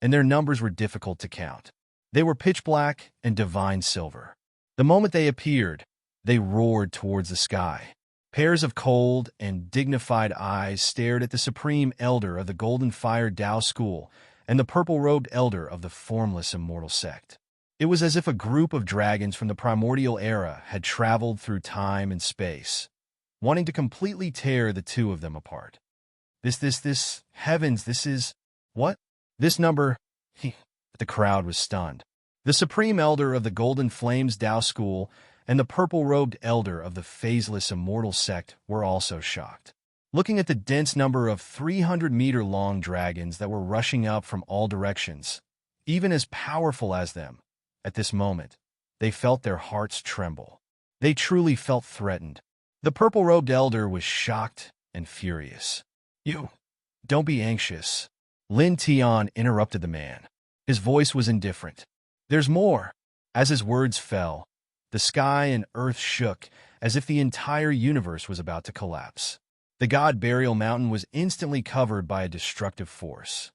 and their numbers were difficult to count. They were pitch black and divine silver. The moment they appeared, they roared towards the sky. Pairs of cold and dignified eyes stared at the Supreme Elder of the Golden Fire Tao School and the purple-robed Elder of the formless immortal sect. It was as if a group of dragons from the primordial era had traveled through time and space, wanting to completely tear the two of them apart. This, heavens, this is, what? This number, the crowd was stunned. The Supreme Elder of the Golden Flames Tao School and the purple-robed Elder of the phaseless immortal sect were also shocked. Looking at the dense number of 300-meter-long dragons that were rushing up from all directions, even as powerful as them, at this moment, they felt their hearts tremble. They truly felt threatened. The purple-robed Elder was shocked and furious. You, don't be anxious. Lin Tian interrupted the man. His voice was indifferent. There's more. As his words fell, the sky and earth shook as if the entire universe was about to collapse. The god Burial Mountain was instantly covered by a destructive force.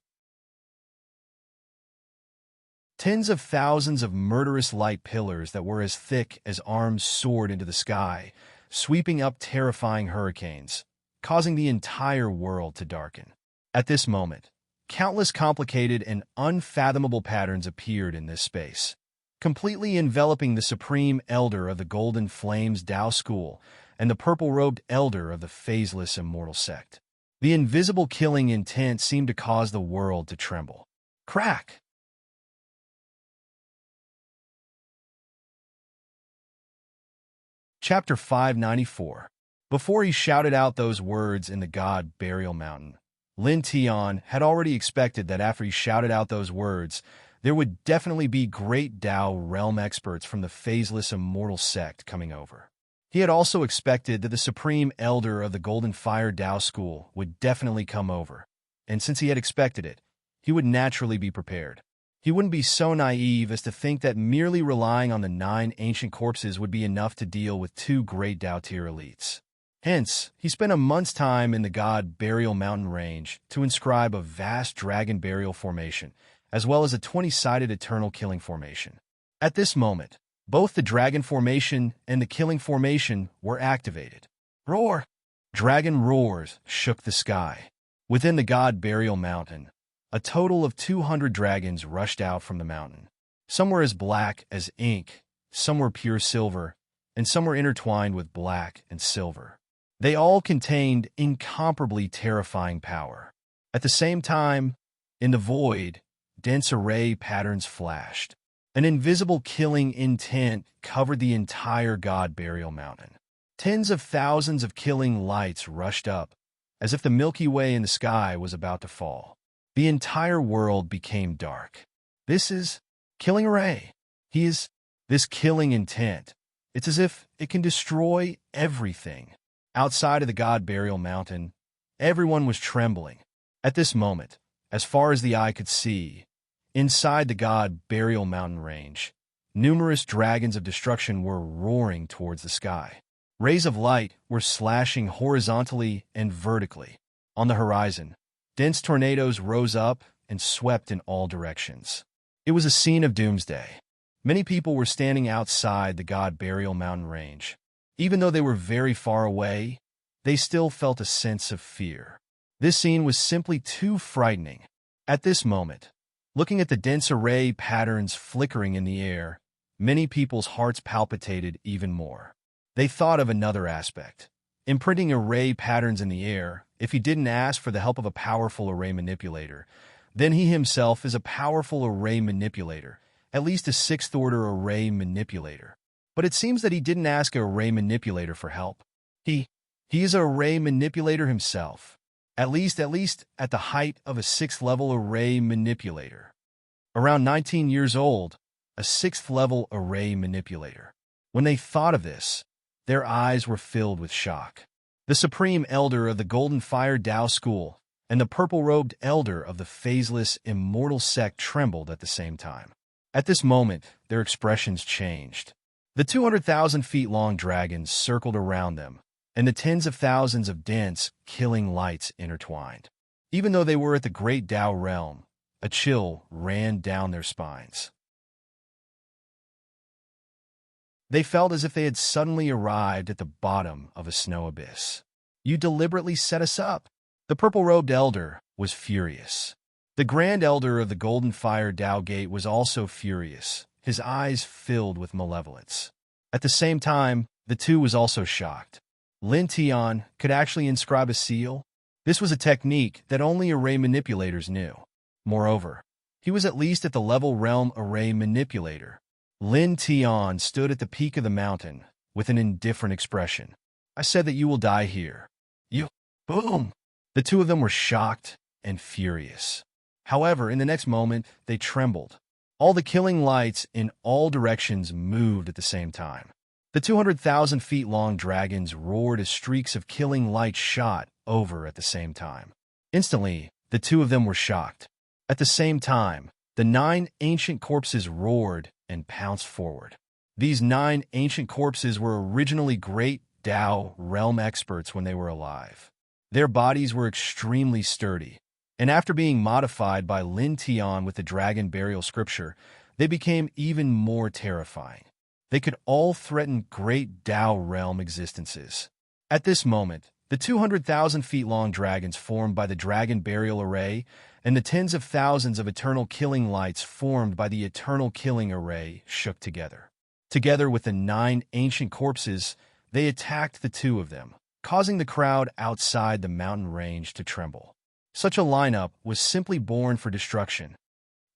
Tens of thousands of murderous light pillars that were as thick as arms soared into the sky, sweeping up terrifying hurricanes, causing the entire world to darken. At this moment, countless complicated and unfathomable patterns appeared in this space, completely enveloping the Supreme Elder of the Golden Flames Tao School and the purple-robed Elder of the phaseless immortal sect. The invisible killing intent seemed to cause the world to tremble. Crack! Chapter 594. Before he shouted out those words in the god Burial Mountain, Lin Tian had already expected that after he shouted out those words, there would definitely be great Tao realm experts from the phaseless immortal sect coming over. He had also expected that the Supreme Elder of the Golden Fire Tao School would definitely come over, and since he had expected it, he would naturally be prepared. He wouldn't be so naive as to think that merely relying on the 9 ancient corpses would be enough to deal with 2 great Tao tier elites. Hence, he spent a month's time in the god Burial Mountain range to inscribe a vast dragon burial formation, as well as a 20-sided eternal killing formation. At this moment, both the dragon formation and the killing formation were activated. Roar! Dragon roars shook the sky. Within the god Burial Mountain, a total of 200 dragons rushed out from the mountain. Some were as black as ink, some were pure silver, and some were intertwined with black and silver. They all contained incomparably terrifying power. At the same time, in the void, dense array patterns flashed. An invisible killing intent covered the entire God Burial Mountain. Tens of thousands of killing lights rushed up, as if the Milky Way in the sky was about to fall. The entire world became dark. This is killing array. He is this killing intent. It's as if it can destroy everything. Outside of the God Burial Mountain, everyone was trembling. At this moment, as far as the eye could see, inside the God Burial Mountain range, numerous dragons of destruction were roaring towards the sky. Rays of light were slashing horizontally and vertically. On the horizon, dense tornadoes rose up and swept in all directions. It was a scene of doomsday. Many people were standing outside the God Burial Mountain range. Even though they were very far away, they still felt a sense of fear. This scene was simply too frightening. At this moment, looking at the dense array patterns flickering in the air, many people's hearts palpitated even more. They thought of another aspect. Imprinting array patterns in the air, if he didn't ask for the help of a powerful array manipulator, then he himself is a powerful array manipulator, at least a sixth-order array manipulator. But it seems that he didn't ask an array manipulator for help. He is an array manipulator himself, at least at the height of a sixth-level array manipulator. Around 19 years old, a sixth-level array manipulator. When they thought of this, their eyes were filled with shock. The Supreme Elder of the Golden Fire Tao School and the purple-robed Elder of the Phaseless Immortal Sect trembled at the same time. At this moment, their expressions changed. The 200,000 feet long dragons circled around them, and the tens of thousands of dense, killing lights intertwined. Even though they were at the great Tao realm, a chill ran down their spines. They felt as if they had suddenly arrived at the bottom of a snow abyss. You deliberately set us up. The purple-robed elder was furious. The Grand Elder of the Golden Fire Tao Gate was also furious, his eyes filled with malevolence. At the same time, the two was also shocked. Lin Tian could actually inscribe a seal. This was a technique that only array manipulators knew. Moreover, he was at least at the level realm array manipulator. Lin Tian stood at the peak of the mountain with an indifferent expression. I said that you will die here. You. Boom! The two of them were shocked and furious. However, in the next moment, they trembled. All the killing lights in all directions moved at the same time. The 200,000 feet long dragons roared as streaks of killing light shot over at the same time. Instantly, the two of them were shocked. At the same time, the 9 ancient corpses roared and pounced forward. These 9 ancient corpses were originally great Tao realm experts when they were alive. Their bodies were extremely sturdy, and after being modified by Lin Tian with the dragon burial scripture, they became even more terrifying. They could all threaten great Tao realm existences. At this moment, the 200,000 feet long dragons formed by the dragon burial array and the tens of thousands of eternal killing lights formed by the eternal killing array shook together. Together with the 9 ancient corpses, they attacked the two of them, causing the crowd outside the mountain range to tremble. Such a lineup was simply born for destruction.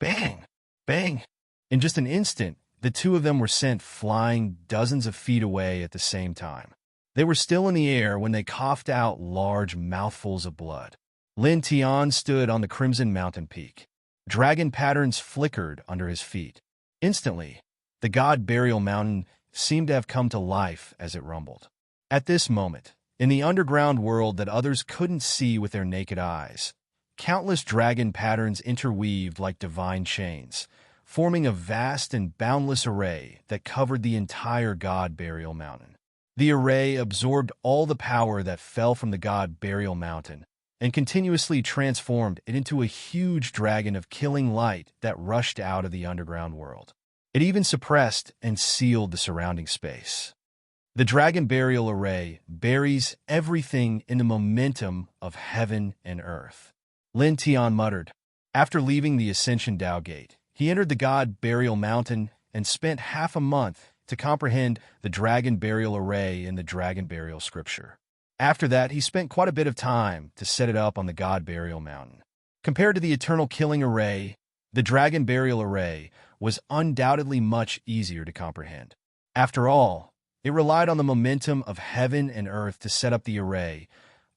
Bang! Bang! In just an instant, the two of them were sent flying dozens of feet away at the same time. They were still in the air when they coughed out large mouthfuls of blood. Lin Tian stood on the Crimson Mountain peak. Dragon patterns flickered under his feet. Instantly, the God Burial Mountain seemed to have come to life as it rumbled. At this moment, in the underground world that others couldn't see with their naked eyes, countless dragon patterns interweaved like divine chains, forming a vast and boundless array that covered the entire God Burial Mountain. The array absorbed all the power that fell from the God Burial Mountain and continuously transformed it into a huge dragon of killing light that rushed out of the underground world. It even suppressed and sealed the surrounding space. The dragon burial array buries everything in the momentum of heaven and earth. Lin Tian muttered. After leaving the Ascension Tao Gate, he entered the God Burial Mountain and spent half a month to comprehend the dragon burial array in the dragon burial scripture. After that, he spent quite a bit of time to set it up on the God Burial Mountain. Compared to the eternal killing array, the dragon burial array was undoubtedly much easier to comprehend. After all, it relied on the momentum of heaven and earth to set up the array,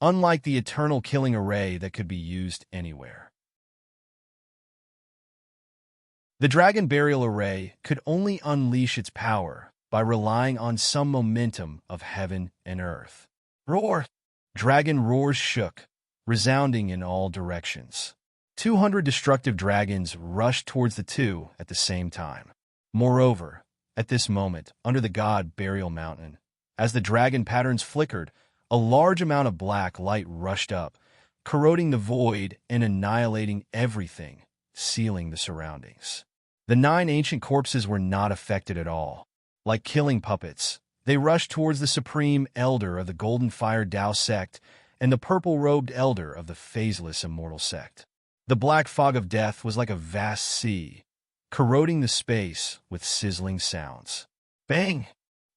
unlike the eternal killing array that could be used anywhere. The dragon burial array could only unleash its power by relying on some momentum of heaven and earth. Roar! Dragon roars shook, resounding in all directions. 200 destructive dragons rushed towards the two at the same time. Moreover, at this moment, under the god burial mountain, as the dragon patterns flickered, a large amount of black light rushed up, corroding the void and annihilating everything, sealing the surroundings. The 9 ancient corpses were not affected at all. Like killing puppets, they rushed towards the supreme elder of the Golden Fire Tao sect and the purple-robed elder of the phaseless immortal sect. The black fog of death was like a vast sea, corroding the space with sizzling sounds. Bang!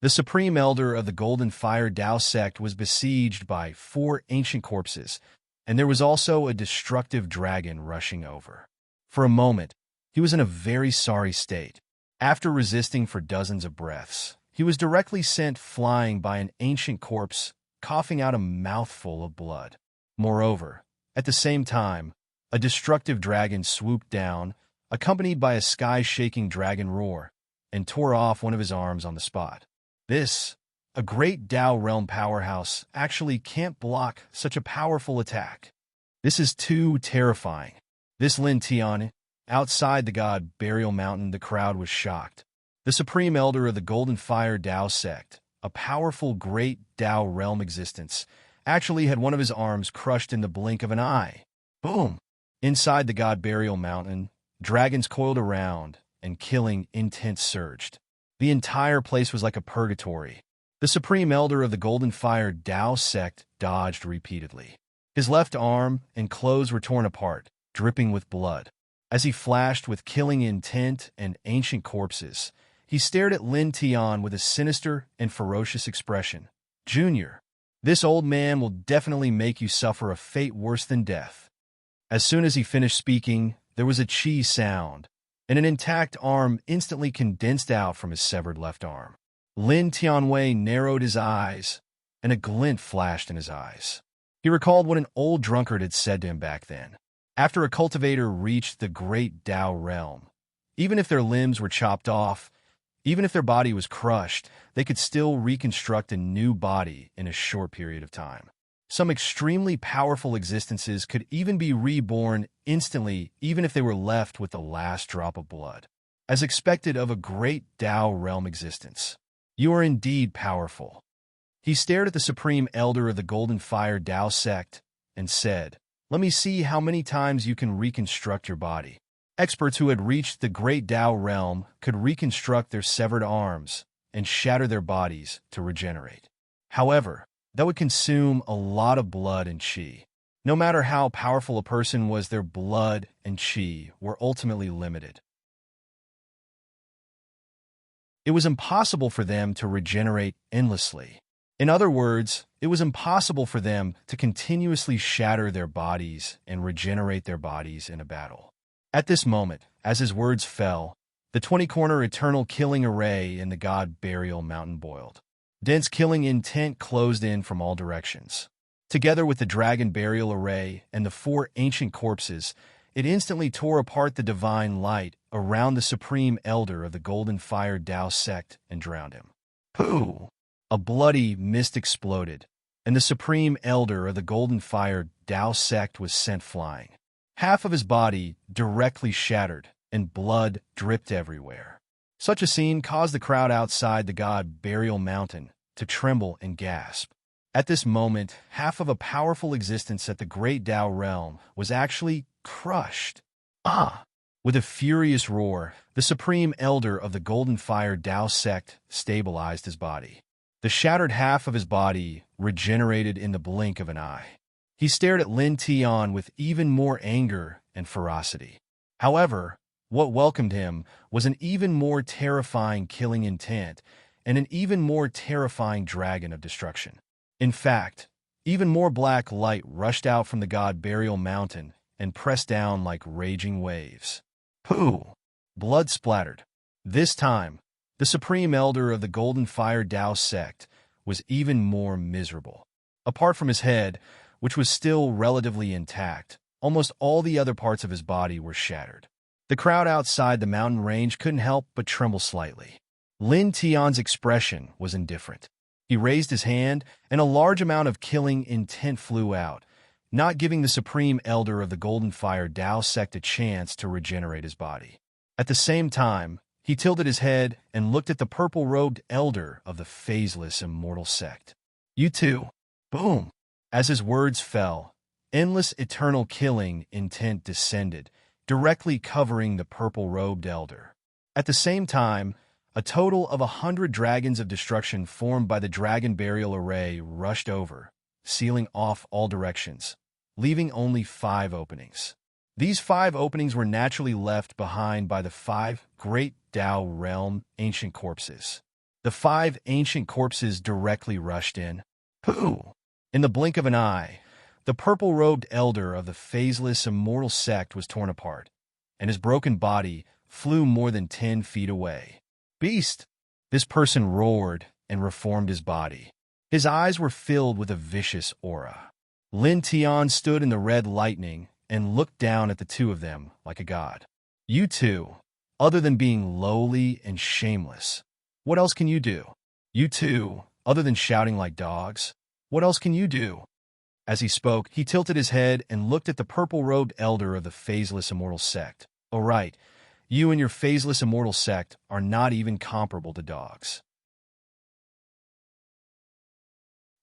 The supreme elder of the Golden Fire Tao sect was besieged by 4 ancient corpses, and there was also a destructive dragon rushing over. For a moment, he was in a very sorry state. After resisting for dozens of breaths, he was directly sent flying by an ancient corpse, coughing out a mouthful of blood. Moreover, at the same time, a destructive dragon swooped down, accompanied by a sky-shaking dragon roar, and tore off one of his arms on the spot. This, a great Tao realm powerhouse, actually can't block such a powerful attack. This is too terrifying. This Lin Tian, outside the god burial mountain, the crowd was shocked. The supreme elder of the Golden Fire Tao sect, a powerful great Tao realm existence, actually had one of his arms crushed in the blink of an eye. Boom! Inside the god burial mountain, dragons coiled around, and killing intent surged. The entire place was like a purgatory. The supreme elder of the Golden Fire Tao sect dodged repeatedly. His left arm and clothes were torn apart, dripping with blood. As he flashed with killing intent and ancient corpses, he stared at Lin Tian with a sinister and ferocious expression. Junior, this old man will definitely make you suffer a fate worse than death. As soon as he finished speaking, there was a chi sound, and an intact arm instantly condensed out from his severed left arm. Lin Tianwei narrowed his eyes, and a glint flashed in his eyes. He recalled what an old drunkard had said to him back then. After a cultivator reached the great Tao realm, even if their limbs were chopped off, even if their body was crushed, they could still reconstruct a new body in a short period of time. Some extremely powerful existences could even be reborn instantly, even if they were left with the last drop of blood. As expected of a great Tao realm existence, you are indeed powerful. He stared at the supreme elder of the Golden Fire Tao sect and said, "Let me see how many times you can reconstruct your body." Experts who had reached the great Tao realm could reconstruct their severed arms and shatter their bodies to regenerate. However, that would consume a lot of blood and qi. No matter how powerful a person was, their blood and qi were ultimately limited. It was impossible for them to regenerate endlessly. In other words, it was impossible for them to continuously shatter their bodies and regenerate their bodies in a battle. At this moment, as his words fell, the 20-corner eternal killing array in the god burial mountain boiled. Dense killing intent closed in from all directions. Together with the dragon burial array and the 4 ancient corpses, it instantly tore apart the divine light around the supreme elder of the Golden Fire Tao sect and drowned him. Pooh! A bloody mist exploded, and the supreme elder of the Golden Fire Tao sect was sent flying. Half of his body directly shattered, and blood dripped everywhere. Such a scene caused the crowd outside the god burial mountain to tremble and gasp. At this moment, half of a powerful existence at the great Tao realm was actually crushed. Ah! With a furious roar, the supreme elder of the Golden Fire Tao sect stabilized his body. The shattered half of his body regenerated in the blink of an eye. He stared at Lin Tian with even more anger and ferocity. However, what welcomed him was an even more terrifying killing intent and an even more terrifying dragon of destruction. In fact, even more black light rushed out from the god burial mountain and pressed down like raging waves. Pooh! Blood splattered. This time, the Supreme Elder of the Golden Fire Tao sect was even more miserable. Apart from his head, which was still relatively intact, almost all the other parts of his body were shattered. The crowd outside the mountain range couldn't help but tremble slightly. Lin Tian's expression was indifferent. He raised his hand, and a large amount of killing intent flew out, not giving the Supreme Elder of the Golden Fire Tao sect a chance to regenerate his body. At the same time, he tilted his head and looked at the purple-robed Elder of the Phaseless Immortal sect. "You too." Boom! As his words fell, endless eternal killing intent descended, directly covering the purple-robed Elder. At the same time, a total of 100 dragons of destruction formed by the Dragon Burial Array rushed over, sealing off all directions, leaving only 5 openings. These 5 openings were naturally left behind by the 5 great Tao realm ancient corpses. The 5 ancient corpses directly rushed in. Pooh! In the blink of an eye, the purple-robed Elder of the Phaseless Immortal sect was torn apart, and his broken body flew more than 10 feet away. "Beast!" This person roared and reformed his body. His eyes were filled with a vicious aura. Lin Tian stood in the red lightning and looked down at the two of them like a god. "You two, other than being lowly and shameless, what else can you do? You two, other than shouting like dogs, what else can you do?" As he spoke, he tilted his head and looked at the purple-robed Elder of the Phaseless Immortal sect. "Oh right, you and your Phaseless Immortal sect are not even comparable to dogs.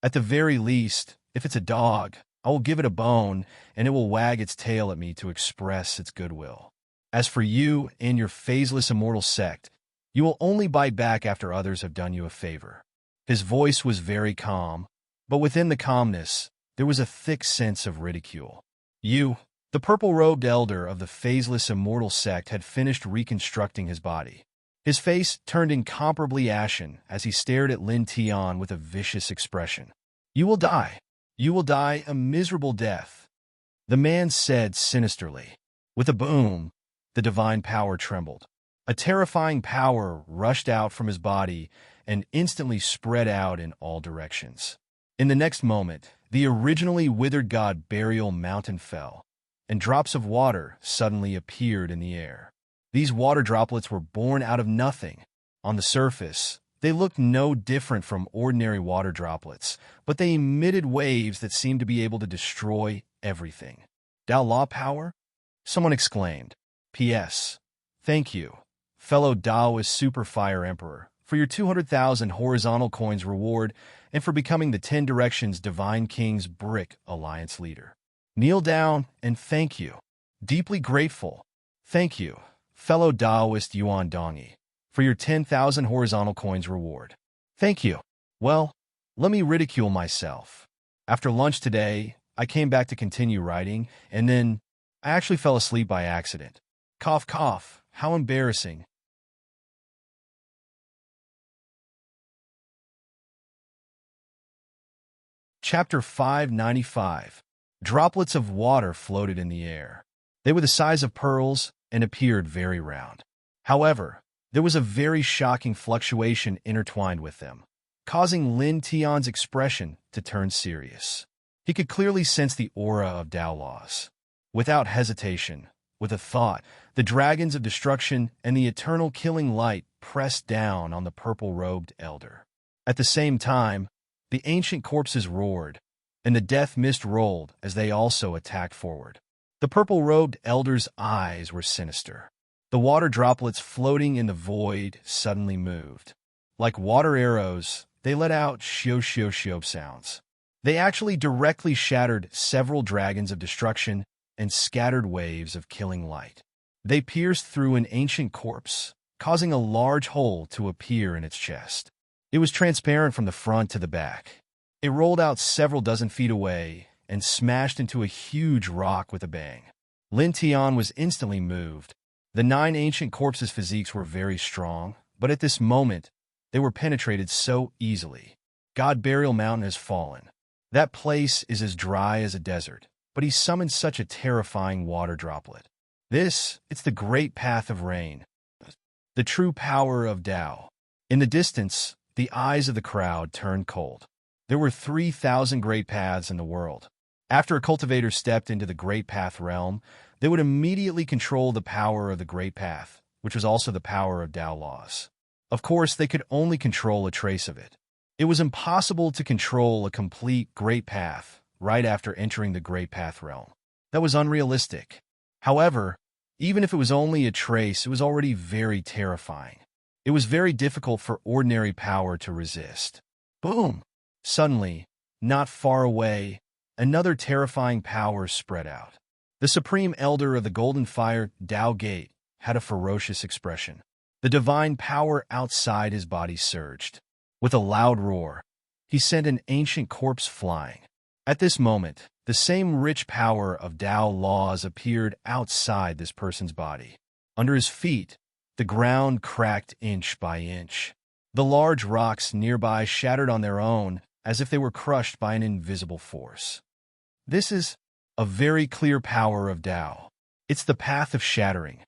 At the very least, if it's a dog, I will give it a bone, and it will wag its tail at me to express its goodwill. As for you and your Phaseless Immortal sect, you will only bite back after others have done you a favor." His voice was very calm, but within the calmness, there was a thick sense of ridicule. The purple-robed Elder of the Phaseless Immortal sect had finished reconstructing his body. His face turned incomparably ashen as he stared at Lin Tian with a vicious expression. "You will die. You will die a miserable death," the man said sinisterly. With a boom, the divine power trembled. A terrifying power rushed out from his body and instantly spread out in all directions. In the next moment, the originally withered god Burial Mountain fell, and drops of water suddenly appeared in the air. These water droplets were born out of nothing. On the surface, they looked no different from ordinary water droplets, but they emitted waves that seemed to be able to destroy everything. "Tao Law power?" someone exclaimed. "P.S. Thank you, fellow Taoist Super Fire Emperor, for your 200,000 horizontal coins reward and for becoming the 10 Directions Divine King's Brick Alliance leader. Kneel down and thank you. Deeply grateful. Thank you, fellow Taoist Yuan Dongi, for your 10,000 horizontal coins reward. Thank you. Well, let me ridicule myself. After lunch today, I came back to continue writing, and then I actually fell asleep by accident. Cough, cough. How embarrassing." Chapter 595. Droplets of water floated in the air. They were the size of pearls and appeared very round. However, there was a very shocking fluctuation intertwined with them, causing Lin Tian's expression to turn serious. He could clearly sense the aura of Tao laws. Without hesitation, with a thought, the dragons of destruction and the eternal killing light pressed down on the purple-robed Elder. At the same time, the ancient corpses roared, and the death mist rolled as they also attacked forward. The purple-robed Elder's eyes were sinister. The water droplets floating in the void suddenly moved. Like water arrows, they let out shio-shio-shio sounds. They actually directly shattered several dragons of destruction and scattered waves of killing light. They pierced through an ancient corpse, causing a large hole to appear in its chest. It was transparent from the front to the back. It rolled out several dozen feet away and smashed into a huge rock with a bang. Lin Tian was instantly moved. The 9 ancient corpses' physiques were very strong, but at this moment, they were penetrated so easily. God Burial Mountain has fallen. That place is as dry as a desert, but he summoned such a terrifying water droplet. It's the great path of rain. The true power of Tao. In the distance, the eyes of the crowd turned cold. There were 3,000 great paths in the world. After a cultivator stepped into the Great Path realm, they would immediately control the power of the Great Path, which was also the power of Tao laws. Of course, they could only control a trace of it. It was impossible to control a complete Great Path right after entering the Great Path realm. That was unrealistic. However, even if it was only a trace, it was already very terrifying. It was very difficult for ordinary power to resist. Boom! Suddenly, not far away, another terrifying power spread out. The Supreme Elder of the Golden Fire, Tao Gate, had a ferocious expression. The divine power outside his body surged. With a loud roar, he sent an ancient corpse flying. At this moment, the same rich power of Tao laws appeared outside this person's body. Under his feet, the ground cracked inch by inch. The large rocks nearby shattered on their own, as if they were crushed by an invisible force. This is a very clear power of Tao. It's the path of shattering.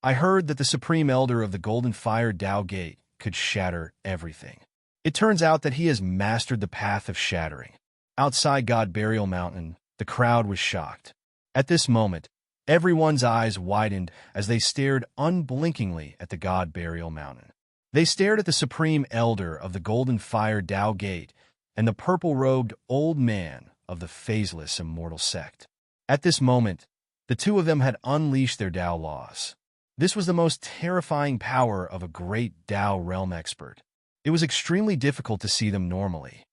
I heard that the Supreme Elder of the Golden Fire, Tao Gate, could shatter everything. It turns out that he has mastered the path of shattering. Outside God Burial Mountain, the crowd was shocked. At this moment, everyone's eyes widened as they stared unblinkingly at the God Burial Mountain. They stared at the Supreme Elder of the Golden Fire, Tao Gate, and the purple-robed old man of the phaseless immortal sect. At this moment, the two of them had unleashed their Tao laws. This was the most terrifying power of a great Tao realm expert. It was extremely difficult to see them normally.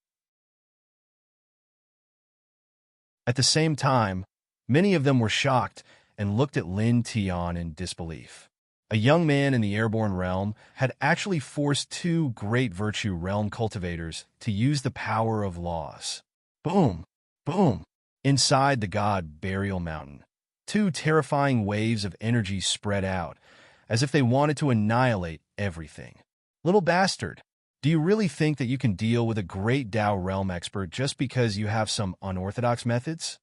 At the same time, many of them were shocked and looked at Lin Tian in disbelief. A young man in the airborne realm had actually forced two great virtue realm cultivators to use the power of laws. Boom! Boom! Inside the God Burial Mountain, two terrifying waves of energy spread out, as if they wanted to annihilate everything. Little bastard, do you really think that you can deal with a great Tao realm expert just because you have some unorthodox methods?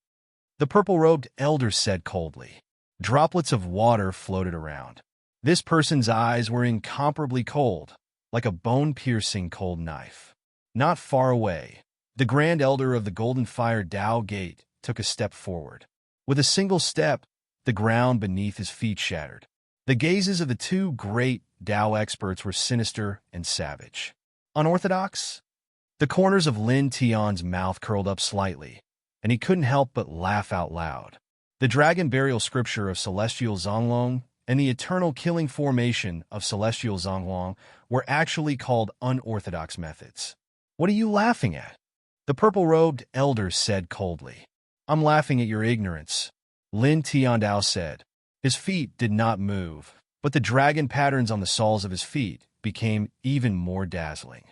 The purple-robed elder said coldly. Droplets of water floated around. This person's eyes were incomparably cold, like a bone-piercing cold knife. Not far away, the Grand Elder of the Golden Fire, Tao Gate, took a step forward. With a single step, the ground beneath his feet shattered. The gazes of the two great Tao experts were sinister and savage. Unorthodox? The corners of Lin Tian's mouth curled up slightly, and he couldn't help but laugh out loud. The dragon burial scripture of Celestial Zonglong and the eternal killing formation of Celestial Zonglong were actually called unorthodox methods. What are you laughing at? The purple-robed elder said coldly. I'm laughing at your ignorance, Lin Tiandao said. His feet did not move, but the dragon patterns on the soles of his feet became even more dazzling.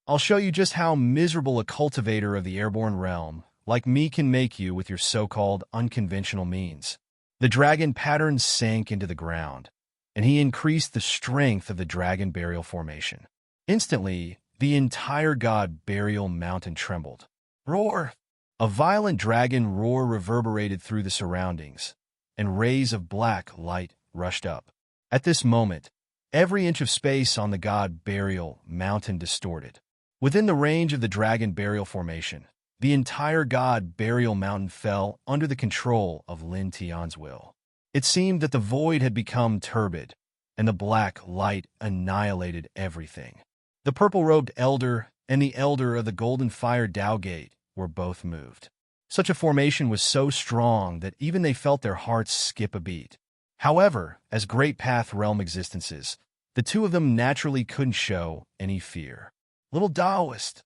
I'll show you just how miserable a cultivator of the airborne realm like me can make you with your so-called unconventional means. The dragon patterns sank into the ground, and he increased the strength of the dragon burial formation. Instantly, the entire God Burial Mountain trembled. Roar! A violent dragon roar reverberated through the surroundings, and rays of black light rushed up. At this moment, every inch of space on the God Burial Mountain distorted. Within the range of the dragon burial formation, the entire God Burial Mountain fell under the control of Lin Tian's will. It seemed that the void had become turbid, and the black light annihilated everything. The purple-robed elder and the elder of the Golden Fire, Tao Gate, were both moved. Such a formation was so strong that even they felt their hearts skip a beat. However, as Great Path realm existences, the two of them naturally couldn't show any fear. Little Taoist!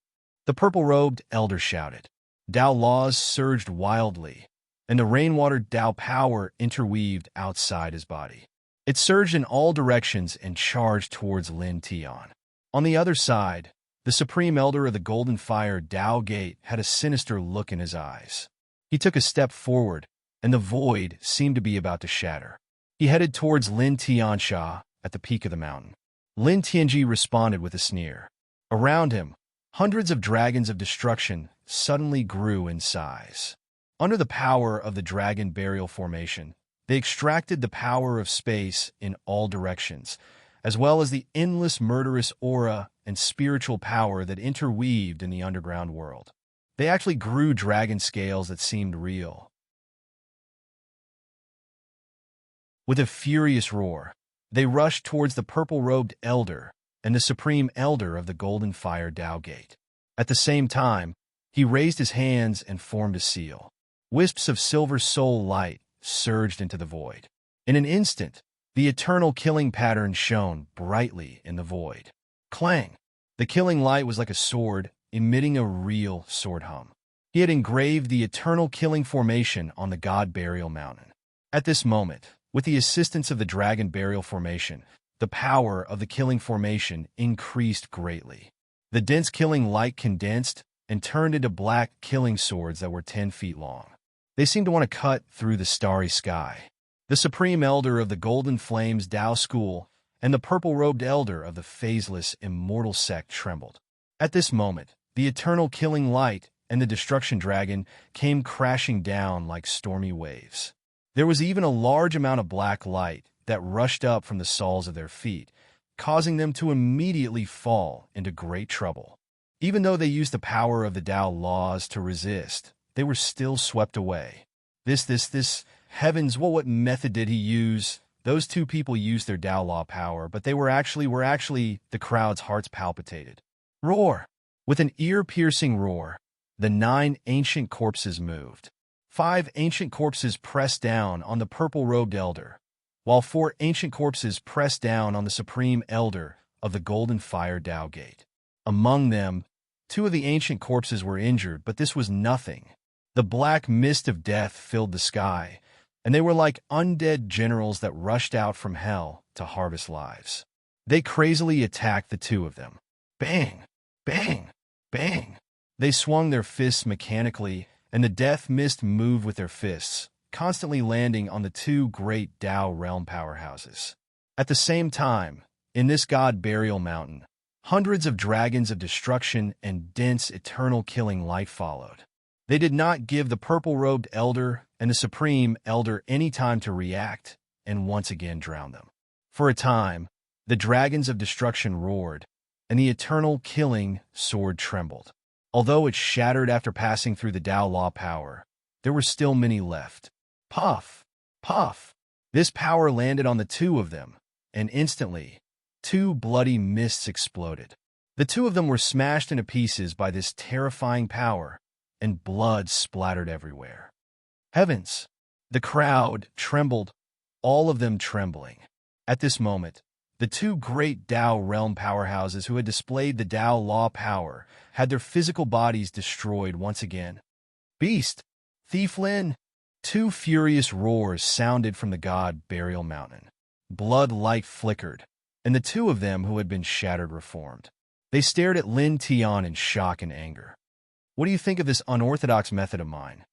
The purple-robed elder shouted. Tao laws surged wildly, and the rainwater Tao power interweaved outside his body. It surged in all directions and charged towards Lin Tian. On the other side, the Supreme Elder of the Golden Fire, Tao Gate, had a sinister look in his eyes. He took a step forward, and the void seemed to be about to shatter. He headed towards Lin Tiansha at the peak of the mountain. Lin Tianji responded with a sneer. Around him, hundreds of dragons of destruction suddenly grew in size. Under the power of the dragon burial formation, they extracted the power of space in all directions, as well as the endless murderous aura and spiritual power that interweaved in the underground world. They actually grew dragon scales that seemed real. With a furious roar, they rushed towards the purple-robed elder and the supreme elder of the Golden Fire Tao Gate. At the same time, he raised his hands and formed a seal. Wisps of silver soul light surged into the void. In an instant, the eternal killing pattern shone brightly in the void. Clang! The killing light was like a sword, emitting a real sword hum. He had engraved the eternal killing formation on the god burial mountain. At this moment, with the assistance of the dragon burial formation, the power of the killing formation increased greatly. The dense killing light condensed and turned into black killing swords that were 10 feet long. They seemed to want to cut through the starry sky. The supreme elder of the Golden Flames Tao School and the purple-robed elder of the phaseless immortal sect trembled. At this moment, the eternal killing light and the destruction dragon came crashing down like stormy waves. There was even a large amount of black light that rushed up from the soles of their feet, causing them to immediately fall into great trouble. Even though they used the power of the Tao laws to resist, they were still swept away. Heavens, what method did he use? Those two people used their Tao law power, but they were actually the crowd's hearts palpitated. Roar! With an ear-piercing roar, the 9 ancient corpses moved. 5 ancient corpses pressed down on the purple-robed elder, while 4 ancient corpses pressed down on the supreme elder of the Golden Fire Tao Gate. Among them, 2 of the ancient corpses were injured, but this was nothing. The black mist of death filled the sky, and they were like undead generals that rushed out from hell to harvest lives. They crazily attacked the 2 of them. Bang! Bang! Bang! They swung their fists mechanically, and the death mist moved with their fists, constantly landing on the 2 great Tao realm powerhouses. At the same time, in this god burial mountain, hundreds of dragons of destruction and dense eternal killing light followed. They did not give the purple-robed elder and the supreme elder any time to react, and once again drowned them. For a time, the dragons of destruction roared, and the eternal killing sword trembled. Although it shattered after passing through the Tao law power, there were still many left. Puff! Puff! This power landed on the 2 of them, and instantly, 2 bloody mists exploded. The 2 of them were smashed into pieces by this terrifying power, and blood splattered everywhere. Heavens! The crowd trembled, all of them trembling. At this moment, the 2 great Tao realm powerhouses who had displayed the Tao law power had their physical bodies destroyed once again. Beast! Thief Lin! 2 furious roars sounded from the god burial mountain. Blood light flickered, and the 2 of them who had been shattered reformed. They stared at Lin Tian in shock and anger. What do you think of this unorthodox method of mine?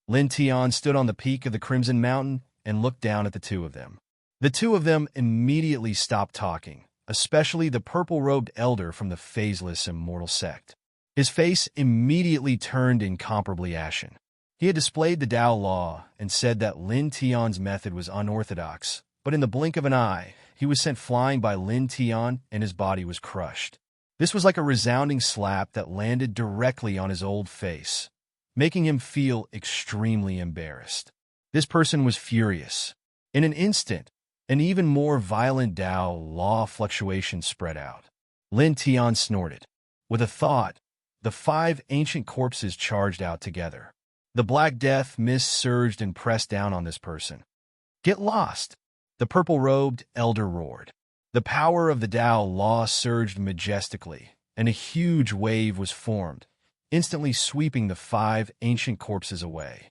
Lin Tian stood on the peak of the Crimson Mountain and looked down at the 2 of them. The 2 of them immediately stopped talking, especially the purple-robed elder from the phaseless immortal sect. His face immediately turned incomparably ashen. He had displayed the Tao law and said that Lin Tian's method was unorthodox, but in the blink of an eye, he was sent flying by Lin Tian and his body was crushed. This was like a resounding slap that landed directly on his old face, making him feel extremely embarrassed. This person was furious. In an instant, an even more violent Tao law fluctuation spread out. Lin Tian snorted. With a thought, the 5 ancient corpses charged out together. The Black Death mist surged and pressed down on this person. Get lost! The purple-robed elder roared. The power of the Tao law surged majestically, and a huge wave was formed, instantly sweeping the 5 ancient corpses away.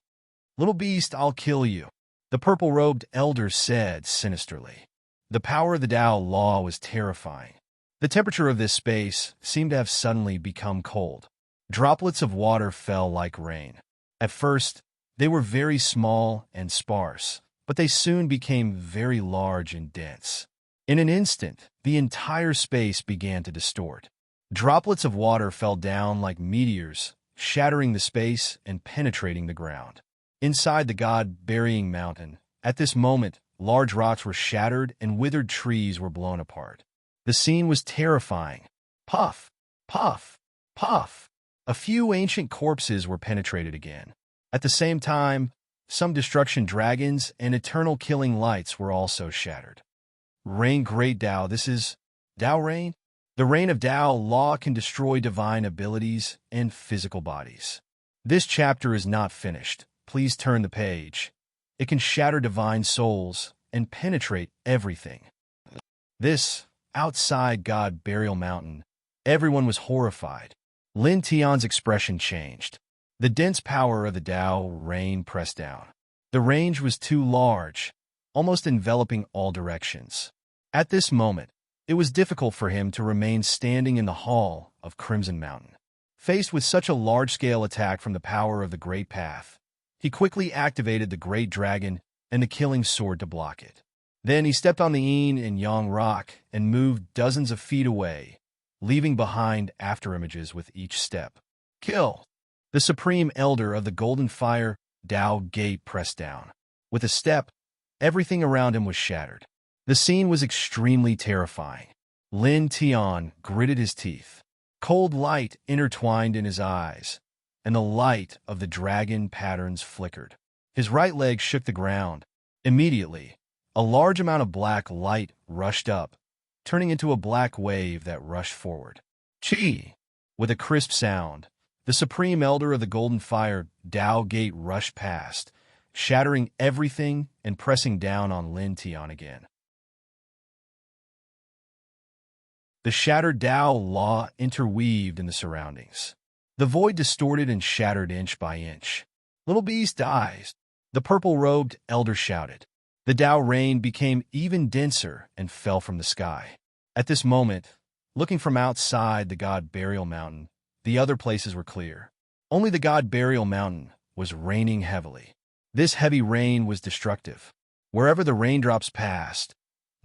Little beast, I'll kill you, the purple-robed elder said sinisterly. The power of the Tao law was terrifying. The temperature of this space seemed to have suddenly become cold. Droplets of water fell like rain. At first, they were very small and sparse, but they soon became very large and dense. In an instant, the entire space began to distort. Droplets of water fell down like meteors, shattering the space and penetrating the ground. Inside the god-burying mountain, at this moment, large rocks were shattered and withered trees were blown apart. The scene was terrifying. Puff, puff, puff. A few ancient corpses were penetrated again. At the same time, some destruction dragons and eternal killing lights were also shattered. Rain Great Tao. This is Tao Rain? The reign of Tao law can destroy divine abilities and physical bodies. This chapter is not finished. Please turn the page. It can shatter divine souls and penetrate everything. This, outside God Burial Mountain, everyone was horrified. Lin Tian's expression changed. The dense power of the Tao rain pressed down. The range was too large, almost enveloping all directions. At this moment, it was difficult for him to remain standing in the hall of Crimson Mountain. Faced with such a large-scale attack from the power of the Great Path, he quickly activated the Great Dragon and the Killing Sword to block it. Then he stepped on the Yin and Yang rock and moved dozens of feet away, leaving behind afterimages with each step. Kill! The Supreme Elder of the Golden Fire Tao Gate pressed down. With a step, everything around him was shattered. The scene was extremely terrifying. Lin Tian gritted his teeth. Cold light intertwined in his eyes, and the light of the dragon patterns flickered. His right leg shook the ground. Immediately, a large amount of black light rushed up, turning into a black wave that rushed forward. Chi! With a crisp sound, the Supreme Elder of the Golden Fire Tao Gate rushed past, shattering everything and pressing down on Lin Tian again. The shattered Tao law interweaved in the surroundings. The void distorted and shattered inch by inch. Little beast dies. The purple-robed elder shouted. The Tao rain became even denser and fell from the sky. At this moment, looking from outside the God Burial Mountain, the other places were clear. Only the God Burial Mountain was raining heavily. This heavy rain was destructive. Wherever the raindrops passed,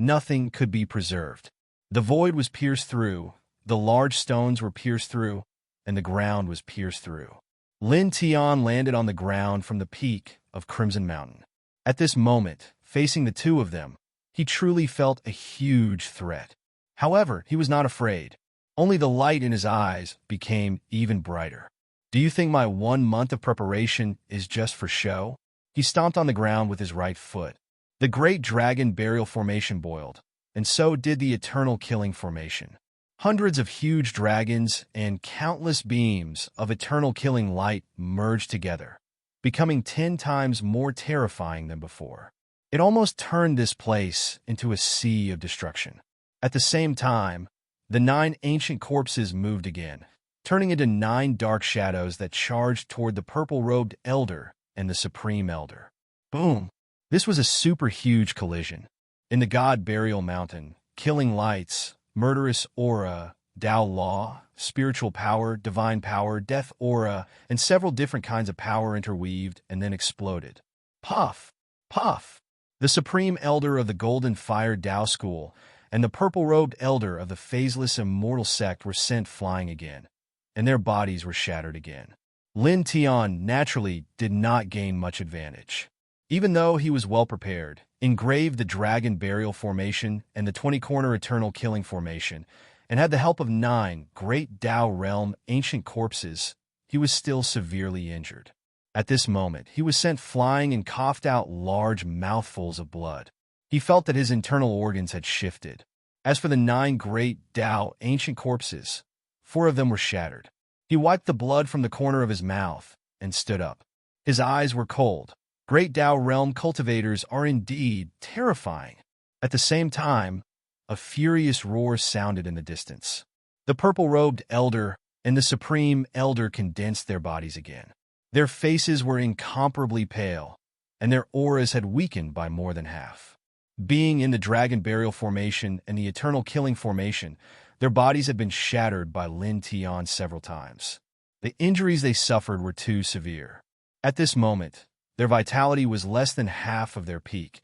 nothing could be preserved. The void was pierced through, the large stones were pierced through, and the ground was pierced through. Lin Tian landed on the ground from the peak of Crimson Mountain. At this moment, facing the two of them, he truly felt a huge threat. However, he was not afraid. Only the light in his eyes became even brighter. Do you think my 1 month of preparation is just for show? He stomped on the ground with his right foot. The great dragon burial formation boiled, and so did the eternal killing formation. Hundreds of huge dragons and countless beams of eternal killing light merged together, becoming 10 times more terrifying than before. It almost turned this place into a sea of destruction. At the same time, the 9 ancient corpses moved again, turning into 9 dark shadows that charged toward the purple-robed elder and the Supreme Elder. Boom! This was a super huge collision. In the God Burial Mountain, killing lights, murderous aura, Tao law, spiritual power, divine power, death aura, and several different kinds of power interweaved and then exploded. Puff! Puff! The Supreme Elder of the Golden Fire Tao School and the purple-robed elder of the phaseless immortal sect were sent flying again, and their bodies were shattered again. Lin Tian naturally did not gain much advantage. Even though he was well prepared, engraved the Dragon Burial Formation and the 20-corner Eternal Killing Formation, and had the help of 9 great Tao Realm ancient corpses, he was still severely injured. At this moment, he was sent flying and coughed out large mouthfuls of blood. He felt that his internal organs had shifted. As for the 9 great Tao ancient corpses, 4 of them were shattered. He wiped the blood from the corner of his mouth and stood up. His eyes were cold. Great Tao Realm cultivators are indeed terrifying. At the same time, a furious roar sounded in the distance. The purple-robed elder and the Supreme Elder condensed their bodies again. Their faces were incomparably pale, and their auras had weakened by more than half. Being in the Dragon Burial Formation and the Eternal Killing Formation, their bodies had been shattered by Lin Tian several times. The injuries they suffered were too severe. At this moment, their vitality was less than half of their peak,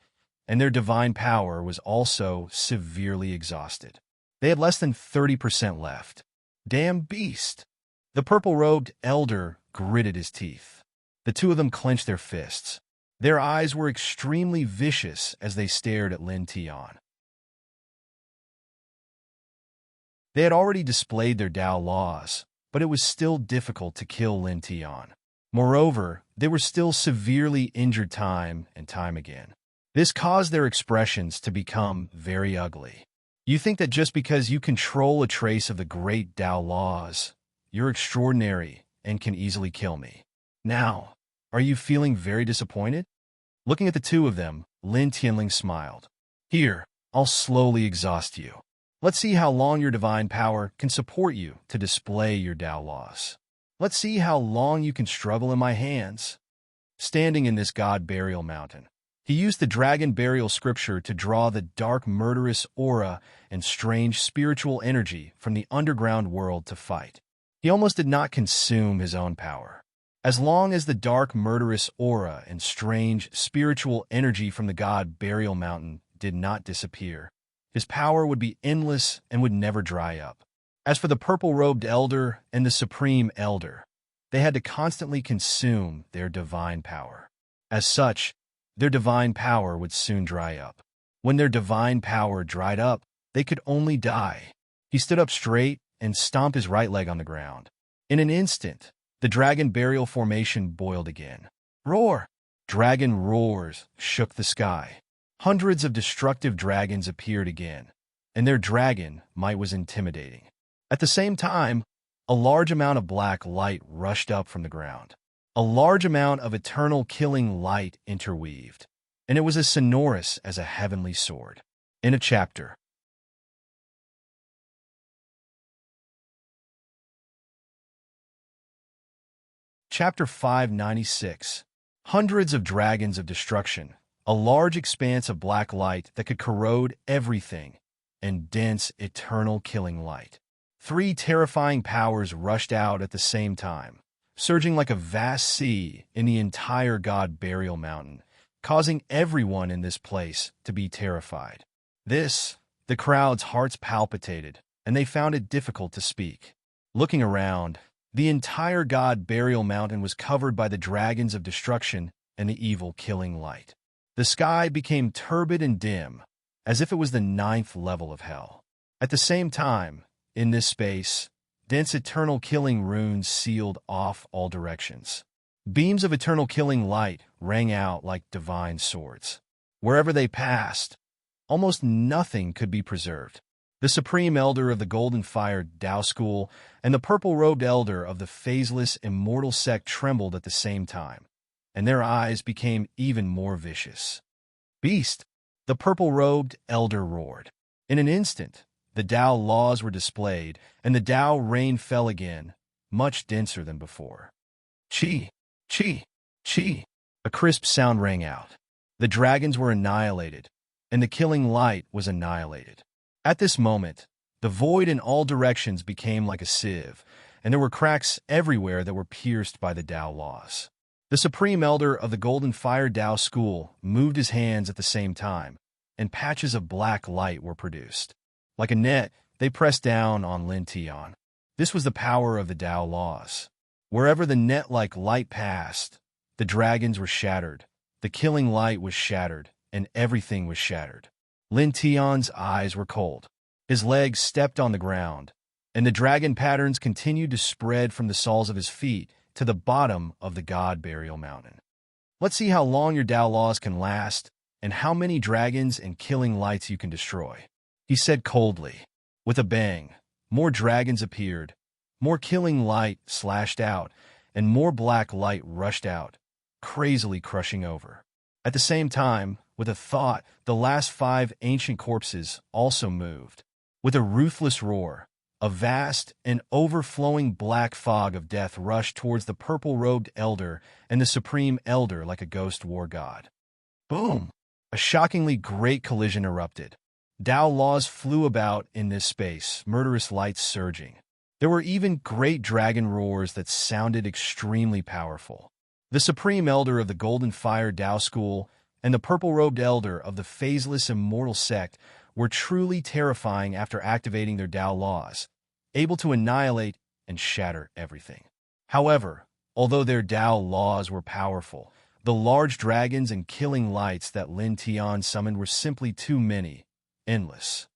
and their divine power was also severely exhausted. They had less than 30% left. Damn beast! The purple-robed elder gritted his teeth. The two of them clenched their fists. Their eyes were extremely vicious as they stared at Lin Tian. They had already displayed their Tao laws, but it was still difficult to kill Lin Tian. Moreover, they were still severely injured time and time again. This caused their expressions to become very ugly. You think that just because you control a trace of the great Tao laws, you're extraordinary and can easily kill me. Now, are you feeling very disappointed? Looking at the two of them, Lin Tianling smiled. Here, I'll slowly exhaust you. Let's see how long your divine power can support you to display your Tao laws. Let's see how long you can struggle in my hands. Standing in this god burial mountain, he used the dragon burial scripture to draw the dark murderous aura and strange spiritual energy from the underground world to fight. He almost did not consume his own power. As long as the dark murderous aura and strange spiritual energy from the god burial mountain did not disappear, his power would be endless and would never dry up. As for the purple-robed elder and the supreme elder, they had to constantly consume their divine power. As such, their divine power would soon dry up. When their divine power dried up, they could only die. He stood up straight and stomped his right leg on the ground. In an instant, the dragon burial formation boiled again. Roar! Dragon roars shook the sky. Hundreds of destructive dragons appeared again, and their dragon might was intimidating. At the same time, a large amount of black light rushed up from the ground. A large amount of eternal killing light interweaved, and it was as sonorous as a heavenly sword. In a chapter. Chapter 596. Hundreds of dragons of destruction, a large expanse of black light that could corrode everything, and dense, eternal killing light. Three terrifying powers rushed out at the same time, surging like a vast sea in the entire god burial mountain, causing everyone in this place to be terrified. The crowd's hearts palpitated, and they found it difficult to speak. Looking around, the entire god burial mountain was covered by the dragons of destruction and the evil killing light. The sky became turbid and dim, as if it was the 9th level of hell. At the same time, in this space, dense eternal killing runes sealed off all directions. Beams of eternal killing light rang out like divine swords. Wherever they passed, almost nothing could be preserved. The supreme elder of the golden fire Tao school and the purple-robed elder of the phaseless immortal sect trembled at the same time, and their eyes became even more vicious. Beast! The purple-robed elder roared. In an instant, the Tao laws were displayed, and the Tao rain fell again, much denser than before. Chi! Chi! Chi! A crisp sound rang out. The dragons were annihilated, and the killing light was annihilated. At this moment, the void in all directions became like a sieve, and there were cracks everywhere that were pierced by the Tao laws. The supreme elder of the golden fire Tao school moved his hands at the same time, and patches of black light were produced. Like a net, they pressed down on Lin Tian. This was the power of the Tao laws. Wherever the net-like light passed, the dragons were shattered, the killing light was shattered, and everything was shattered. Lin Tian's eyes were cold. His legs stepped on the ground, and the dragon patterns continued to spread from the soles of his feet to the bottom of the god burial mountain. Let's see how long your Tao laws can last, and how many dragons and killing lights you can destroy, he said coldly. With a bang, more dragons appeared, more killing light slashed out, and more black light rushed out, crazily crushing over. At the same time, with a thought, the last 5 ancient corpses also moved. With a ruthless roar, a vast and overflowing black fog of death rushed towards the purple-robed elder and the supreme elder like a ghost war god. Boom! A shockingly great collision erupted. Tao laws flew about in this space, murderous lights surging. There were even great dragon roars that sounded extremely powerful. The supreme elder of the golden fire Tao school and the purple-robed elder of the phaseless immortal sect were truly terrifying after activating their Tao laws, able to annihilate and shatter everything. However, although their Tao laws were powerful, The large dragons and killing lights that Lin Tian summoned were simply too many, endless.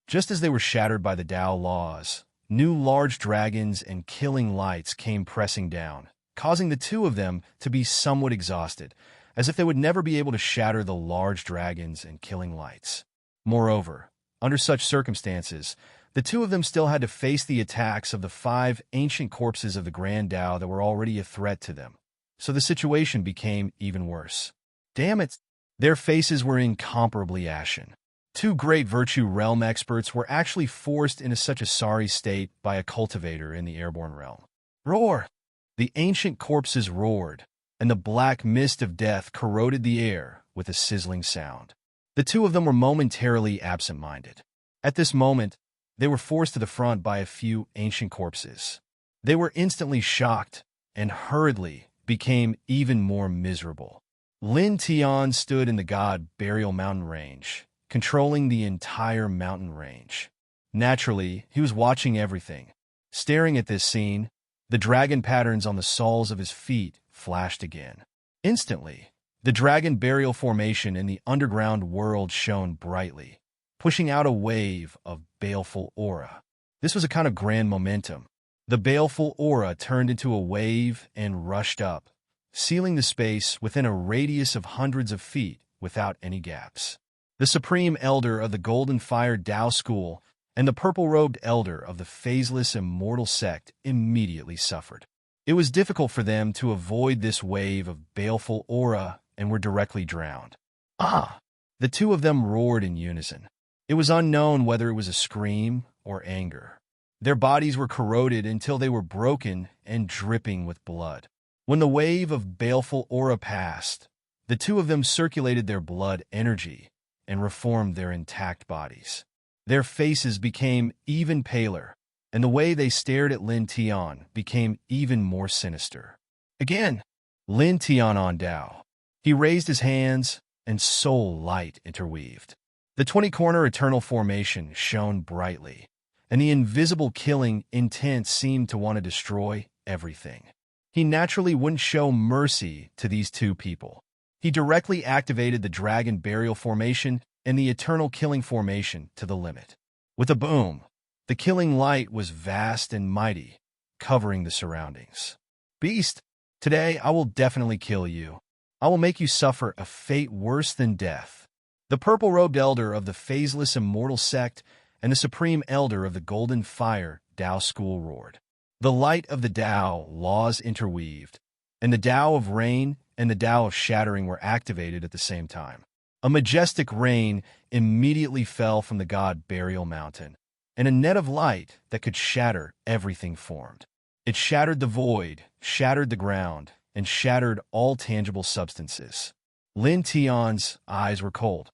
Just as they were shattered by the Tao laws, new large dragons and killing lights came pressing down, causing the two of them to be somewhat exhausted, as if they would never be able to shatter the large dragons and killing lights. Moreover, under such circumstances, the two of them still had to face the attacks of the 5 ancient corpses of the Grand Tao that were already a threat to them. So the situation became even worse. Damn it! Their faces were incomparably ashen. 2 great virtue realm experts were actually forced into such a sorry state by a cultivator in the airborne realm. Roar! The ancient corpses roared, and the black mist of death corroded the air with a sizzling sound. The two of them were momentarily absent-minded. At this moment, they were forced to the front by a few ancient corpses. They were instantly shocked and hurriedly became even more miserable. Lin Tian stood in the God Burial Mountain Range, controlling the entire mountain range. Naturally, he was watching everything. Staring at this scene, the dragon patterns on the soles of his feet flashed again. Instantly, the dragon burial formation in the underground world shone brightly, pushing out a wave of baleful aura. This was a kind of grand momentum. The baleful aura turned into a wave and rushed up, sealing the space within a radius of hundreds of feet without any gaps. The Supreme Elder of the Golden Fire Tao School and the purple-robed Elder of the Phaseless Immortal Sect immediately suffered. It was difficult for them to avoid this wave of baleful aura and were directly drowned. Ah! The two of them roared in unison. It was unknown whether it was a scream or anger. Their bodies were corroded until they were broken and dripping with blood. When the wave of baleful aura passed, the two of them circulated their blood energy and reformed their intact bodies. Their faces became even paler, and the way they stared at Lin Tian became even more sinister. Again, Lin Tian on Dao. He raised his hands, and soul light interweaved. The 20-corner eternal formation shone brightly, and the invisible killing intent seemed to want to destroy everything. He naturally wouldn't show mercy to these two people. He directly activated the dragon burial formation and the eternal killing formation to the limit. With a boom, the killing light was vast and mighty, covering the surroundings. Beast, today I will definitely kill you. I will make you suffer a fate worse than death. The purple-robed Elder of the Phaseless Immortal Sect and the Supreme Elder of the Golden Fire Tao School roared. The light of the Tao laws interweaved, and the Tao of Rain and the Tao of Shattering were activated at the same time. A majestic rain immediately fell from the God Burial Mountain, and a net of light that could shatter everything formed. It shattered the void, shattered the ground, and shattered all tangible substances. Lin Tian's eyes were cold.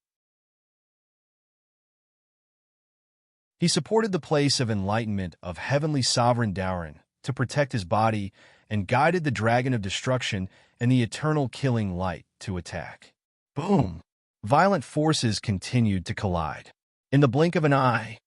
He supported the place of enlightenment of Heavenly Sovereign Daoran to protect his body and guided the Dragon of Destruction and the Eternal Killing Light to attack. Boom! Violent forces continued to collide. In the blink of an eye,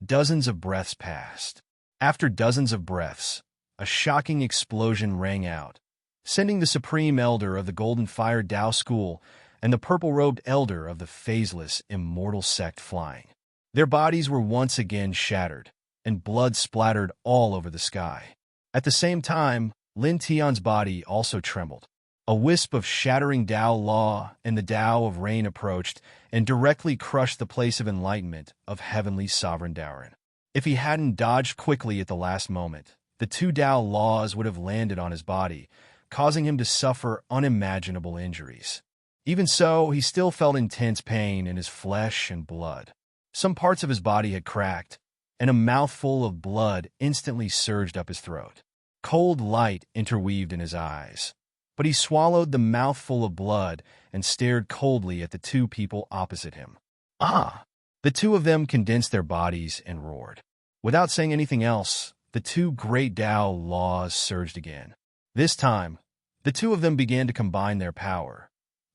dozens of breaths passed. After dozens of breaths, a shocking explosion rang out, sending the Supreme Elder of the Golden Fire Tao School and the purple-robed Elder of the Phaseless Immortal Sect flying. Their bodies were once again shattered, and blood splattered all over the sky. At the same time, Lin Tian's body also trembled. A wisp of shattering Tao law and the Tao of Rain approached and directly crushed the place of enlightenment of Heavenly Sovereign Daoran. If he hadn't dodged quickly at the last moment, the two Tao laws would have landed on his body, causing him to suffer unimaginable injuries. Even so, he still felt intense pain in his flesh and blood. Some parts of his body had cracked, and a mouthful of blood instantly surged up his throat. Cold light interweaved in his eyes, but he swallowed the mouthful of blood and stared coldly at the two people opposite him. Ah! The two of them condensed their bodies and roared. Without saying anything else, the two great Tao laws surged again. This time, the two of them began to combine their power,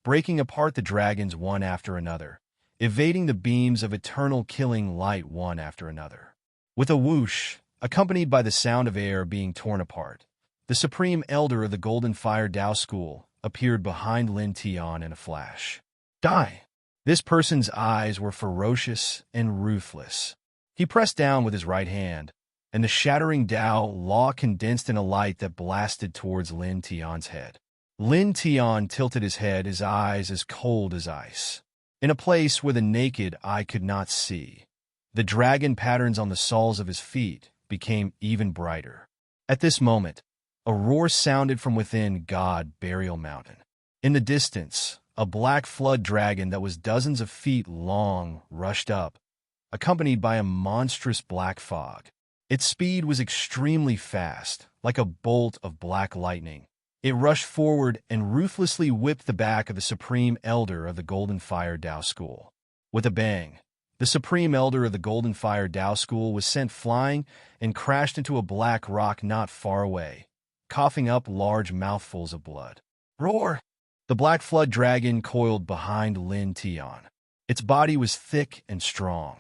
breaking apart the dragons one after another, evading the beams of eternal killing light one after another. With a whoosh, accompanied by the sound of air being torn apart, the Supreme Elder of the Golden Fire Tao School, appeared behind Lin Tian in a flash. Die! This person's eyes were ferocious and ruthless. He pressed down with his right hand, and the shattering Tao Law condensed in a light that blasted towards Lin Tian's head. Lin Tian tilted his head, his eyes as cold as ice. In a place where the naked eye could not see, the dragon patterns on the soles of his feet became even brighter. At this moment, a roar sounded from within God Burial Mountain. In the distance, a black flood dragon that was dozens of feet long rushed up, accompanied by a monstrous black fog. Its speed was extremely fast, like a bolt of black lightning. It rushed forward and ruthlessly whipped the back of the Supreme Elder of the Golden Fire Tao School. With a bang, the Supreme Elder of the Golden Fire Tao School was sent flying and crashed into a black rock not far away, coughing up large mouthfuls of blood. Roar! The black flood dragon coiled behind Lin Tian. Its body was thick and strong,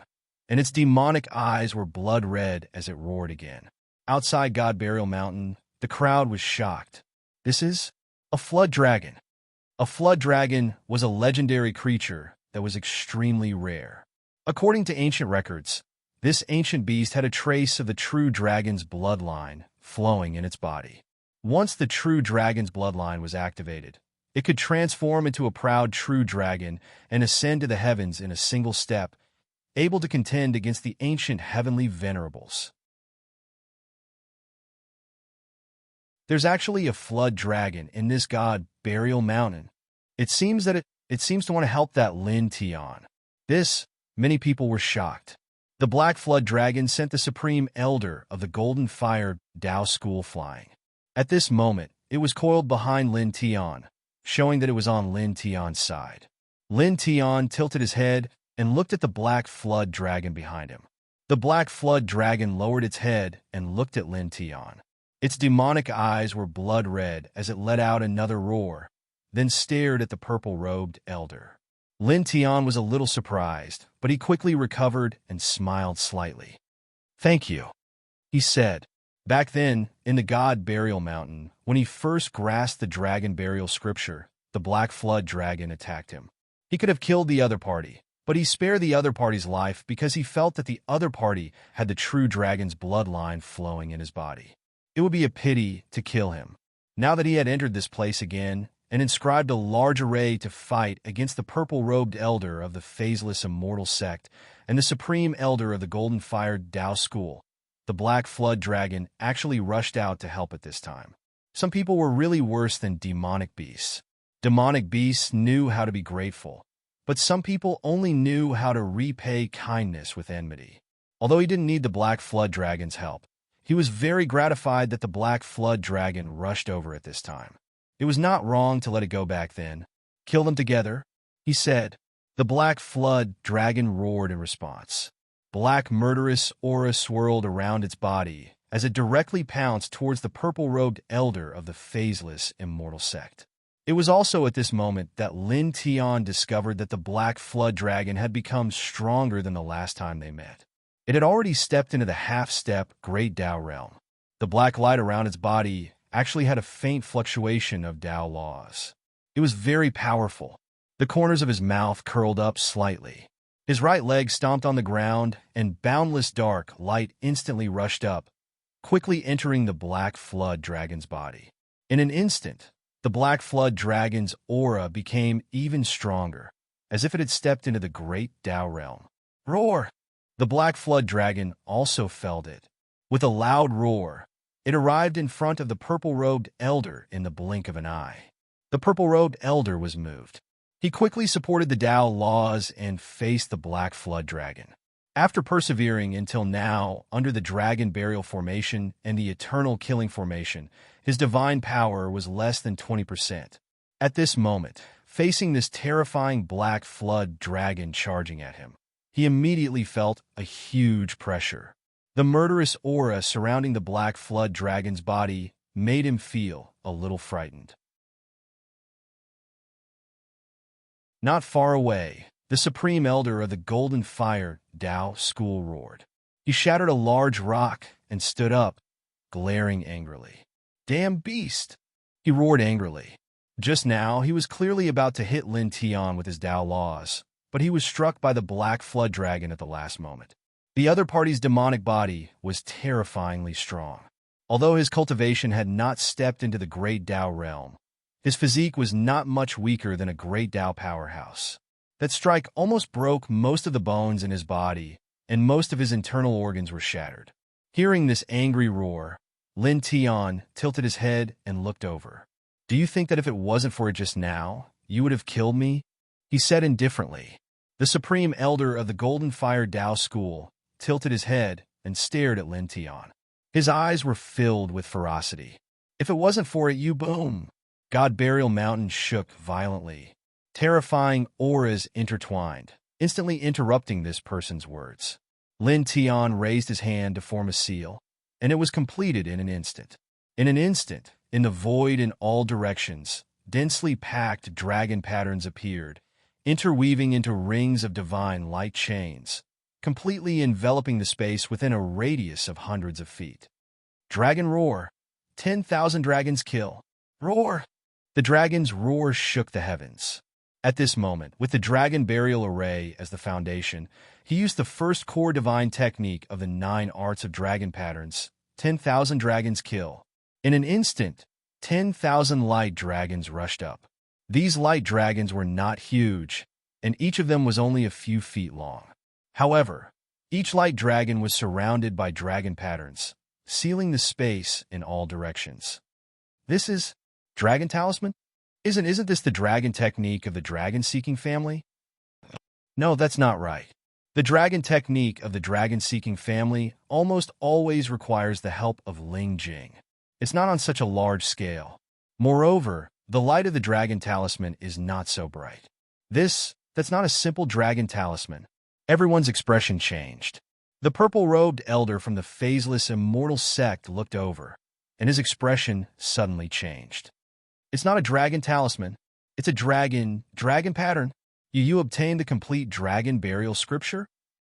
and its demonic eyes were blood red as it roared again. Outside God Burial Mountain, the crowd was shocked. This is a flood dragon. A flood dragon was a legendary creature that was extremely rare. According to ancient records, this ancient beast had a trace of the true dragon's bloodline flowing in its body. Once the true dragon's bloodline was activated, it could transform into a proud true dragon and ascend to the heavens in a single step, able to contend against the ancient heavenly venerables. There's actually a flood dragon in this God Burial Mountain. It seems that it seems to want to help that Lin Tian. Many people were shocked. The black flood dragon sent the Supreme Elder of the Golden Fire Tao School flying. At this moment, it was coiled behind Lin Tian, showing that it was on Lin Tian's side. Lin Tian tilted his head and looked at the black flood dragon behind him. The black flood dragon lowered its head and looked at Lin Tian. Its demonic eyes were blood red as it let out another roar, then stared at the purple-robed elder. Lin Tian was a little surprised, but he quickly recovered and smiled slightly. "Thank you," he said. Back then, in the God Burial Mountain, when he first grasped the dragon burial scripture, the black flood dragon attacked him. He could have killed the other party, but he spared the other party's life because he felt that the other party had the true dragon's bloodline flowing in his body. It would be a pity to kill him. Now that he had entered this place again and inscribed a large array to fight against the purple-robed elder of the phaseless immortal sect and the supreme elder of the Golden Fire Tao School, the black flood dragon actually rushed out to help at this time. Some people were really worse than demonic beasts. Demonic beasts knew how to be grateful, but some people only knew how to repay kindness with enmity. Although he didn't need the black flood dragon's help, he was very gratified that the black flood dragon rushed over at this time. It was not wrong to let it go back then. "Kill them together," he said. The black flood dragon roared in response. Black murderous aura swirled around its body as it directly pounced towards the purple-robed elder of the phaseless immortal sect. It was also at this moment that Lin Tian discovered that the black flood dragon had become stronger than the last time they met. It had already stepped into the half-step Great Tao realm. The black light around its body actually had a faint fluctuation of Tao laws. It was very powerful. The corners of his mouth curled up slightly. His right leg stomped on the ground, and boundless dark light instantly rushed up, quickly entering the black flood dragon's body. In an instant, the black flood dragon's aura became even stronger, as if it had stepped into the Great Tao realm. Roar! The black flood dragon also felt it. With a loud roar, it arrived in front of the purple-robed elder in the blink of an eye. The purple-robed elder was moved. He quickly supported the Tao laws and faced the black flood dragon. After persevering until now under the dragon burial formation and the eternal killing formation, his divine power was less than 20%. At this moment, facing this terrifying black flood dragon charging at him, he immediately felt a huge pressure. The murderous aura surrounding the black flood dragon's body made him feel a little frightened. Not far away, the supreme elder of the Golden Fire Tao School roared. He shattered a large rock and stood up, glaring angrily. Damn beast! He roared angrily. Just now, he was clearly about to hit Lin Tian with his Tao laws, but he was struck by the black flood dragon at the last moment. The other party's demonic body was terrifyingly strong. Although his cultivation had not stepped into the Great Tao realm, his physique was not much weaker than a Great Tao powerhouse. That strike almost broke most of the bones in his body, and most of his internal organs were shattered. Hearing this angry roar, Lin Tian tilted his head and looked over. "Do you think that if it wasn't for it just now, you would have killed me?" he said indifferently. The supreme elder of the Golden Fire Tao school tilted his head and stared at Lin Tian. His eyes were filled with ferocity. "If it wasn't for it, you boom!" God Burial Mountain shook violently. Terrifying auras intertwined, instantly interrupting this person's words. Lin Tian raised his hand to form a seal, and it was completed in an instant. In an instant, in the void in all directions, densely packed dragon patterns appeared, interweaving into rings of divine light chains, completely enveloping the space within a radius of hundreds of feet. Dragon roar. 10,000 dragons kill. Roar. The dragon's roar shook the heavens. At this moment, with the dragon burial array as the foundation, he used the first core divine technique of the 9 arts of dragon patterns. 10,000 dragons kill. In an instant, 10,000 light dragons rushed up. These light dragons were not huge, and each of them was only a few feet long. However, each light dragon was surrounded by dragon patterns, sealing the space in all directions. This is Dragon Talisman? Isn't this the dragon technique of the dragon-seeking family? No, that's not right. The dragon technique of the dragon-seeking family almost always requires the help of Ling Jing. It's not on such a large scale. Moreover, the light of the dragon talisman is not so bright. That's not a simple dragon talisman. Everyone's expression changed. The purple-robed elder from the phaseless immortal sect looked over, and his expression suddenly changed. It's not a dragon talisman. It's a dragon pattern. You obtained the complete dragon burial scripture?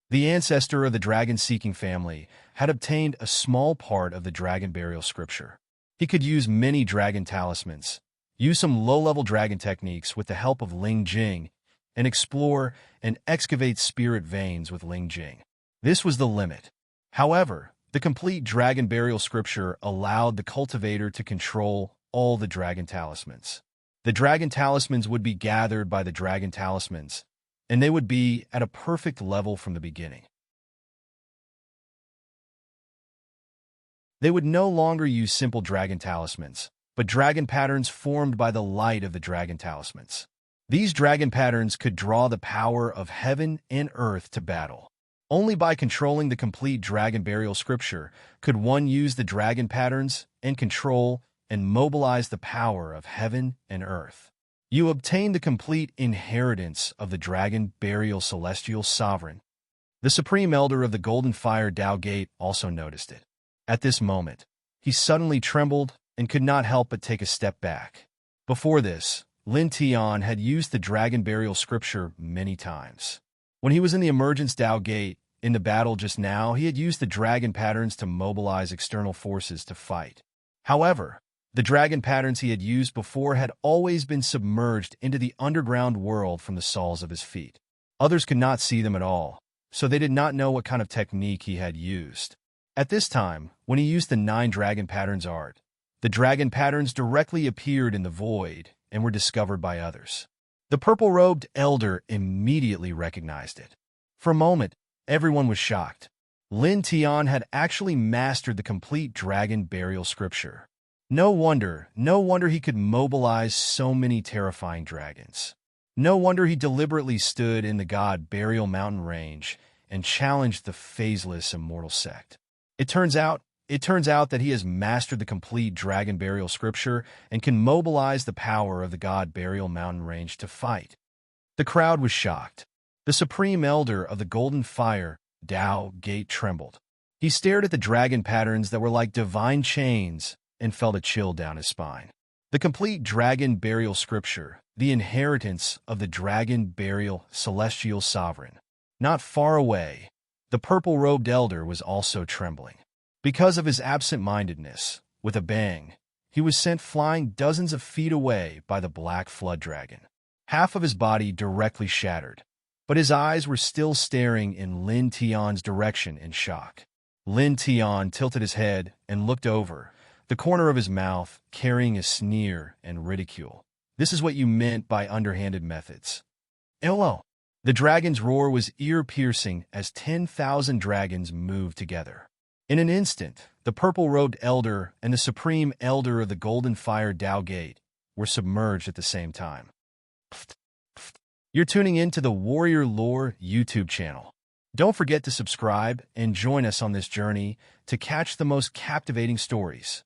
The ancestor of the dragon-seeking family had obtained a small part of the dragon burial scripture. He could use many dragon talismans, use some low-level dragon techniques with the help of Ling Jing, and explore and excavate spirit veins with Ling Jing. This was the limit. However, the complete dragon burial scripture allowed the cultivator to control all the dragon talismans. The dragon talismans would be gathered by the dragon talismans, and they would be at a perfect level from the beginning. They would no longer use simple dragon talismans, but dragon patterns formed by the light of the dragon talismans. These dragon patterns could draw the power of heaven and earth to battle. Only by controlling the complete dragon burial scripture could one use the dragon patterns and control and mobilize the power of heaven and earth. You obtain the complete inheritance of the dragon burial celestial sovereign. The supreme elder of the Golden Fire Tao Gate also noticed it. At this moment, he suddenly trembled and could not help but take a step back. Before this, Lin Tian had used the dragon burial scripture many times. When he was in the Emergence Tao Gate, in the battle just now, he had used the dragon patterns to mobilize external forces to fight. However, the dragon patterns he had used before had always been submerged into the underground world from the soles of his feet. Others could not see them at all, so they did not know what kind of technique he had used. At this time, when he used the 9 dragon patterns art, the dragon patterns directly appeared in the void and were discovered by others. The purple-robed elder immediately recognized it. For a moment, everyone was shocked. Lin Tian had actually mastered the complete dragon burial scripture. No wonder he could mobilize so many terrifying dragons. No wonder he deliberately stood in the God Burial Mountain range and challenged the phaseless immortal sect. It turns out that he has mastered the complete dragon burial scripture and can mobilize the power of the God Burial Mountain range to fight. The crowd was shocked. The supreme elder of the Golden Fire Tao Gate trembled. He stared at the dragon patterns that were like divine chains and felt a chill down his spine. The complete dragon burial scripture, the inheritance of the dragon burial celestial sovereign. Not far away, the purple-robed elder was also trembling. Because of his absent-mindedness, with a bang, he was sent flying dozens of feet away by the black flood dragon. Half of his body directly shattered, but his eyes were still staring in Lin Tian's direction in shock. Lin Tian tilted his head and looked over, the corner of his mouth carrying a sneer and ridicule. This is what you meant by underhanded methods. Hello. The dragon's roar was ear-piercing as 10,000 dragons moved together. In an instant, the purple-robed elder and the supreme elder of the Golden Fire Dao Gate were submerged at the same time. You're tuning in to the Warrior Lore YouTube channel. Don't forget to subscribe and join us on this journey to catch the most captivating stories.